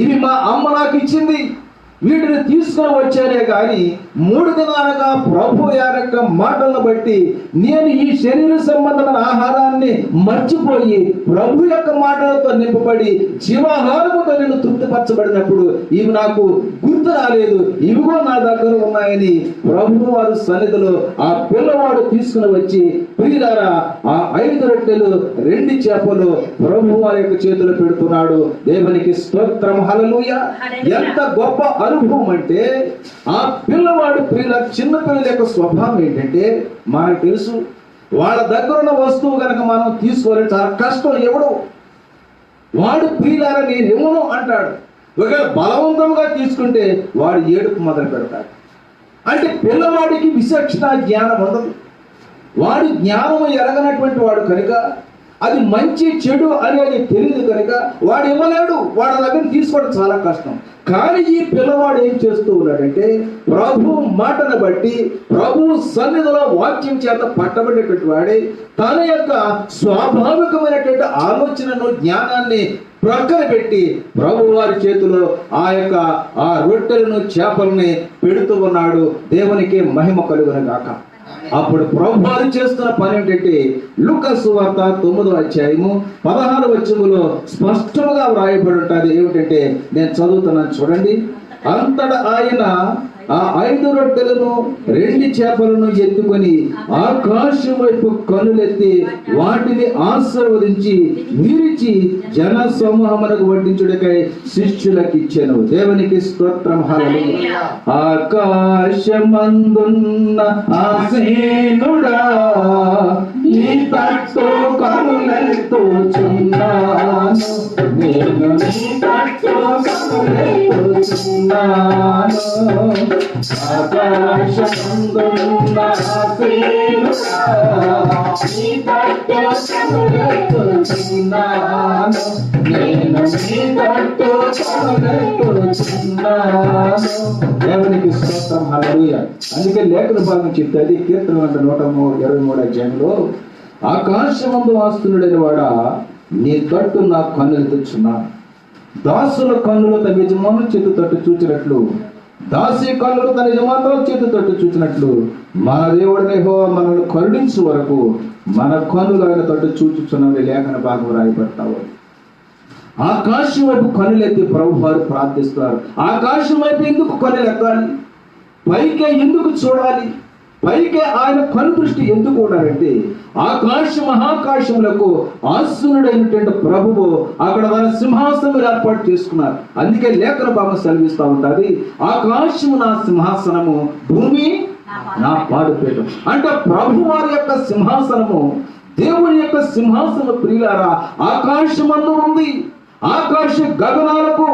Speaker 5: ఇవి మా అమ్మ నాకు ఇచ్చింది, వీటిని తీసుకుని వచ్చారే కానీ 3 దినాలుగా ప్రభు యొక్క మాటలను బట్టి నేను ఈ శరీర సంబంధమైన ఆహారాన్ని మర్చిపోయి ప్రభు యొక్క మాటలతో నింపబడి జీవాహారముతో నేను తృప్తిపరచబడినప్పుడు ఇవి నాకు గుర్తు రాలేదు, ఇవిగో నా దగ్గర ఉన్నాయని ప్రభు వారి సన్నిధిలో ఆ పిల్లవాడు తీసుకుని వచ్చి, ప్రియులారా, ఆ 5 రొట్టెలు 2 చేపలు ప్రభు వారి యొక్క చేతిలో పెడుతున్నాడు. దేవునికి స్తోత్రం, హల్లెలూయా. ఎంత గొప్ప అనుభవం అంటే ఆ పిల్లవాడు, ప్రియుల చిన్న పిల్లల యొక్క స్వభావం ఏంటంటే మనకు తెలుసు, వాళ్ళ దగ్గర ఉన్న వస్తువు కనుక మనం తీసుకోవాలంటే చాలా కష్టం. ఎవడు వాడు ప్రియులారా నేను ఇవ్వను అంటాడు. ఒకవేళ బలవంతంగా తీసుకుంటే వాడు ఏడుపు మొదలు పెడతాడు. అంటే పిల్లవాడికి విచక్షణ జ్ఞానం ఉండదు. వాడు జ్ఞానం ఎరగనటువంటి వాడు కనుక, అది మంచి చెడు అనేది తెలియదు కనుక వాడు ఇవ్వలేడు, వాడు దగ్గర తీసుకోవడం చాలా కష్టం. కానీ ఈ పిల్లవాడు ఏం చేస్తూ ఉన్నాడంటే ప్రభు మాటను బట్టి ప్రభు సన్నిధిలో వాక్యం చేత పట్టబడేటువంటి వాడే తన యొక్క స్వాభావికమైనటువంటి ఆలోచనను, జ్ఞానాన్ని ప్రక్కన పెట్టి ప్రభు వారి చేతిలో ఆ రొట్టెలను చేపలని పెడుతూ ఉన్నాడు. దేవునికి మహిమ కలుగును గాక. అప్పుడు ప్రభువారు చేస్తున్న పని ఏంటంటే లూకా సువార్త 9వ అధ్యాయము 16వ వచనములో స్పష్టంగా వ్రాయబడి ఉంటుంది. ఏమిటంటే నేను చదువుతున్నాను చూడండి. అంతటా ఆయన ఆ 5 రొట్టెలను 2 చేపలను ఎత్తుకొని ఆకాశం వైపు కన్నులెత్తి వాటిని ఆశీర్వదించి విరిచి జన సమూహమునకు వడ్డించుటకై శిష్యులకు ఇచ్చెను. దేవునికి స్తోత్రం, హల్లెలూయా. ఆకాశమందున్న ఆసీనుడా నీ తట్టు కన్నులెత్తుచున్నాను, నేను నీ తట్టు కన్నులెత్తుచున్నాను. ఆకాశమందున్న ఆసీనుడా నీ తట్టు కన్నులెత్తుచున్నాను, నేను నీ తట్టు కన్నులెత్తుచున్నాను. దేవునికి స్తోత్రం, హల్లెలూయా. అందుకే లేఖన భాగం చెప్తాది కీర్తన 123 అధ్యాయంలో, ఆకాశమందు వాస్తునుడైన వాడా నీ తట్టు నా కన్నులెత్తుచున్నాను. దాసుల కన్నులు తన యజమానుల చేతి తట్టు చూచినట్లు, దాసి కన్నులు తన యజమానుల చేతి తట్టు చూచినట్లు మన దేవుడైన యెహోవా మనల్ని కరుణించు వరకు మన కన్నులు ఆయన తట్టు చూచుచున్నవి లేఖన భాగం రాయబడతావు. ఆకాశం వైపు కన్నులెత్తి ప్రభు వారు ప్రార్థిస్తున్నారు. ఆకాశం వైపు ఎందుకు కన్నులెత్తాలి? పైకే ఎందుకు చూడాలి? పైకే ఆయన కను దృష్టి ఎందుకు ఉండాలంటే ఆకాశ మహాకాశములకు ఆసీనుడైనటువంటి ప్రభువు అక్కడ తన సింహాసనం ఏర్పాటు చేసుకున్నారు. అందుకే లేఖన భాగం సెలవిస్తూ ఉంటుంది, ఆకాశము నా సింహాసనము, భూమి నా పాడుపేట. అంటే ప్రభు వారి యొక్క సింహాసనము, దేవుని యొక్క సింహాసనం ప్రియులారా ఆకాశమందు ఉంది. ఆకాశ గగనాలకు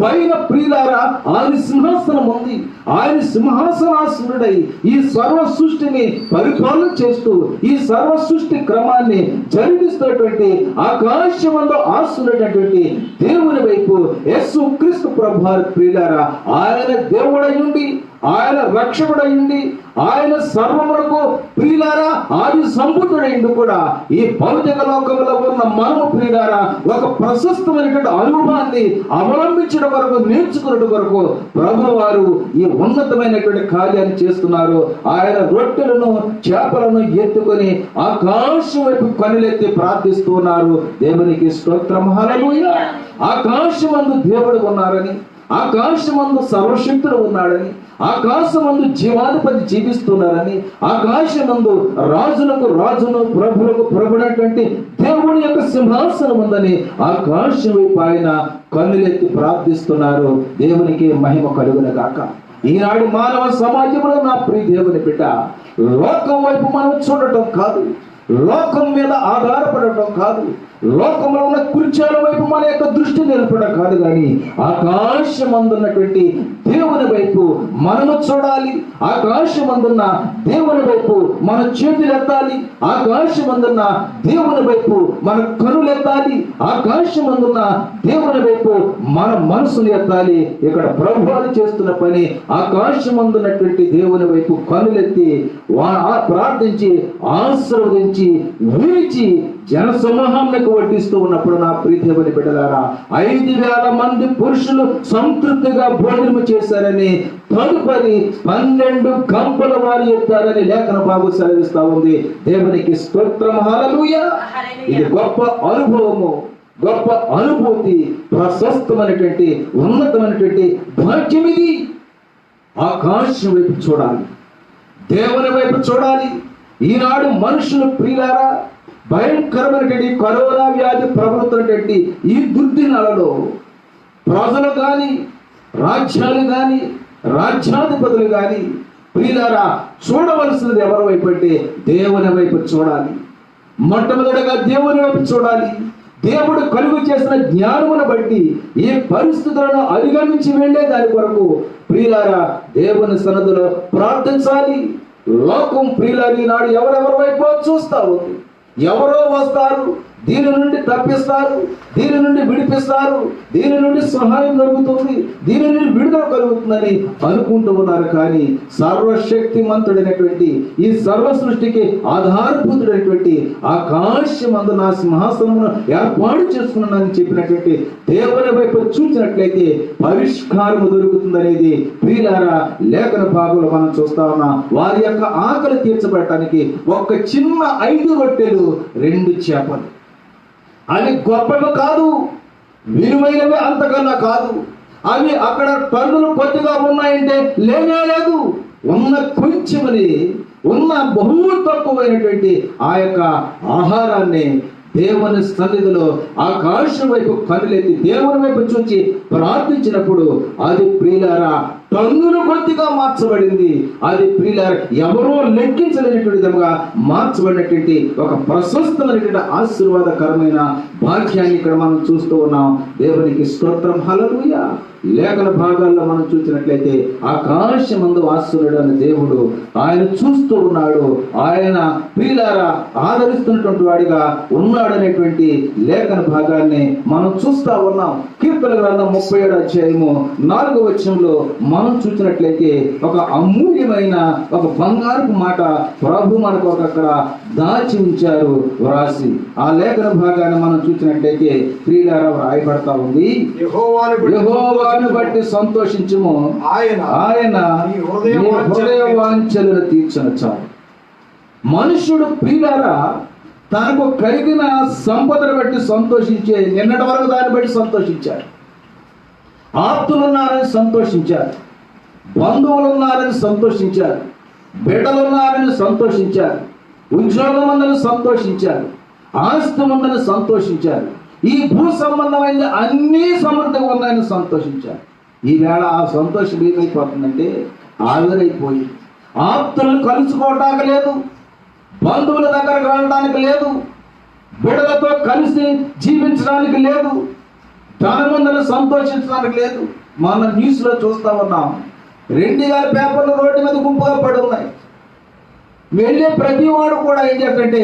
Speaker 5: పైన ప్రియులారా ఆయన సింహాసనం ఉంది. ఆయన సింహాసనాసనుడై ఈ సర్వ సృష్టిని పరిపాలన చేస్తూ ఈ సర్వ సృష్టి క్రమాన్ని జరిగిస్తున్నటువంటి ఆకాశమందు ఆసున్నటువంటి దేవుని వైపు యేసు క్రీస్తు ప్రభువారు ప్రియులారా ఆయన దేవుడై ఉండి, ఆయన రక్షకుడైంది, ఆయన సర్వములకు ప్రియులారా ఆది సంబుద్ధుడైంది కూడా ఈ భౌతిక లోకంలో ఉన్న మనము ప్రియులారా ఒక ప్రశస్తమైనటువంటి అనుభవాన్ని అవలంబించడం వరకు, నేర్చుకున్నట్టు వరకు ప్రభు వారు ఈ ఉన్నతమైనటువంటి కార్యాన్ని చేస్తున్నారు. ఆయన రొట్టెలను చేపలను ఎత్తుకొని ఆకాశం వైపు కనులెత్తి ప్రార్థిస్తున్నారు. దేవునికి స్తోత్రం, హల్లెలూయా. ఆకాశమందు దేవుడు ఉన్నారని, ఆకాశమందు సర్వశక్తుడు ఉన్నాడని, ఆకాశమందు జీవాధిపతి జీవిస్తున్నారని, ఆకాశమందు రాజులకు రాజును ప్రభులకు ప్రభునటువంటి దేవుని యొక్క సింహాసనం ఉందని ఆకాశం వైపు ఆయన కన్నులెత్తి ప్రార్థిస్తున్నారు. దేవునికి మహిమ కలుగును గాక. ఈనాడు మానవ సమాజంలో నా ప్రియ దేవుని బిడ్డ లోకం వైపు మనం చూడటం కాదు, లోకం మీద ఆధారపడటం కాదు, లోకంలో ఉన్న కుర్చీల వైపు మన యొక్క దృష్టి నిలపడం కాదు, కానీ ఆకాశమందున్నటువంటి దేవుని వైపు మనము చూడాలి. ఆకాశమందున్న దేవుని వైపు మన చేతులెత్తాలి. ఆకాశమందున్న దేవుని వైపు మన కనులెత్తాలి. ఆకాశమందున్న దేవుని వైపు మన మనసును ఎత్తాలి. ఇక్కడ ప్రభువారు చేస్తున్న పని ఆకాశమందున్నటువంటి దేవుని వైపు కనులెత్తి ప్రార్థించి ఆశీర్వదించి విరిచి జన సమూహానికి వడ్డిస్తూ ఉన్నప్పుడు నా ప్రియదేవుని బిడ్డలారా 5,000 మంది పురుషులు సంతృప్తిగా భోజనం చేశారని, తదుపరి 12 గంపల వారు ఎత్తారని లేఖన భాగం సెలవిస్తా ఉంది. దేవునికి స్తోత్రం, హల్లెలూయా. ఇది గొప్ప అనుభవము, గొప్ప అనుభూతి, ప్రశస్తమైనటువంటి ఉన్నతమైనటువంటి భాగ్యం. ఇది ఆకాశం వైపు చూడాలి, దేవుని వైపు చూడాలి. ఈనాడు మనుషులు ప్రియులారా భయంకరమైనటువంటి కరోనా వ్యాధి ప్రబలుతున్నటువంటి ఈ దుర్దినాలలో ప్రజలు కానీ, రాజ్యాలు కానీ, రాజ్యాధిపతులు కానీ ప్రియులారా చూడవలసినది ఎవరి వైపు అంటే దేవుని వైపు చూడాలి. మొట్టమొదటిగా దేవుని వైపు చూడాలి. దేవుడు కలుగు చేసిన జ్ఞానమును బట్టి ఈ పరిస్థితులను అధిగమించి వెళ్ళే దాని కొరకు ప్రియులారా దేవుని సన్నిధిలో ప్రార్థించాలి. లోకం ప్రియులారి నాడు ఎవరెవరి వైపు చూస్తా ఉంది. ఎవరో వస్తారు, దీని నుండి తప్పిస్తారు, దీని నుండి విడిపిస్తారు, దీని నుండి సహాయం జరుగుతుంది, దీని నుండి విడుదల కలుగుతుందని అనుకుంటూ ఉన్నారు. కానీ సర్వశక్తిమంతుడైనటువంటి ఈ సర్వ సృష్టికి ఆధారభూతుడైనటువంటి ఆకాశమందు నా సింహాసనమును ఏర్పాటు చేసుకున్నానని చెప్పినటువంటి దేవుని వైపు చూసినట్లయితే పరిష్కారము దొరుకుతుందనేది ప్రియులారా లేఖన భాగంలో మనం చూస్తా ఉన్నాం. వారి యొక్క ఆకలి తీర్చబడటానికి ఒక్క చిన్న 5 రొట్టెలు 2 చేపలు, అవి గొప్పవి కాదు, విలువైనవి అంతకన్నా కాదు. అవి అక్కడ టన్నులు కొద్దిగా ఉన్నాయంటే లేనే లేదు. ఉన్న కొంచెమని, ఉన్న బహు తక్కువైనటువంటి ఆ యొక్క ఆహారాన్ని దేవుని సన్నిధిలో ఆకాశం వైపు కనులెత్తి దేవుని వైపు చూచి ప్రార్థించినప్పుడు అది ప్రియులారా టన్నులు కొద్దిగా మార్చబడింది. అది ప్రియులారా ఎవరో లెక్కించలేనటువంటి విధంగా మార్చబడినటువంటి ఒక ప్రశస్తమైనటువంటి ఆశీర్వాదకరమైన భాగ్యాన్ని ఇక్కడ మనం చూస్తూ ఉన్నాం. దేవునికి స్తోత్రం, హల్లెలూయా. లేఖన భాగాల్లో మనం చూసినట్లయితే ఆకాశమందు ఆశీర్వాడైన దేవుడు ఆయన చూస్తూ ఉన్నాడు. ఆయన ప్రియులారా ఆదరిస్తున్నటువంటి వాడిగా ఉన్నాడనేటువంటి లేఖన భాగాన్ని మనం చూస్తా ఉన్నాం. కీర్తన గ్రంథం 37వ అధ్యాయము 4వ వచనంలో మనం చూసినట్లయితే ఒక అమూల్యమైన ఒక బంగారపు మాట ప్రభు మనకు అక్కడ దాచి ఉంచారు వ్రాసి. ఆ లేఖన భాగాన్ని మనం చూసినట్లయితే ప్రియులారా రాయబడతా ఉంది, యెహోవాను బట్టి సంతోషించుము, ఆయన నీ హృదయ వాంఛలను తీర్చును చాలు. మనుషుడు ప్రియులారా తనకు కలిగిన సంపదను బట్టి సంతోషించే, నిన్నటి వరకు దాన్ని బట్టి సంతోషించారు. ఆప్తులున్నారని సంతోషించారు, బంధువులు ఉన్నారని సంతోషించారు, బిడ్డలు ఉన్నారని సంతోషించారు, ఉద్యోగం ఉందని సంతోషించారు, ఆస్తి ఉందని సంతోషించారు, ఈ భూ సంబంధమైన అన్ని సమృద్ధిగా ఉన్నాయని సంతోషించారు. ఈవేళ ఆ సంతోషం ఏమైపోతుందంటే ఆవిరైపోయి ఆప్తులను కలుసుకోవటానికి లేదు, బంధువుల దగ్గరకు వెళ్ళడానికి లేదు, బిడ్డలతో కలిసి జీవించడానికి లేదు, ధనముందని సంతోషించడానికి లేదు. మన న్యూస్లో చూస్తా ఉన్నాం, 2 పేపర్లు రోడ్డు మీద గుంపుగా పడి ఉన్నాయి. వెళ్ళే ప్రతి వాడు కూడా ఏం చేస్తుంటే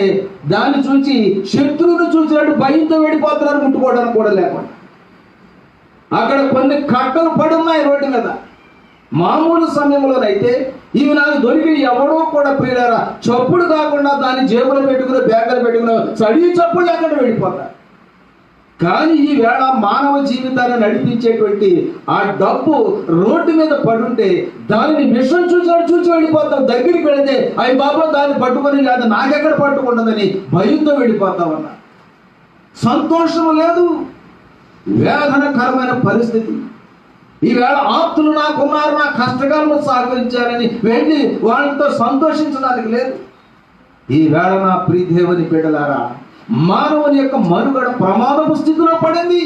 Speaker 5: దాన్ని చూసి శత్రువును చూసినట్టు భయంతో వెళ్ళిపోతున్నారు, ముట్టుకోవడానికి కూడా లేకుండా. అక్కడ కొన్ని కట్టలు పడి ఉన్నాయి రోడ్డు మీద. మామూలు సమయంలోనైతే ఇవి నాకు దొరికి ఎవడో కూడా ప్రియులారా చప్పుడు కాకుండా దాన్ని జేబులో పెట్టుకుని బ్యాగులు పెట్టుకుని సడి చప్పుడు లేకుండా వెళ్ళిపోతారు. కానీ ఈ వేళ మానవ జీవితాన్ని నడిపించేటువంటి ఆ డబ్బు రోడ్డు మీద పడుంటే దానిని విషయం చూసి వెళ్ళిపోతాం. దగ్గరికి వెళితే అవి బాబా దాన్ని పట్టుకొని లేదా నాకెక్కడ పట్టుకుంటుందని భయంతో వెళ్ళిపోతామన్నా. సంతోషం లేదు, వేదనకరమైన పరిస్థితి. ఈవేళ ఆప్తులు నాకున్నారు, నా కష్టకాలను సహకరించారని వెళ్ళి వాళ్ళతో సంతోషించడానికి లేదు. ఈవేళ నా ప్రియదేవుని బిడ్డలారా మానవుని యొక్క మనుగడ ప్రమాదపు స్థితిలో పడింది.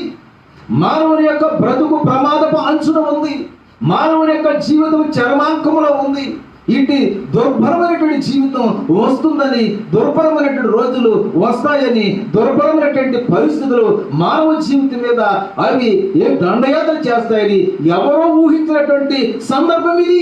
Speaker 5: మానవుని యొక్క బ్రతుకు ప్రమాదపు అంచున ఉంది. మానవుని యొక్క జీవితం చరమాంకములో ఉంది. ఇటు దుర్భరమైనటువంటి జీవితం వస్తుందని, దుర్భరమైనటువంటి రోజులు వస్తాయని, దుర్భరమైనటువంటి పరిస్థితులు మానవ జీవితం మీద అవి ఏ దండయాత్ర చేస్తాయని ఎవరో ఊహించినటువంటి సందర్భం ఇది.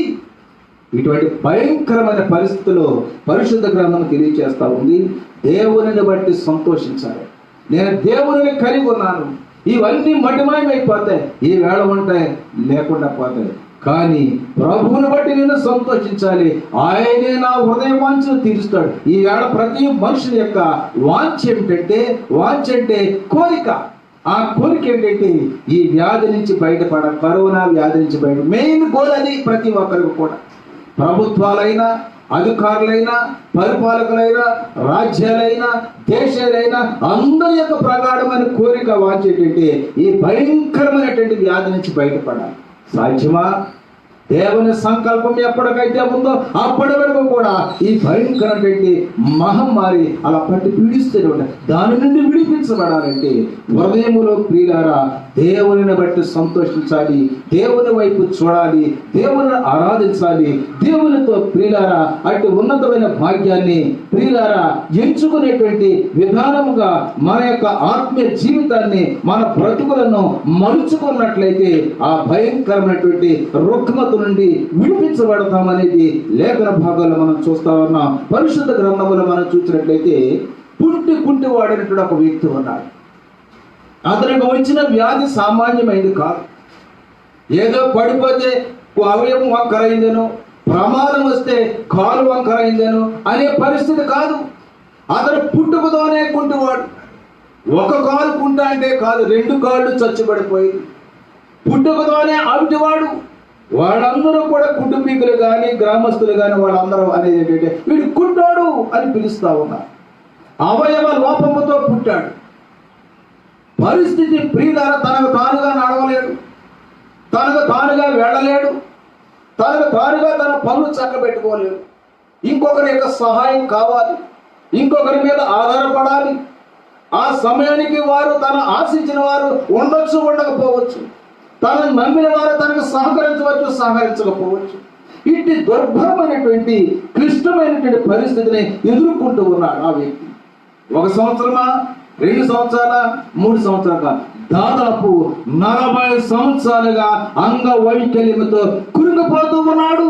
Speaker 5: ఇటువంటి భయంకరమైన పరిస్థితుల్లో పరిశుద్ధ గ్రంథం తెలియజేస్తా ఉంది, దేవునిని బట్టి సంతోషించాలి. నేను దేవునిని కలిగి ఉన్నాను, ఇవన్నీ మటిమాయమైపోతాయి, ఈ వేళ ఉంటాయి లేకుండా పోతాయి. కానీ ప్రభువుని బట్టి నేను సంతోషించాలి, ఆయనే నా హృదయ వాంఛను తీరుస్తాడు. ఈ వేళ ప్రతి మనుషుని యొక్క వాంఛ ఏమిటంటే, వాంఛ అంటే కోరిక. ఆ కోరిక ఏంటంటే ఈ వ్యాధి నుంచి బయటపడ, కరోనా వ్యాధి నుంచి బయట. మెయిన్ గోల్ అది ప్రతి ఒక్కరికి కూడా. ప్రభుత్వాలైనా, అధికారులైనా, పరిపాలకులైనా, రాజ్యాలైనా, దేశాలైనా అందరి యొక్క ప్రగాఢమైన కోరిక వాంఛ ఏంటంటే ఈ భయంకరమైనటువంటి వ్యాధి నుంచి బయటపడాలి. సాధ్యమా? దేవుని సంకల్పం ఎప్పటికైతే ఉందో అప్పటి వరకు కూడా ఈ భయంకరమైనటువంటి మహమ్మారి అలా పట్టి పీడిస్తూనే ఉంటాయి. దాని నుండి విడిపించబడాలంటే హృదయములో ప్రియులారా దేవుని బట్టి సంతోషించాలి, దేవుని వైపు చూడాలి, దేవుని ఆరాధించాలి. దేవునితో ప్రియులారా అటు ఉన్నతమైన భాగ్యాన్ని ప్రియులారా ఎంచుకునేటువంటి విధానముగా మన యొక్క ఆత్మీయ జీవితాన్ని, మన బ్రతుకులను మలుచుకున్నట్లయితే ఆ భయంకరమైనటువంటి రుగ్మత నుండి విడిపించబడతామనేది లేఖన భాగాల్లో మనం చూస్తా ఉన్నాం. పరిశుద్ధ గ్రంథములో మనం చూసినట్లయితే కుంటి వాడినటువంటి ఒక వ్యక్తి ఉన్నాడు. అతనికి వచ్చిన వ్యాధి సామాన్యమైనది కాదు. ఏదో పడిపోతే అవయవం వంకరైందను, ప్రమాదం వస్తే కాలు వంకరైందను అనే పరిస్థితి కాదు. అతను పుట్టుకతోనే కుంటివాడు. ఒక కాలు కుంట అంటే కాదు, 2 కాళ్ళు చచ్చుబడిపోయింది. పుట్టుకతోనే అవిటివాడు. వాళ్ళందరూ కూడా కుటుంబీకులు కానీ, గ్రామస్తులు కానీ వాళ్ళందరూ అనేది ఏంటంటే వీడు కుంటోడు అని పిలుస్తా ఉన్నారు. అవయవ లోపముతో పుట్టాడు. పరిస్థితి ప్రియులార తనకు తానుగా నడవలేడు, తనకు తానుగా వెళ్ళలేడు, తనకు తానుగా తన పనులు చక్కబెట్టుకోలేడు. ఇంకొకరి యొక్క సహాయం కావాలి, ఇంకొకరి మీద ఆధారపడాలి. ఆ సమయానికి వారు తన ఆశించిన వారు ఉండొచ్చు, ఉండకపోవచ్చు. తనను నమ్మిన వారు తనకు సహకరించవచ్చు, సహకరించకపోవచ్చు. ఇట్టి దుర్భరమైనటువంటి క్లిష్టమైనటువంటి పరిస్థితిని ఎదుర్కొంటూ ఉన్నాడు ఆ వ్యక్తి. 1 సంవత్సరమా, 2 సంవత్సరాల, 3 సంవత్సరాలుగా దాదాపు 40 సంవత్సరాలుగా అంగవైకల్యంతో కురుకుపోతూ ఉన్నాడు.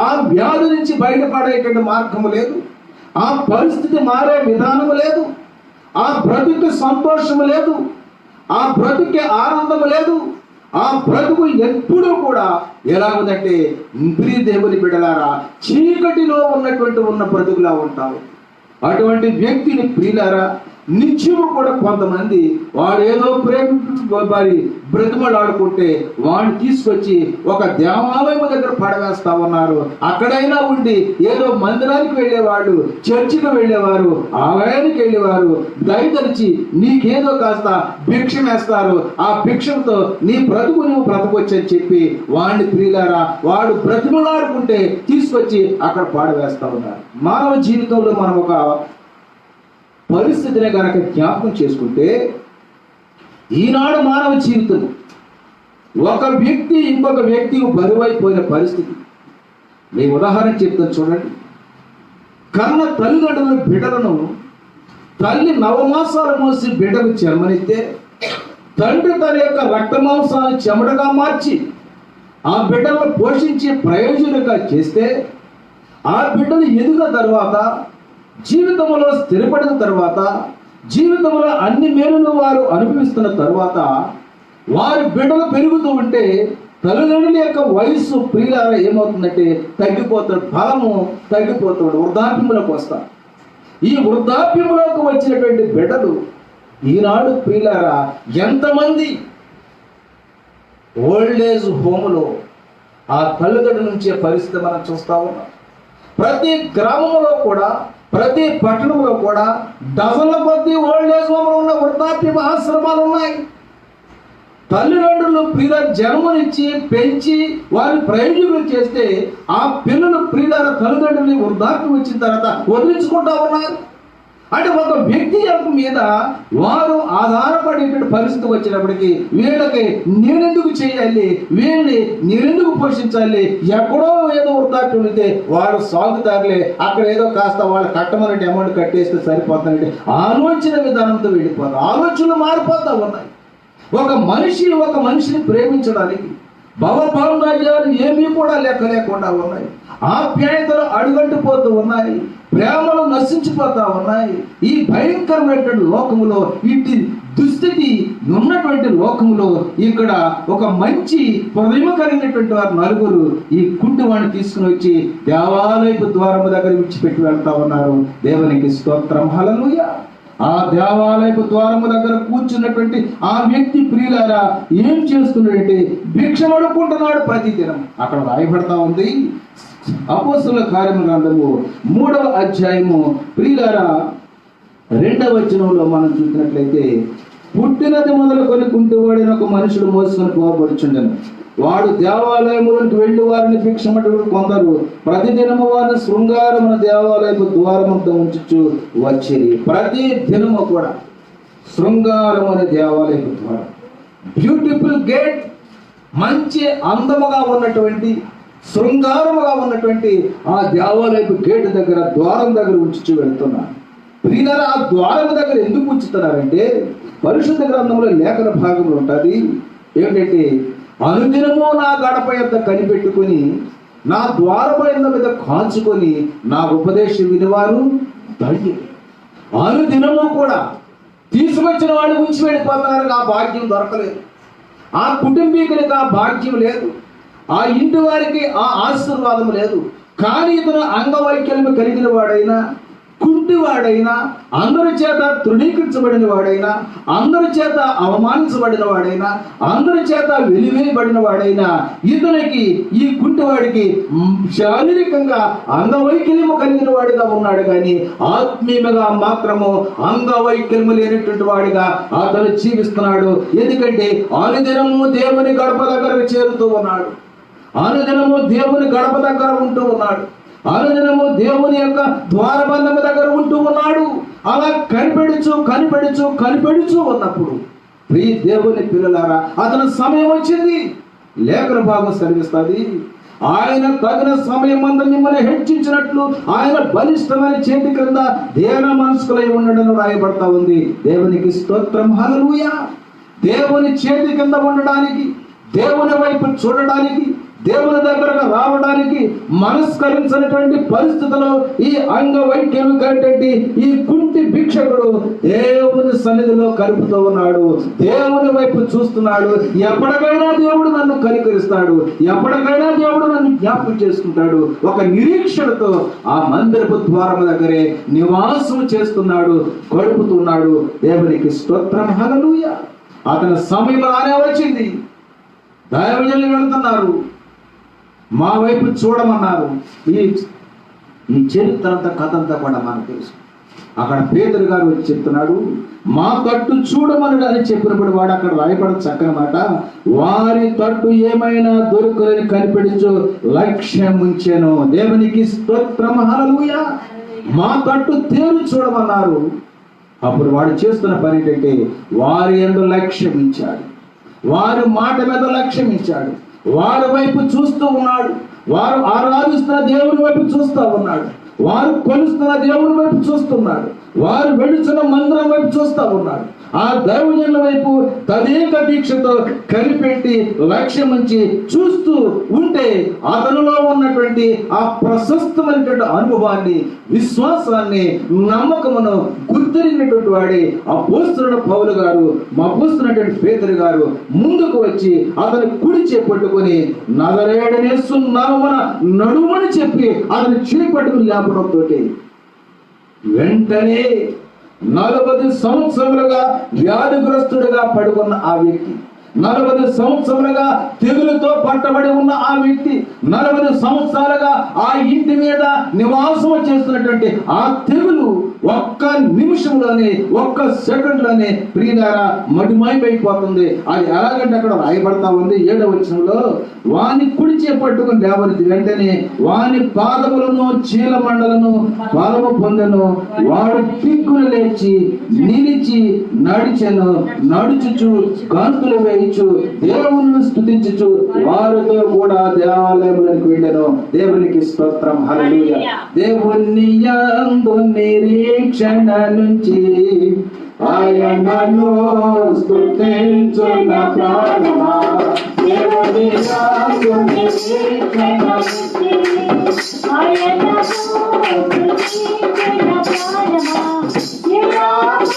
Speaker 5: ఆ వ్యాధి నుంచి బయటపడేటువంటి మార్గము లేదు, ఆ పరిస్థితి మారే విధానము లేదు, ఆ బ్రతుకు సంతోషము లేదు, ఆ బ్రతుకే ఆనందము లేదు. ఆ బ్రతుకు ఎప్పుడూ కూడా ఎలా ఉందంటే ప్రియ దేవుని బిడ్డలారా చీకటిలో ఉన్న బ్రతుకులా ఉంటారు. అటువంటి వ్యక్తిని ప్రియులారా నిత్యము కూడా కొంతమంది వాడు ఏదో వారి బ్రతిమలాడుకుంటే వాడిని తీసుకొచ్చి ఒక దేవాలయం దగ్గర పడవేస్తా ఉన్నారు. అక్కడైనా ఉండి ఏదో మందిరానికి వెళ్ళేవాళ్ళు, చర్చికి వెళ్ళేవారు, ఆలయానికి వెళ్ళేవారు దయతలిచి నీకేదో కాస్త భిక్షం వేస్తారు. ఆ భిక్షంతో నీ బ్రతుకు నువ్వు బ్రతకొచ్చు అని చెప్పి వాడిని ప్రియులారా వాడు బ్రతిమలాడుకుంటే తీసుకొచ్చి అక్కడ పాడవేస్తా ఉన్నారు. మానవ జీవితంలో మనం ఒక పరిస్థితిని కనుక జ్ఞాపకం చేసుకుంటే ఈనాడు మానవ జీవితం ఒక వ్యక్తి ఇంకొక వ్యక్తికి బరువైపోయిన పరిస్థితి. మీ ఉదాహరణ చెప్తాను చూడండి. కన్న తల్లిదండ్రుల బిడ్డలను తల్లి 9 మాసాలు మోసి బిడ్డకు జన్మనిస్తే తండ్రి తన యొక్క రక్త మాంసాన్ని చెమటగా మార్చి ఆ బిడ్డలను పోషించి ప్రయోజనంగా చేస్తే ఆ బిడ్డలు ఎదిగిన తర్వాత, జీవితంలో స్థిరపడిన తర్వాత, జీవితంలో అన్ని మేలులు వారు అనుభవిస్తున్న తర్వాత వారి బిడ్డలు పెరుగుతూ ఉంటే తల్లిదండ్రుల యొక్క వయస్సు ప్రియులారా ఏమవుతుందంటే తగ్గిపోతాడు, బలము తగ్గిపోతాడు, వృద్ధాప్యములకు వస్తారు. ఈ వృద్ధాప్యములోకి వచ్చినటువంటి బిడ్డలు ఈనాడు ప్రియులారా ఎంతమంది ఓల్డ్ ఏజ్ హోములో ఆ తల్లిదండ్రుల నుంచే పరిస్థితి మనం చూస్తా ఉన్నాం. ప్రతి గ్రామంలో కూడా, ప్రతి పట్టణంలో కూడా డజన్ల కొద్దీ ఓల్డ్ ఏజ్ హోమ్లో ఉన్న వృద్ధాప్య ఆశ్రమాలు ఉన్నాయి. తల్లిదండ్రులు ప్రియుల జన్మనిచ్చి పెంచి వారిని ప్రయోజకులు చేస్తే ఆ పిల్లలు ప్రియుల తల్లిదండ్రులు వృద్ధాప్యం వచ్చిన తర్వాత వదిలించుకుంటా ఉన్నారు. అంటే ఒక వ్యక్తి యొక్క మీద వారు ఆధారపడేటువంటి పరిస్థితి వచ్చినప్పటికీ వీళ్ళకి నేనెందుకు చేయాలి, వీళ్ళని నేనెందుకు పోషించాలి, ఎక్కడో ఏదో వృద్ధాప్యం ఉంటే వాడు సాగుతారులే, అక్కడ ఏదో కాస్త వాళ్ళు కట్టమన్నట్టు అమౌంట్ కట్టేస్తే సరిపోతానంటే ఆలోచన విధానంతో వెళ్ళిపోతారు. ఆలోచనలు మారిపోతా ఉన్నాయి. ఒక మనిషిని ప్రేమించడానికి భవభావాలు ఏమీ కూడా లెక్క లేకుండా ఉన్నాయి. ఆప్యాయతలు అడుగంటిపోతూ ఉన్నాయి, ప్రేమలు నశించిపోతా ఉన్నాయి. ఈ భయంకరమైనటువంటి లోకములో ఇట్టి దుస్థితి ఉన్నటువంటి లోకంలో ఇక్కడ ఒక మంచి హృదయం కలిగినటువంటి వారు నలుగురు ఈ కుంటివాడిని తీసుకుని వచ్చి దేవాలయపు ద్వారము దగ్గర విడిచిపెట్టి వెళ్తా ఉన్నారు. దేవునికి స్తోత్రం, హల్లెలూయా. ఆ దేవాలయపు ద్వారము దగ్గర కూర్చున్నటువంటి ఆ వ్యక్తి ప్రియులారా ఏం చేస్తున్నాడంటే భిక్షం అడుక్కుంటున్నాడు ప్రతిదినం. అక్కడ రాయబడతా ఉంది అపోస్తలుల కార్యముల గ్రంథము 3వ అధ్యాయము ప్రియులారా 2వ వచనంలో మనం చూసినట్లయితే, పుట్టినది మొదలుకొని కుంటివాడిని ఒక మనుషుడు మోసుకొని పోబడుచుండెను. వాడు దేవాలయములోకి వెళ్లి వారిని భిక్షమటుడు కొందరు ప్రతిదినము వారిని శృంగారమున దేవాలయపు ద్వారమంతా ఉంచుచు వచ్చిరి. ప్రతి దినము కూడా శృంగారం అనే దేవాలయపు ద్వారం, బ్యూటిఫుల్ గేట్, మంచి అందముగా ఉన్నటువంటి శృంగారముగా ఉన్నటువంటి ఆ దేవాలయపు గేటు దగ్గర ద్వారం దగ్గర ఉంచుచు వెళ్తున్నారు. ప్రియులారా, ఆ ద్వారం దగ్గర ఎందుకు ఉంచుతున్నారంటే పరిశుద్ధ గ్రంథంలో లేఖన భాగంలో ఉంటుంది ఏమిటంటే, అనుదినము నా గడప యొద్ద కనిపెట్టుకుని నా ద్వారమైన మీద కాచుకొని నా ఉపదేశం వినివారు ధన్యులు. అనుదినము కూడా తీసుకొచ్చిన వాళ్ళు ఉంచి వెళ్ళిపోతున్నారు. ఆ భాగ్యం దొరకలేదు. ఆ కుటుంబీకునికి ఆ భాగ్యం లేదు. ఆ ఇంటి వారికి ఆ ఆశీర్వాదం లేదు. కానీ ఇతను అంగవైకల్యం కలిగిన వాడైనా, కుంటివాడైనా, అందరి చేత తృణీకరించబడిన వాడైనా, అందరి చేత అవమానించబడిన వాడైనా, అందరి చేత వెలివేయబడిన వాడైనా, ఇతనికి ఈ కుంటివాడికి శారీరకంగా అంగవైకల్యము కలిగిన వాడిగా ఉన్నాడు. కానీ ఆత్మీయంగా మాత్రము అంగవైకల్యము లేనటువంటి వాడిగా అతను జీవిస్తున్నాడు. ఎందుకంటే అనుదినము దేవుని గడప దగ్గరకు చేరుతూ ఉన్నాడు. అనుదినము దేవుని గడప దగ్గర ఉంటూ ఉన్నాడు. అనుదినము దేవుని యొక్క ద్వారబంధము దగ్గర ఉంటూ ఉన్నాడు. అలా కనిపెడుచు ఉన్నప్పుడు ప్రియ దేవుని పిల్లలారా, అతని సమయం వచ్చింది. లేఖన భాగం సెలవిస్తుంది, ఆయన తగిన సమయం అంతా మిమ్మల్ని హెచ్చించినట్లు ఆయన బలిష్టమైన చేతి క్రింద దేన మనస్కులై ఉండడం రాయబడతా ఉంది. దేవునికి స్తోత్రం, హల్లెలూయా. దేవుని చేతి కింద ఉండడానికి, దేవుని వైపు చూడడానికి, దేవుని దగ్గరకు రావడానికి మనస్కరించినటువంటి పరిస్థితుల్లో ఈ అంగవైకల్యం కలిగినటువంటి ఈ కుంటి భిక్షకుడు దేవుని సన్నిధిలో కలుపుతూ ఉన్నాడు. దేవుని వైపు చూస్తున్నాడు. ఎప్పటికైనా దేవుడు నన్ను కనికరిస్తాడు, ఎప్పటికైనా దేవుడు నన్ను జ్ఞాపకం చేసుకుంటాడు. ఒక నిరీక్షణతో ఆ మందిరపు ద్వారం దగ్గరే నివాసం చేస్తున్నాడు, గడుపుతున్నాడు. దేవునికి స్తోత్రం, హల్లెలూయా. అతని సమయం రానే వచ్చింది. దైవజనులు వెళ్తున్నారు, మా వైపు చూడమన్నారు. ఈ చరిత్ర అంతా, కథ అంతా కూడా మనకు తెలుసు. అక్కడ పేతురు గారు వచ్చి చెప్తున్నాడు, మా తట్టు చూడమని అని చెప్పినప్పుడు వాడు అక్కడ రాయబడ చక్కని మాట, వారి తట్టు ఏమైనా దొరుకులని కనిపెడుచు లక్ష్యం ఉంచాను. దేవునికి స్తోత్రం, హల్లెలూయా. మా తట్టు తేరు చూడమన్నారు. అప్పుడు వాడు చేస్తున్న పని ఏంటంటే వారి యందు లక్ష్యం ఇచ్చాడు, వారి మాట మీద లక్ష్యం ఇచ్చాడు, వారి వైపు చూస్తూ ఉన్నాడు. వారు ఆరాధిస్తున్న దేవుని వైపు చూస్తూ ఉన్నాడు. వారు కొలుస్తున్న దేవుని వైపు చూస్తున్నాడు. వారు వెడుచున్న మందిరం వైపు చూస్తూ ఉన్నాడు. ఆ దైవజనుల వైపు తదేక దీక్షతో కనిపెట్టి లక్ష్యం ఉంచి చూస్తూ ఉంటే అతనిలో ఉన్నటువంటి ఆ ప్రశస్తమైనటువంటి అనుభవాన్ని, విశ్వాసాన్ని, నమ్మకమును గుర్తిరిగినటువంటి వాడి అపోస్తలుడైన పౌలు గారు, అపోస్తలుడైనటువంటి పేతురు గారు ముందుకు వచ్చి అతని కుడి చేపట్టుకొని నజరేయుడైన యేసు నామమున నడుమని చెప్పి అతని చేపట్టుకుని లేపడంతో వెంటనే 40 సంవత్సరములుగా వ్యాధిగ్రస్తుడిగా పడుకున్న ఆ వ్యక్తి, 40 సంవత్సరాలుగా తెగులుతో పట్టబడి ఉన్న ఆ వ్యక్తి, 40 సంవత్సరాలుగా ఆ ఇంటి మీద నివాసం చేస్తున్నటువంటి ఆ తెగులు ఒక్క నిమిషంలోనే, ఒక్క సెకండ్ లోనే ప్రియులారా మడిమైపోతుంది. అది ఎలాగంటే అక్కడ రాయబడతా ఉంది 7వ వచనంలో, వాని కుడి చేపట్టుకుని లేవనెత్తి వెంటనే వాని పాదములను చీలమండలను బలము పొందెను. వాడు పిక్కులు లేచి నిలిచి నడిచెను. నడుచుచు గంతులు వేయించు దేవుని స్తుతించుచు వారితో కూడా దేవాలయములకు వెళ్ళెను. దేవునికి స్తోత్రం, హల్లెలూయా. దేవుని యందు నిరీక్షణ నుంచి ఆయనను స్తుతించున ప్రాణమా, దేవుని యందు నిరీక్షణ నుంచి ఆయనను స్తుతించున ప్రాణమా, నిరాశ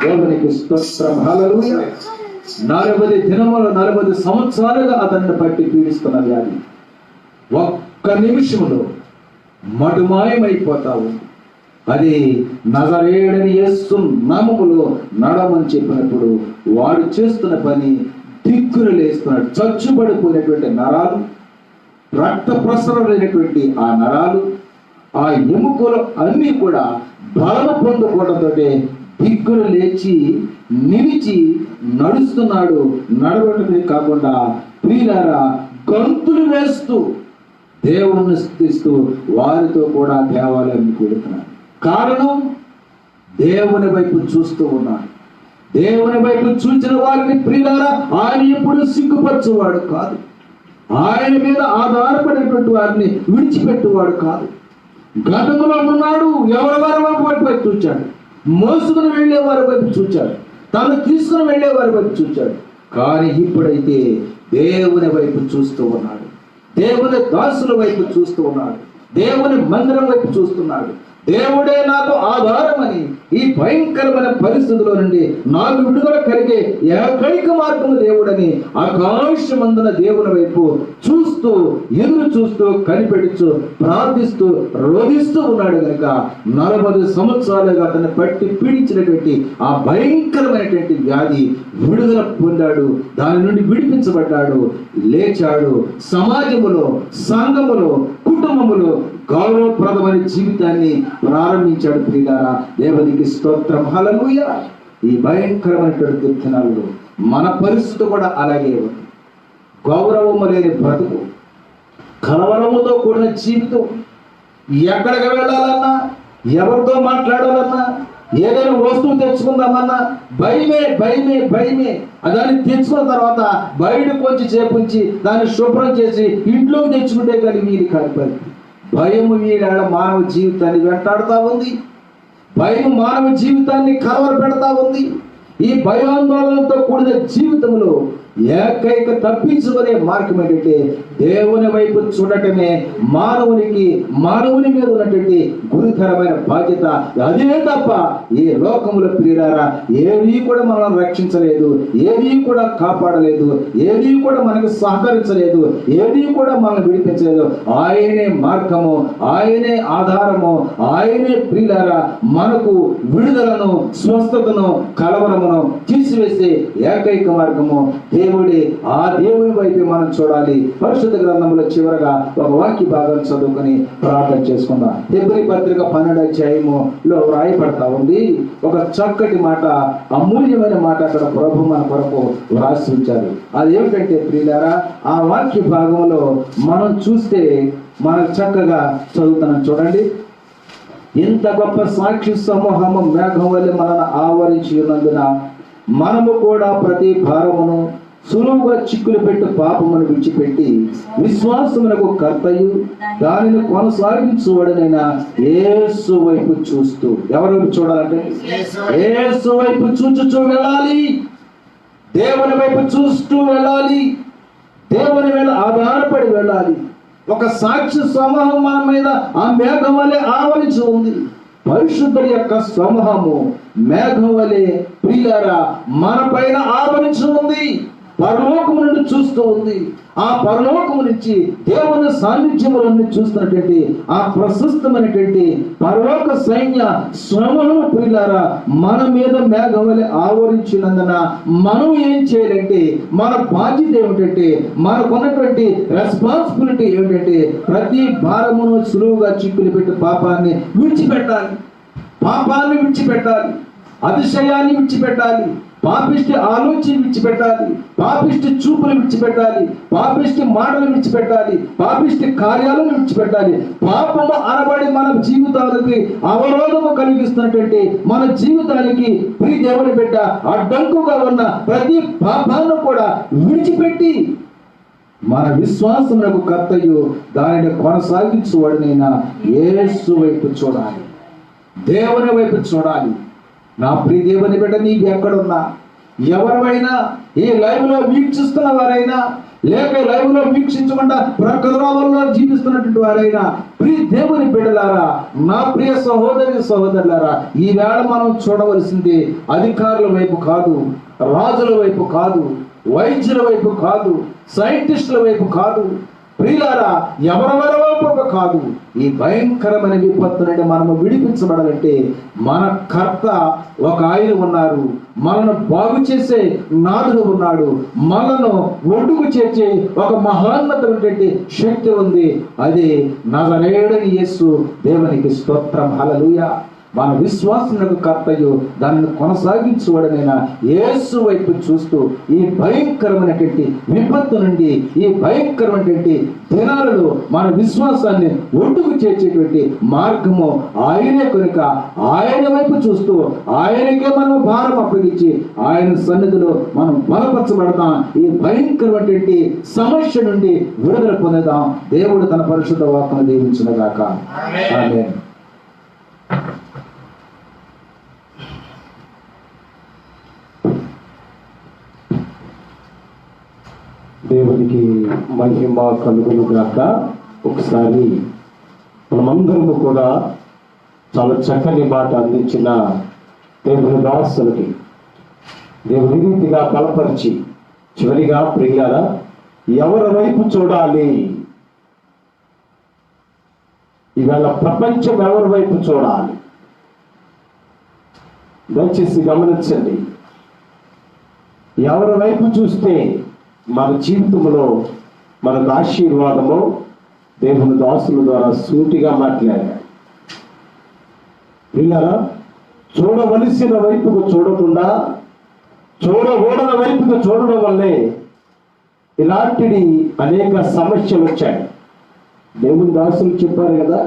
Speaker 5: దేవునికి స్తోత్రం. హల్లెలూయా. 40 దినములు 40 సంవత్సరాలుగా అతన్ని పట్టి పీడిస్తున్న వ్యాధి ఒక్క నిమిషంలో మటుమాయమైపోతావు. అది నజరేయుడైన యేసు నామములో నడమని చెప్పినప్పుడు వాడు చేస్తున్న పని దిక్కులు లేస్తున్నాడు. చచ్చుబడిపోయినటువంటి నరాలు, రక్త ప్రసరణ లేనటువంటి ఆ నరాలు, ఆ ఎముకలు అన్నీ కూడా బలము పొందుకోవడంతో దిక్కులు లేచి నిలిచి నడుస్తున్నాడు. నడవడమే కాకుండా ప్రియులారా గంతులు వేస్తూ దేవుణ్ణి స్తుతిస్తూ వారితో కూడా దేవాలయానికి వెళుతున్నాడు. కారణం దేవుని వైపు చూస్తూ ఉన్నాడు. దేవుని వైపు చూచిన వారిని ప్రియులారా ఆయన ఎప్పుడు సిగ్గుపరచువాడు కాదు. ఆయన మీద ఆధారపడేటువంటి వారిని విడిచిపెట్టువాడు కాదు. గతంలో ఉన్నాడు, ఎవరి వారి వైపు చూచాడు, మోసుకుని వెళ్ళే వారి వైపు చూచాడు, తను తీసుకుని వెళ్ళే వారి వైపు చూచాడు. కానీ ఇప్పుడైతే దేవుని వైపు చూస్తూ ఉన్నాడు. దేవుని దాసుల వైపు చూస్తూ ఉన్నాడు. దేవుని మందిరం వైపు చూస్తున్నాడు. దేవుడే నాకు ఆధారమని ఈ భయంకరమైన పరిస్థితుల నుండి నాకు విడుదల కలిగే ఏకైక మార్గము దేవుడని ఆకాశమందున దేవుని వైపు చూస్తూ ఎదురు చూస్తూ కనిపెడుచు ప్రార్థిస్తూ రోధిస్తూ ఉన్నాడు. కనుక 40 సంవత్సరాలుగా అతన్ని పట్టి పీడించినటువంటి ఆ భయంకరమైనటువంటి వ్యాధి విడుదల పొందాడు. దాని నుండి విడిపించబడ్డాడు. లేచాడు. సమాజములో, సంఘములో, కుటుంబములో గౌరవప్రదమైన జీవితాన్ని ప్రారంభించాడు. ప్రియులారా దేవునికి స్తోత్రం. హల్లెలూయా. ఈ భయంకరమైనటువంటి దినాల్లో మన పరిస్థితి కూడా అలాగే ఉంది. గౌరవము లేని బ్రతుకు, కలవరముతో కూడిన జీవితం, ఎక్కడికి వెళ్ళాలన్నా, ఎవరితో మాట్లాడాలన్నా, ఏదైనా వస్తువు తెచ్చుకుందామన్నా భయమే భయమే భయమే. దాన్ని తెచ్చుకున్న తర్వాత బయటకు వచ్చి చేపించి దాన్ని శుభ్రం చేసి ఇంట్లోకి తెచ్చుకుంటే కానీ వీలు కాదు. భయము వీడాడ మానవ జీవితాన్ని వెంటాడుతూ ఉంది. భయం మానవ జీవితాన్ని కలవర పెడతా ఉంది. ఈ భయాందోళనతో కూడిన జీవితంలో ఏకైక తప్పించుకునే మార్గం ఏంటంటే దేవుని వైపు చూడటమే మానవుని మీద ఉన్నటువంటి గురుతరమైన బాధ్యత. అదే తప్ప ఈ లోకములో ప్రియులారా ఏది కూడా మనల్ని రక్షించలేదు, ఏది కూడా కాపాడలేదు, ఏది కూడా మనకు సహకరించలేదు, ఏది కూడా మనల్ని విడిపించలేదు. ఆయనే మార్గము, ఆయనే ఆధారము, ఆయనే ప్రియులారా మనకు విడుదలను, స్వస్థతను, కలవరమును తీసివేసే ఏకైక మార్గము దేవుడే. ఆ దేవుని వైపు మనం చూడాలి. పరిశుద్ధ గ్రంథంలో చివరగా ఒక వాక్య భాగం చదువుకొని ప్రార్థన చేసుకుందాం. హెబ్రీ పత్రిక 12వ అధ్యాయములో వ్రాయబడతా ఉంది ఒక చక్కటి మాట, అమూల్యమైన మాట అక్కడ ప్రభు మన కొరకు వ్రాసి ఉంచారు. అది ఏమిటంటే ప్రియులారా ఆ వాక్య భాగంలో మనం చూస్తే మనకు చక్కగా చదువుతున్నాం. చూడండి. ఇంత గొప్ప సాక్షి సమూహము మేఘం వల్ల మనల్ని ఆవరించి ఉన్నందున మనము కూడా ప్రతి భారమును సులువుగా చిక్కులు పెట్టు పాపమును విడిచిపెట్టి విశ్వాసమునకు కర్తయు దానిని కొనసాగించువాడనైన యేసు వైపు చూస్తూ, ఎవరి వైపు చూడాలంటే యేసు వైపు చూచుచూ వెళ్ళాలి. దేవుని వైపు చూస్తూ వెళ్ళాలి. దేవుని మీద ఆధారపడి వెళ్ళాలి. ఒక సాక్షి సమూహం మన మీద ఆ మేఘం వలె ఆవరించి ఉంది. పరిశుద్ధుల యొక్క సమూహము మేఘం వలె ప్రియులారా మన పైన ఆవరించి ఉంది. పరలోకము నుండి చూస్తూ ఉంది. ఆ పరలోకము నుంచి దేవుని సాన్నిధ్యములన్నీ చూస్తున్నటువంటి ఆ ప్రశస్తమైనటువంటి పరలోక సైన్య సమూహము ప్రియులారా మన మీద మేఘం వలె ఆవరించినందున మనం ఏం చేయాలంటే మన బాధ్యత ఏమిటంటే మనకున్నటువంటి రెస్పాన్సిబిలిటీ ఏమిటంటే ప్రతి భారమును సులువుగా చిక్కులు పెట్టి పాపాన్ని విడిచిపెట్టాలి. పాపాన్ని విడిచిపెట్టాలి. అతిశయాన్ని విడిచిపెట్టాలి. పాపిష్టి ఆలోచన విడిచిపెట్టాలి, పాపిష్టి చూపులు విడిచిపెట్టాలి, పాపిష్టి మాటలు విడిచిపెట్టాలి, పాపిష్టి కార్యాలను విడిచిపెట్టాలి. పాపము అనబడి మన జీవితాలకి అవరోధము కలిగిస్తున్నటువంటి మన జీవితానికి ప్రియ దేవుని బిడ్డ అడ్డంకుగా ఉన్న ప్రతి పాపాలను కూడా విడిచిపెట్టి మన విశ్వాసమునకు కర్తయు దానిని కొనసాగించువాడినైనా యేసు వైపు చూడాలి, దేవుని వైపు చూడాలి. నా ప్రియ దేవుని బిడ్డ, నీకు ఎక్కడున్నా, ఎవరైనా ఈ లైవ్ లో వీక్షిస్తున్న వారైనా లేక లైవ్ లో వీక్షించకుండా ప్రకృతిలో జీవిస్తున్నటువంటి వారైనా, ప్రియ దేవుని బిడ్డలారా, నా ప్రియ సహోదరి సహోదరులారా, ఈవేళ మనం చూడవలసింది అధికారుల వైపు కాదు, రాజుల వైపు కాదు, వైద్యుల వైపు కాదు, సైంటిస్టుల వైపు కాదు, ప్రియులారా ఎవరెవరి వైపు కాదు. ఈ భయంకరమైన విపత్తు నుండి మనము విడిపించబడాలంటే మన కర్త ఒక ఆయన ఉన్నారు, మనను బాగు చేసే నాదుడు ఉన్నాడు, మనను ఒడ్డుకు చేర్చే ఒక మహోన్నతమైనటువంటి శక్తి ఉంది. అది నజరేయుడైన యేసు. దేవునికి స్తోత్రం, హల్లెలూయా. మన విశ్వాసమునకు కర్తయు దానిని కొనసాగించువాడనైనా యేసు వైపు చూస్తూ ఈ భయంకరమైనటువంటి విపత్తు నుండి, ఈ భయంకరమైనటువంటి దినాలలో మన విశ్వాసాన్ని ఒడ్డుకు చేర్చేటువంటి మార్గము ఆయనే కనుక ఆయన వైపు చూస్తూ ఆయనకే మనం భారం అప్పగించి ఆయన సన్నిధిలో మనం బలపరచబడతాం. ఈ భయంకరమైనటువంటి సమస్య నుండి విడుదల పొందుదాం. దేవుడు తన పరిశుద్ధ వాక్కును దీవించునుగాక. ఆమేన్.
Speaker 1: దేవునికి మహిమ కలుగును గాక. ఒకసారి మనమందరము కూడా చాలా చక్కని మాట అందించిన దేవుని దాసులకి దేవుని రీతిగా బలపరిచి చివరిగా ప్రియులారా ఎవరి వైపు చూడాలి? ఇవాళ ప్రపంచం ఎవరి వైపు చూడాలి? దయచేసి గమనించండి. ఎవరి వైపు చూస్తే మన జీవితంలో మనకు ఆశీర్వాదము దేవుని దాసుల ద్వారా సూటిగా మాట్లాడారు. పిల్లరా, చూడవలసిన వైపుకు చూడకుండా చూడకూడని వైపుకు చూడడం వల్లే ఇలాంటివి అనేక సమస్యలు వచ్చాయి. దేవుని దాసులు చెప్పారు కదా,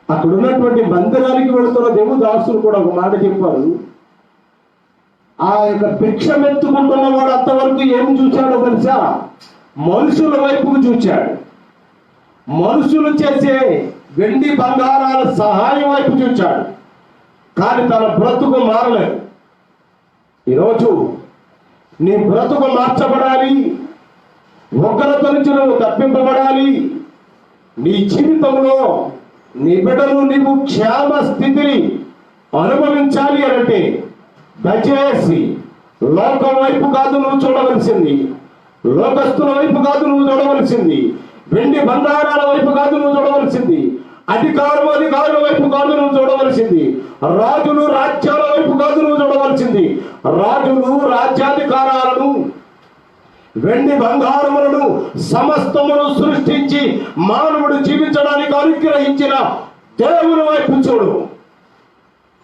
Speaker 1: అక్కడ ఉన్నటువంటి మందిరానికి వెళుతున్న దేవుని దాసులు కూడా ఒక మాట చెప్పారు. ఆ యొక్క భిక్షమెత్తుకుంటున్న వాడు అంతవరకు ఏం చూశాడో తెలుసా? మనుషుల వైపుకు చూచాడు. మనుషులు చేసే వెండి బంగారాల సహాయం వైపు చూచాడు, కానీ తన బ్రతుకు మారలేదు. ఈరోజు నీ బ్రతుకు మార్చబడాలి, ఉగ్రత నుంచి నువ్వు తప్పింపబడాలి, నీ జీవితంలో నీ బిడ్డలు నీవు క్షేమ స్థితిని అనుభవించాలి అంటే దయచేసి లోకం వైపు కాదు నువ్వు చూడవలసింది, లోకస్తుల వైపు కాదు నువ్వు చూడవలసింది, వెండి బంగారాల వైపు కాదు నువ్వు చూడవలసింది, అధికారుల వైపు కాదు నువ్వు చూడవలసింది, రాజులు రాజ్యాల వైపు కాదు నువ్వు చూడవలసింది. రాజులు రాజ్యాధికారాలను వెండి బంగారములను సమస్తమును సృష్టించి మానవుడు జీవించడానికి అనుగ్రహించిన దేవుని వైపు చూడు.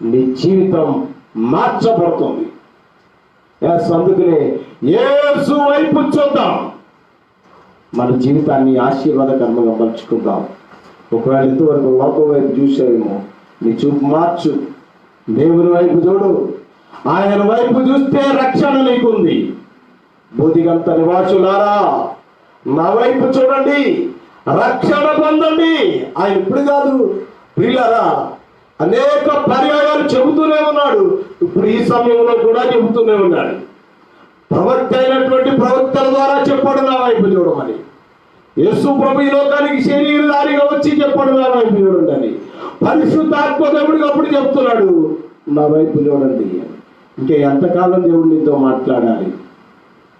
Speaker 1: నీ జీవితం మార్చబడుతుంది. అందుకనే యేసు వైపు చూద్దాం, మన జీవితాన్ని ఆశీర్వాదకరంగా మలుచుకుందాం. ఒకవేళ ఇంతవరకు లోకం వైపు చూసావేమో, నీ చూపు మార్చు, దేవుని వైపు చూడు. ఆయన వైపు చూస్తే రక్షణ నీకుంది. బోధిగంత నివాసులారా, నా వైపు చూడండి, రక్షణ పొందండి. ఆయన ఇప్పుడు కాదు ప్రియులారా, అనేక పర్యాయాలు చెబుతూనే ఉన్నాడు. ఇప్పుడు ఈ సమయంలో కూడా చెబుతూనే ఉన్నాడు. ప్రవక్త అయినటువంటి ప్రవక్తల ద్వారా చెప్పాడు నా వైపు చూడమని. యేసు ప్రభు ఈ లోకానికి శరీరధారిగా వచ్చి చెప్పాడు నా వైపు చూడండి అని. పరిశుద్ధాత్మ దేవుడికి అప్పుడు చెప్తున్నాడు నా వైపు చూడండి. ఇంకా ఎంతకాలం దేవుడు నీతో మాట్లాడాలి?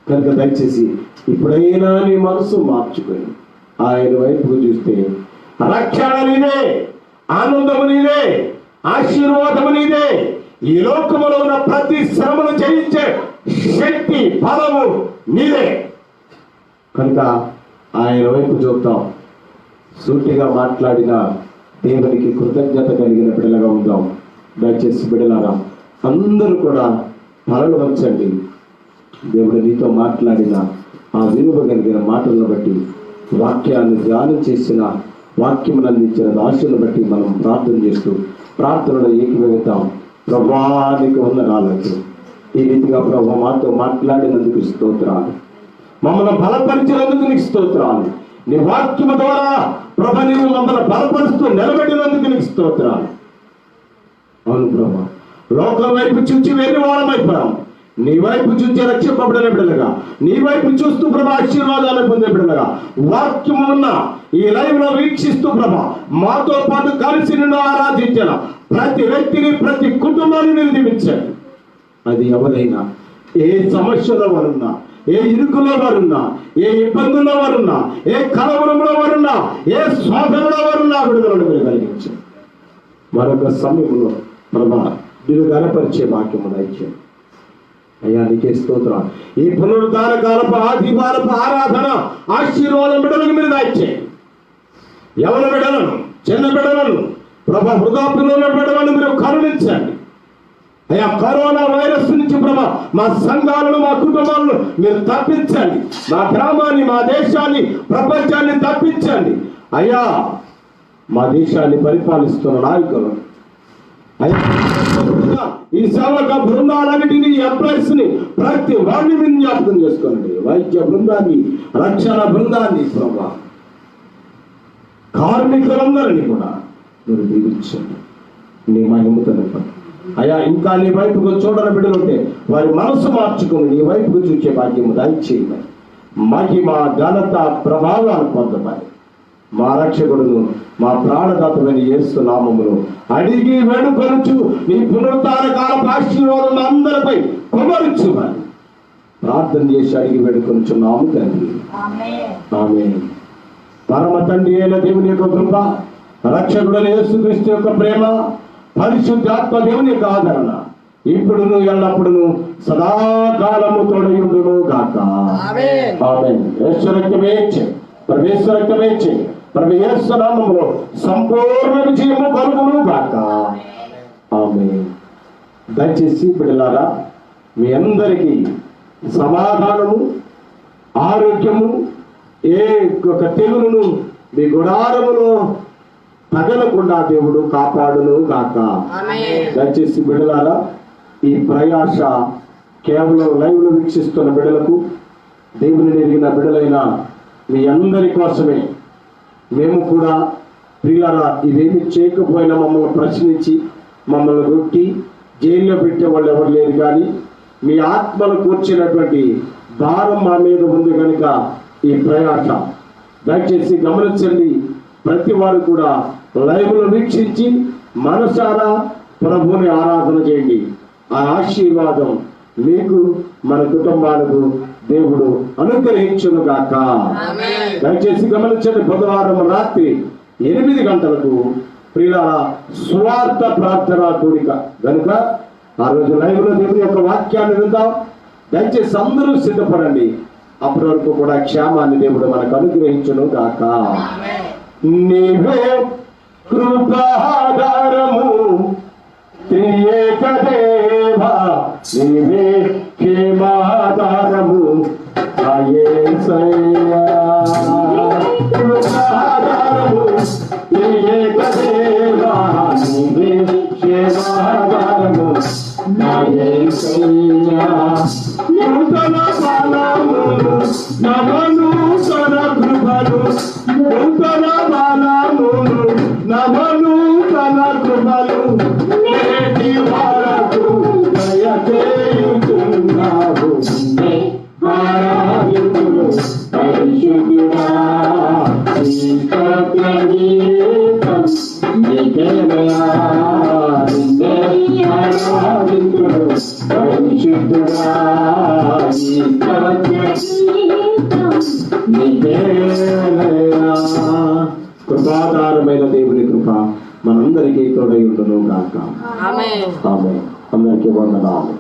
Speaker 1: కనుక దయచేసి ఇప్పుడైనా నీ మనసు మార్చుకొని ఆయన వైపుకు చూస్తే రక్షణ నీదే, ఆనందము నీదే, ఆశీర్వాదము నీదే. ఈ లోకములో ఉన్న ప్రతి శ్రమను జయించే శక్తి, బలము నీదే. కనుక ఆయన వైపు చూద్దాం. సూటిగా మాట్లాడిన దేవునికి కృతజ్ఞత కలిగిన బిడ్డలుగా ఉందాం. దయచేసి బిడ్డలారా, అందరూ కూడా తలలు వంచండి. దేవుడు నీతో మాట్లాడిన ఆ విలువ కలిగిన మాటలను బట్టి, వాక్యాన్ని ధ్యానం చేసిన, వాక్యం అందించిన దాసులను బట్టి మనం ప్రార్థన చేస్తూ ప్రార్థనలో ఏకీభవిద్దాం. ప్రభువానికి వందనాలకు. ఈ రీతిగా ప్రభు మాతో మాట్లాడినందుకు స్తోత్రాలు, మమ్మల్ని బలపరిచినందుకు నీకు స్తోత్రాలు. నీ వాక్యము ద్వారా ప్రభు నీవు మమ్మల్ని బలపరుస్తూ నిలబెట్టినందుకు నీకు స్తోత్రాలు. అవును ప్రభు, లోకం వైపు చూచి వేరే వాళ్ళమైపోయాం. నీ వైపు చూచి రక్షింపబడిన బిడ్డలుగా, నీ వైపు చూస్తూ ప్రభా ఆశీర్వాదాలు పొందే బిడ్డలుగా, వాక్యము ఉన్న ఈ లైవ్ లో వీక్షిస్తూ ప్రభా మాతో పాటు కలిసి నిన్ను ఆరాధించిన ప్రతి వ్యక్తిని, ప్రతి కుటుంబాన్ని మీరు దీవించండి. అది ఎవరైనా ఏ సమస్యలో వారున్నా, ఏ ఇరుకులో వారున్నా, ఏ ఇబ్బందుల్లో వారున్నా, ఏ కలవరంలో వారున్నా, ఏ శోధనలో వారున్నా విడుదలను మీరు కలిగించండి. మరొక సమయంలో ప్రభా మీరు గనపరిచే వాక్యము దయచేయండి. అయ్యా నీకే స్తోత్రం. ఈ పునరుద్ధార కాలపు ఆదివారపు ఆరాధన ఆశీర్వాదం బిడ్డలకు మీరు దయచేయండి. యవన బిడ్డలను, చిన్న బిడ్డలను, ప్రభా వృద్ధాప్యంలో బిడ్డలను మీరు కరుణించండి. అయ్యా కరోనా వైరస్ నుంచి ప్రభా మా సంఘాలను, మా కుటుంబాలను మీరు తప్పించండి. మా గ్రామాన్ని, మా దేశాన్ని, ప్రపంచాన్ని తప్పించండి. అయ్యా మా దేశాన్ని పరిపాలిస్తున్న నాయకులు, ఈ సేవక బృందాలన్నిటినీ, ఎంప్లాయీస్ ని, ప్రతి వాడిని మీరు జ్ఞాపకం చేసుకోండి. వైద్య బృందాన్ని, రక్షణ బృందాన్ని, ప్రభా కార్మికులందరినీ కూడా మీరు దీవించండి. నీ మహిమతో నింపండి. అయ్యా ఇంకా నీ వైపుకు చూడని బిడ్డలుంటే వారి మనసు మార్చుకుని నీ వైపుకు చూసే భాగ్యము దయచేయమని, మహిమ, ఘనత, ప్రభావాలు పొందమని మా రక్షకుడును మా ప్రాణదాతమైన యేసు నామములో అడిగి వేడుకొనుచు నీ పునరుద్ధార కాలపు ఆశీర్వాదం అందరిపై కుమరించుమని ప్రార్థన చేసి అడిగి వేడుకొనుచున్నాము తండ్రి. ఆమేన్. పరమ తండ్రి అయిన దేవుని యొక్క కృప, రక్షకుడైన యేసుక్రీస్తు యొక్క ప్రేమ, పరిశుద్ధాత్మ దేవుని యొక్క ఆదరణ ఇప్పుడును ఎల్లప్పుడును సదాకాలము తోడయుండును గాక. ఆమేన్. యేసు రక్తమే ఇచ్చే, పరమేశ్వర రక్తమే ఇచ్చే, ప్రభు యేసు నామములో సంపూర్ణ విజయము కలుగును గాక. ఆమేన్. దయచేసి బిడ్డలారా మీ అందరికీ సమాధానము, ఆరోగ్యము, ఏ ఒక తెగులును మీ గుడారములో తగలకుండా దేవుడు కాపాడును గాక. దయచేసి బిడ్డలారా ఈ ప్రయాస కేవలం లైవ్ లో వీక్షిస్తున్న బిడ్డలకు, దేవుని ఎరిగిన బిడ్డలైన మీ అందరి కోసమే. మేము కూడా ప్రియులారా ఇవేమి చేయకపోయినా మమ్మల్ని ప్రశ్నించి మమ్మల్ని కొట్టి జైల్లో పెట్టే వాళ్ళు ఎవరు లేరు. కానీ మీ ఆత్మలు కూర్చున్నటువంటి భారం మా మీద ఉంది కనుక ఈ ప్రయాస దయచేసి గమనించండి. ప్రతి వారు కూడా లైవ్ లో వీక్షించి మనసారా ప్రభువుని ఆరాధన చేయండి. ఆ ఆశీర్వాదం మీకు, మన కుటుంబాలకు దేవుడు అనుగ్రహించును గాక. దయచేసి గమనించండి. బుధవారం రాత్రి 8 గంటలకు ప్రియులార సువార్త ప్రార్థన కూడిక కనుక ఆ రోజు లైవ్ లో దేవుని యొక్క వాక్యాన్ని విందాం. దయచేసి అందరూ సిద్ధపడండి. అప్పటి వరకు కూడా క్షేమాన్ని దేవుడు మనకు అనుగ్రహించును గాక. నీవే కృపాధారము త్రియేక దేవా, నీవే క్షేమాధారము యేసయ్యా. కృపాధారము త్రియేక దేవా, నీవే క్షేమాధారము యేసయ్యా. నూతన బలమును నవనూతన కృపను, నూతన బలమును నవనూతన కృపను నేటి వరకు దయచేయుచున్నావు. ఆరాధించుము పరిశుద్ధుడా, నీ స్తోత్రగీతం నీకేనయా. ఆరాధించుము పరిశుద్ధుడా, నీ స్తోత్రగీతం నీకేనయా. కృపాధారమైన దేవుని కృప మనందరికీ తోడై ఉండును గాక. ఆమేన్. అందరికీ వందనాలు.